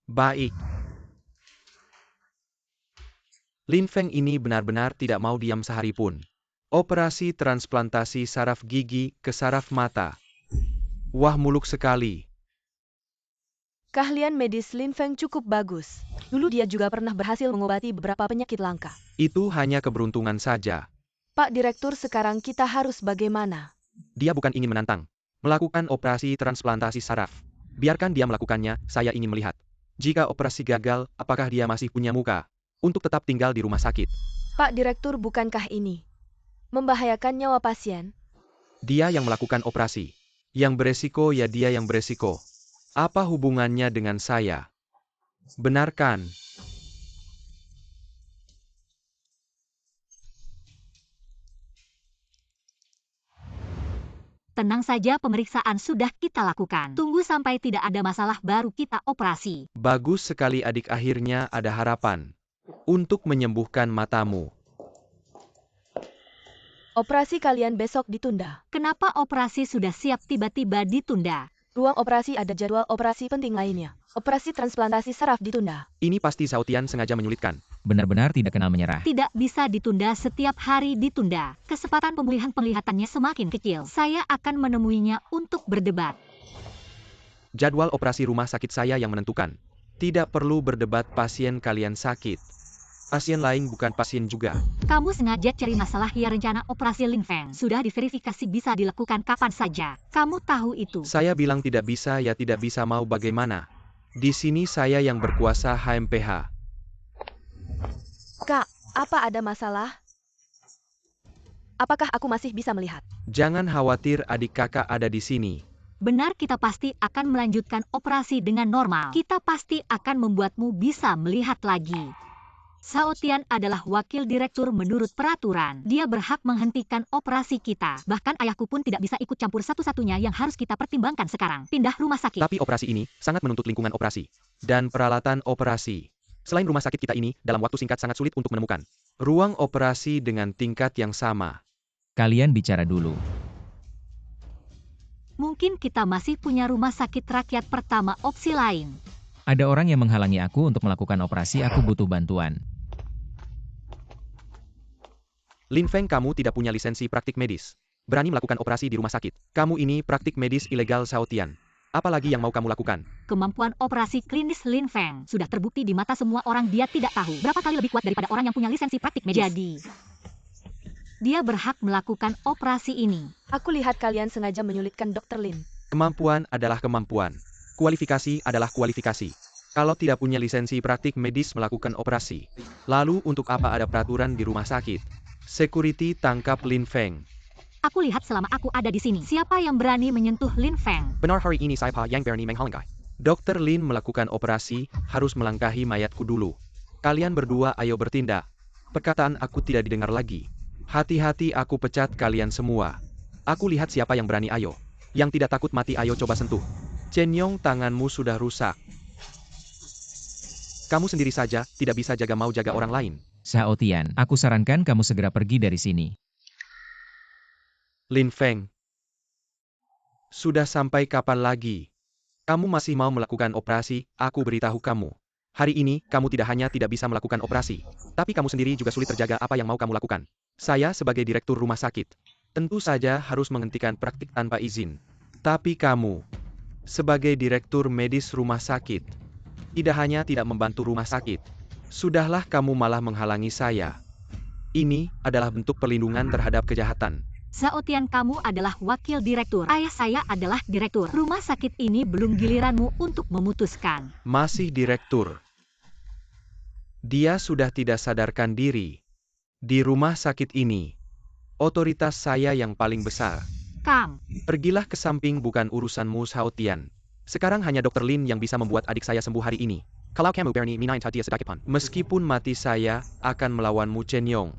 Baik. Lin Feng ini benar-benar tidak mau diam sehari pun. Operasi transplantasi saraf gigi ke saraf mata. Wah, muluk sekali. Keahlian medis Lin Feng cukup bagus. Dulu dia juga pernah berhasil mengobati beberapa penyakit langka. Itu hanya keberuntungan saja. Pak Direktur, sekarang kita harus bagaimana? Dia bukan ingin menantang melakukan operasi transplantasi saraf. Biarkan dia melakukannya, saya ingin melihat. Jika operasi gagal, apakah dia masih punya muka untuk tetap tinggal di rumah sakit? Pak Direktur, bukankah ini membahayakan nyawa pasien? Dia yang melakukan operasi. Yang beresiko ya dia yang beresiko. Apa hubungannya dengan saya? Benarkan. Tenang saja, pemeriksaan sudah kita lakukan. Tunggu sampai tidak ada masalah baru kita operasi. Bagus sekali adik, akhirnya ada harapan untuk menyembuhkan matamu. Operasi kalian besok ditunda. Kenapa operasi sudah siap tiba-tiba ditunda? Ruang operasi ada jadwal operasi penting lainnya. Operasi transplantasi saraf ditunda. Ini pasti Sautian sengaja menyulitkan. Benar-benar tidak kenal menyerah. Tidak bisa ditunda, setiap hari ditunda. Kesempatan pemulihan penglihatannya semakin kecil. Saya akan menemuinya untuk berdebat. Jadwal operasi rumah sakit saya yang menentukan. Tidak perlu berdebat, pasien kalian sakit. Pasien lain bukan pasien juga. Kamu sengaja cari masalah ya. Rencana operasi Lin Feng sudah diverifikasi bisa dilakukan kapan saja. Kamu tahu itu. Saya bilang tidak bisa ya tidak bisa mau bagaimana. Di sini saya yang berkuasa HMPH. Kak, apa ada masalah? Apakah aku masih bisa melihat? Jangan khawatir adik kakak ada di sini. Benar, kita pasti akan melanjutkan operasi dengan normal. Kita pasti akan membuatmu bisa melihat lagi. Shao Tian adalah wakil direktur menurut peraturan. Dia berhak menghentikan operasi kita. Bahkan ayahku pun tidak bisa ikut campur, satu-satunya yang harus kita pertimbangkan sekarang. Pindah rumah sakit. Tapi operasi ini sangat menuntut lingkungan operasi dan peralatan operasi. Selain rumah sakit kita ini, dalam waktu singkat sangat sulit untuk menemukan ruang operasi dengan tingkat yang sama. Kalian bicara dulu. Mungkin kita masih punya rumah sakit rakyat pertama opsi lain. Ada orang yang menghalangi aku untuk melakukan operasi, aku butuh bantuan. Lin Feng, kamu tidak punya lisensi praktik medis. Berani melakukan operasi di rumah sakit. Kamu ini praktik medis ilegal, Shao Tian. Apalagi yang mau kamu lakukan? Kemampuan operasi klinis Lin Feng sudah terbukti di mata semua orang. Dia tidak tahu berapa kali lebih kuat daripada orang yang punya lisensi praktik medis. Jadi, dia berhak melakukan operasi ini. Aku lihat kalian sengaja menyulitkan Dr. Lin. Kemampuan adalah kemampuan. Kualifikasi adalah kualifikasi. Kalau tidak punya lisensi praktik medis melakukan operasi, lalu untuk apa ada peraturan di rumah sakit? Security tangkap Lin Feng. Aku lihat selama aku ada di sini, siapa yang berani menyentuh Lin Feng? Benar, hari ini saya yang berani menghalangi. Dr. Lin melakukan operasi, harus melangkahi mayatku dulu. Kalian berdua ayo bertindak. Perkataan aku tidak didengar lagi. Hati-hati, aku pecat kalian semua. Aku lihat siapa yang berani, ayo. Yang tidak takut mati, ayo coba sentuh. Chen Yong, tanganmu sudah rusak. Kamu sendiri saja, tidak bisa jaga mau jaga orang lain. Shao Tian, aku sarankan kamu segera pergi dari sini. Lin Feng. Sudah sampai kapan lagi? Kamu masih mau melakukan operasi? Aku beritahu kamu. Hari ini, kamu tidak hanya tidak bisa melakukan operasi, tapi kamu sendiri juga sulit terjaga apa yang mau kamu lakukan. Saya sebagai direktur rumah sakit, tentu saja harus menghentikan praktik tanpa izin. Tapi kamu, sebagai direktur medis rumah sakit, tidak hanya tidak membantu rumah sakit, sudahlah kamu malah menghalangi saya. Ini adalah bentuk perlindungan terhadap kejahatan. Shao Tian, kamu adalah wakil direktur. Ayah saya adalah direktur. Rumah sakit ini belum giliranmu untuk memutuskan. Masih direktur. Dia sudah tidak sadarkan diri. Di rumah sakit ini, otoritas saya yang paling besar. Kang, Pergilah ke samping, bukan urusanmu, Shao Tian. Sekarang hanya Dr. Lin yang bisa membuat adik saya sembuh hari ini. Kalau kamu berani minain dia sedikitpun, meskipun mati saya akan melawanmu, Chen Yong.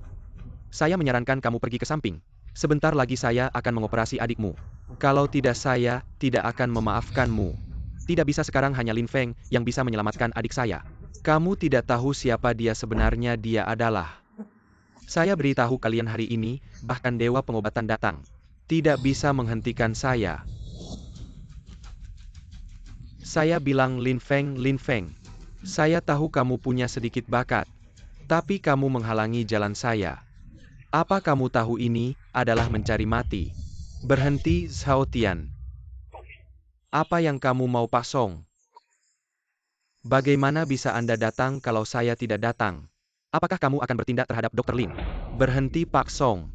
Saya menyarankan kamu pergi ke samping. Sebentar lagi saya akan mengoperasi adikmu. Kalau tidak, saya tidak akan memaafkanmu. Tidak bisa sekarang hanya Lin Feng yang bisa menyelamatkan adik saya. Kamu tidak tahu siapa dia sebenarnya, dia adalah. Saya beritahu kalian hari ini, bahkan Dewa Pengobatan datang. Tidak bisa menghentikan saya. Saya bilang Lin Feng, Lin Feng. Saya tahu kamu punya sedikit bakat. Tapi kamu menghalangi jalan saya. Apa kamu tahu ini adalah mencari mati? Berhenti, Shao Tian. Apa yang kamu mau, Pak Song? Bagaimana bisa Anda datang kalau saya tidak datang? Apakah kamu akan bertindak terhadap Dr. Lin? Berhenti, Pak Song.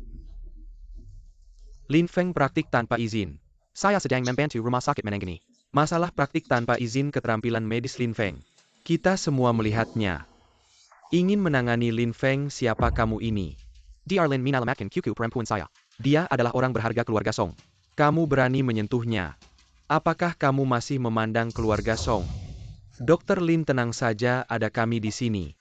Lin Feng praktik tanpa izin. Saya sedang membantu rumah sakit menangani masalah praktik tanpa izin keterampilan medis Lin Feng. Kita semua melihatnya. Ingin menangani Lin Feng, siapa kamu ini? Darlin minalamatkan QQ perempuan saya. Dia adalah orang berharga keluarga Song. Kamu berani menyentuhnya. Apakah kamu masih memandang keluarga Song? Dr. Lin, tenang saja, ada kami di sini.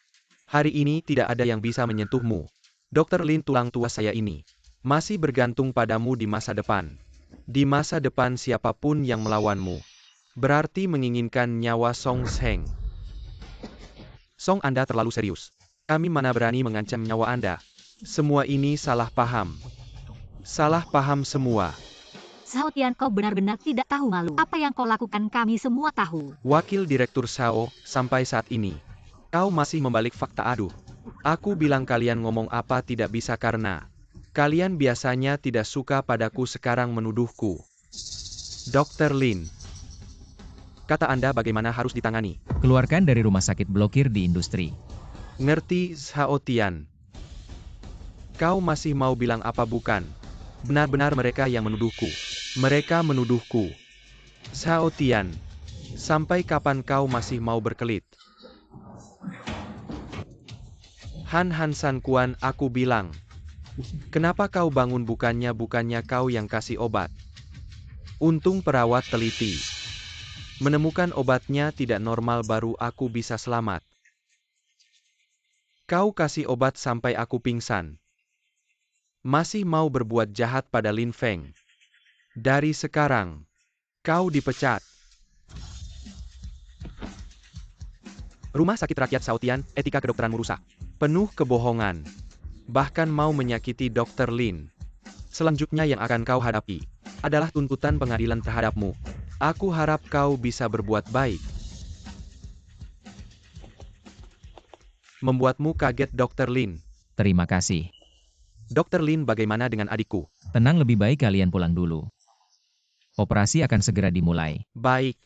Hari ini tidak ada yang bisa menyentuhmu. Dr. Lin, tulang tua saya ini masih bergantung padamu di masa depan. Di masa depan siapapun yang melawanmu, berarti menginginkan nyawa Song Sheng. Song, Anda terlalu serius. Kami mana berani mengancam nyawa Anda. Semua ini salah paham. Salah paham semua. Shao Tian, kau benar-benar tidak tahu malu. Apa yang kau lakukan kami semua tahu. Wakil Direktur Shao, sampai saat ini, kau masih membalik fakta. Aduh. Aku bilang kalian ngomong apa tidak bisa karena kalian biasanya tidak suka padaku, sekarang menuduhku. Dr. Lin, kata Anda bagaimana harus ditangani? Keluarkan dari rumah sakit, blokir di industri. Ngerti, Xiao Tian? Kau masih mau bilang apa bukan? Benar-benar mereka yang menuduhku. Mereka menuduhku. Xiao Tian, sampai kapan kau masih mau berkelit? Han San Kuan, aku bilang. Kenapa kau bangun bukannya kau yang kasih obat? Untung perawat teliti. Menemukan obatnya tidak normal baru aku bisa selamat. Kau kasih obat sampai aku pingsan. Masih mau berbuat jahat pada Lin Feng. Dari sekarang, kau dipecat. Rumah Sakit Rakyat Xiao Tian, etika kedokteran rusak. Penuh kebohongan. Bahkan mau menyakiti Dr. Lin. Selanjutnya yang akan kau hadapi adalah tuntutan pengadilan terhadapmu. Aku harap kau bisa berbuat baik. Membuatmu kaget Dr. Lin. Terima kasih. Dr. Lin, bagaimana dengan adikku? Tenang, lebih baik kalian pulang dulu. Operasi akan segera dimulai. Baik.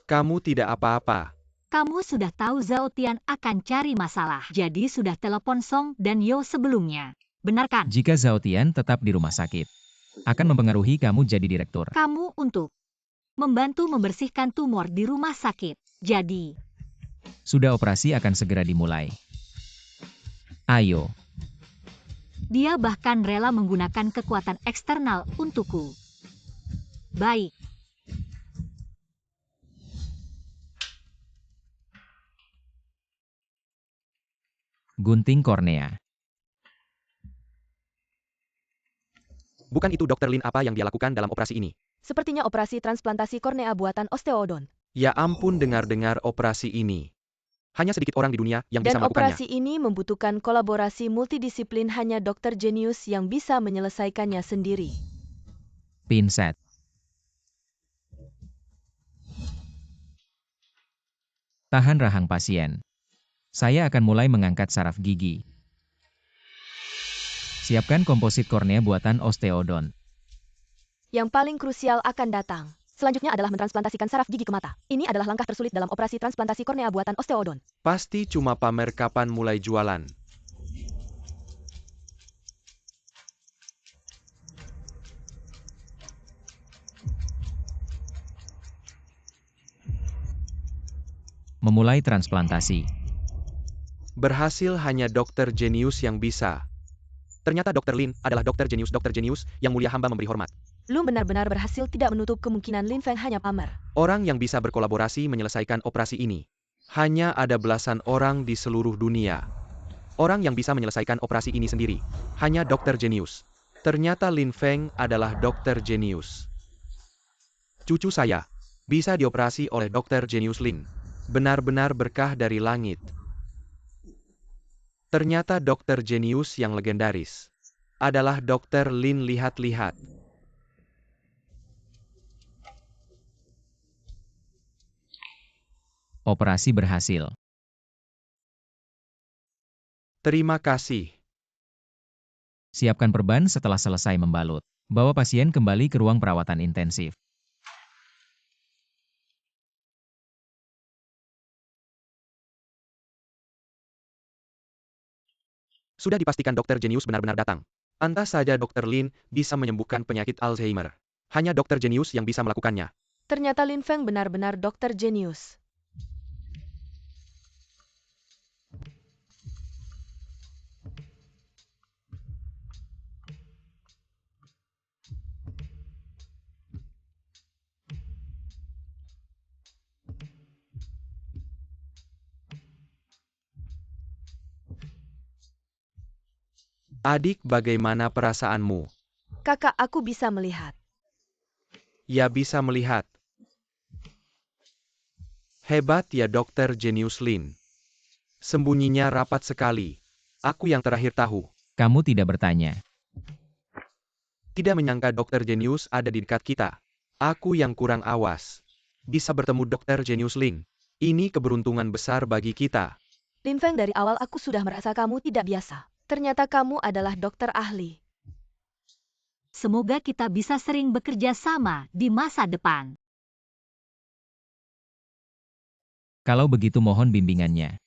Kamu tidak apa-apa. Kamu sudah tahu Zhao Tian akan cari masalah. Jadi sudah telepon Song dan Yo sebelumnya. Benar kan? Jika Zhao Tian tetap di rumah sakit, akan mempengaruhi kamu jadi direktur. Kamu untuk membantu membersihkan tumor di rumah sakit. Jadi, Sudah, operasi akan segera dimulai. Ayo. dia bahkan rela menggunakan kekuatan eksternal untukku. Baik. Gunting kornea. Bukan itu Dr. Lin apa yang dia lakukan dalam operasi ini? Sepertinya operasi transplantasi kornea buatan osteodon. Ya ampun, dengar-dengar operasi ini. Hanya sedikit orang di dunia yang bisa Dan melakukannya. operasi ini membutuhkan kolaborasi multidisiplin, hanya dokter jenius yang bisa menyelesaikannya sendiri. Pinset. Tahan rahang pasien. Saya akan mulai mengangkat saraf gigi. Siapkan komposit kornea buatan osteodon. Yang paling krusial akan datang. Selanjutnya adalah mentransplantasikan saraf gigi ke mata. Ini adalah langkah tersulit dalam operasi transplantasi kornea buatan osteodon. Pasti cuma pamer kapan mulai jualan. Memulai transplantasi. Berhasil hanya dokter jenius yang bisa. Ternyata Dr. Lin adalah dokter jenius yang mulia, hamba memberi hormat. Lu benar-benar berhasil, tidak menutup kemungkinan Lin Feng hanya pamer. Orang yang bisa berkolaborasi menyelesaikan operasi ini. Hanya ada belasan orang di seluruh dunia. Orang yang bisa menyelesaikan operasi ini sendiri. Hanya dokter jenius. Ternyata Lin Feng adalah dokter jenius. Cucu saya bisa dioperasi oleh dokter jenius Lin. Benar-benar berkah dari langit. Ternyata dokter jenius yang legendaris adalah dokter Lin. Lihat-lihat. Operasi berhasil. Terima kasih. Siapkan perban setelah selesai membalut. Bawa pasien kembali ke ruang perawatan intensif. Sudah dipastikan dokter jenius benar-benar datang. Pantas saja dokter Lin bisa menyembuhkan penyakit Alzheimer. Hanya dokter jenius yang bisa melakukannya. Ternyata Lin Feng benar-benar dokter jenius. Adik, bagaimana perasaanmu? Kakak, aku bisa melihat. Ya, bisa melihat. Hebat ya dokter jenius Lin. Sembunyinya rapat sekali. Aku yang terakhir tahu. Kamu tidak bertanya. Tidak menyangka dokter jenius ada di dekat kita. Aku yang kurang awas. Bisa bertemu dokter jenius Lin. Ini keberuntungan besar bagi kita. Lin Feng, dari awal aku sudah merasa kamu tidak biasa. Ternyata kamu adalah dokter ahli. semoga kita bisa sering bekerja sama di masa depan. Kalau begitu mohon bimbingannya.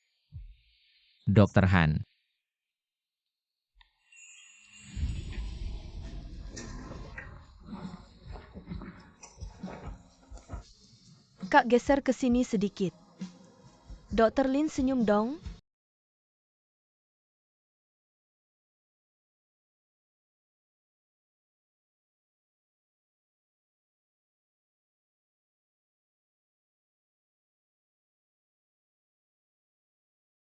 Dr. Han. Kak geser ke sini sedikit. Dr. Lin senyum dong.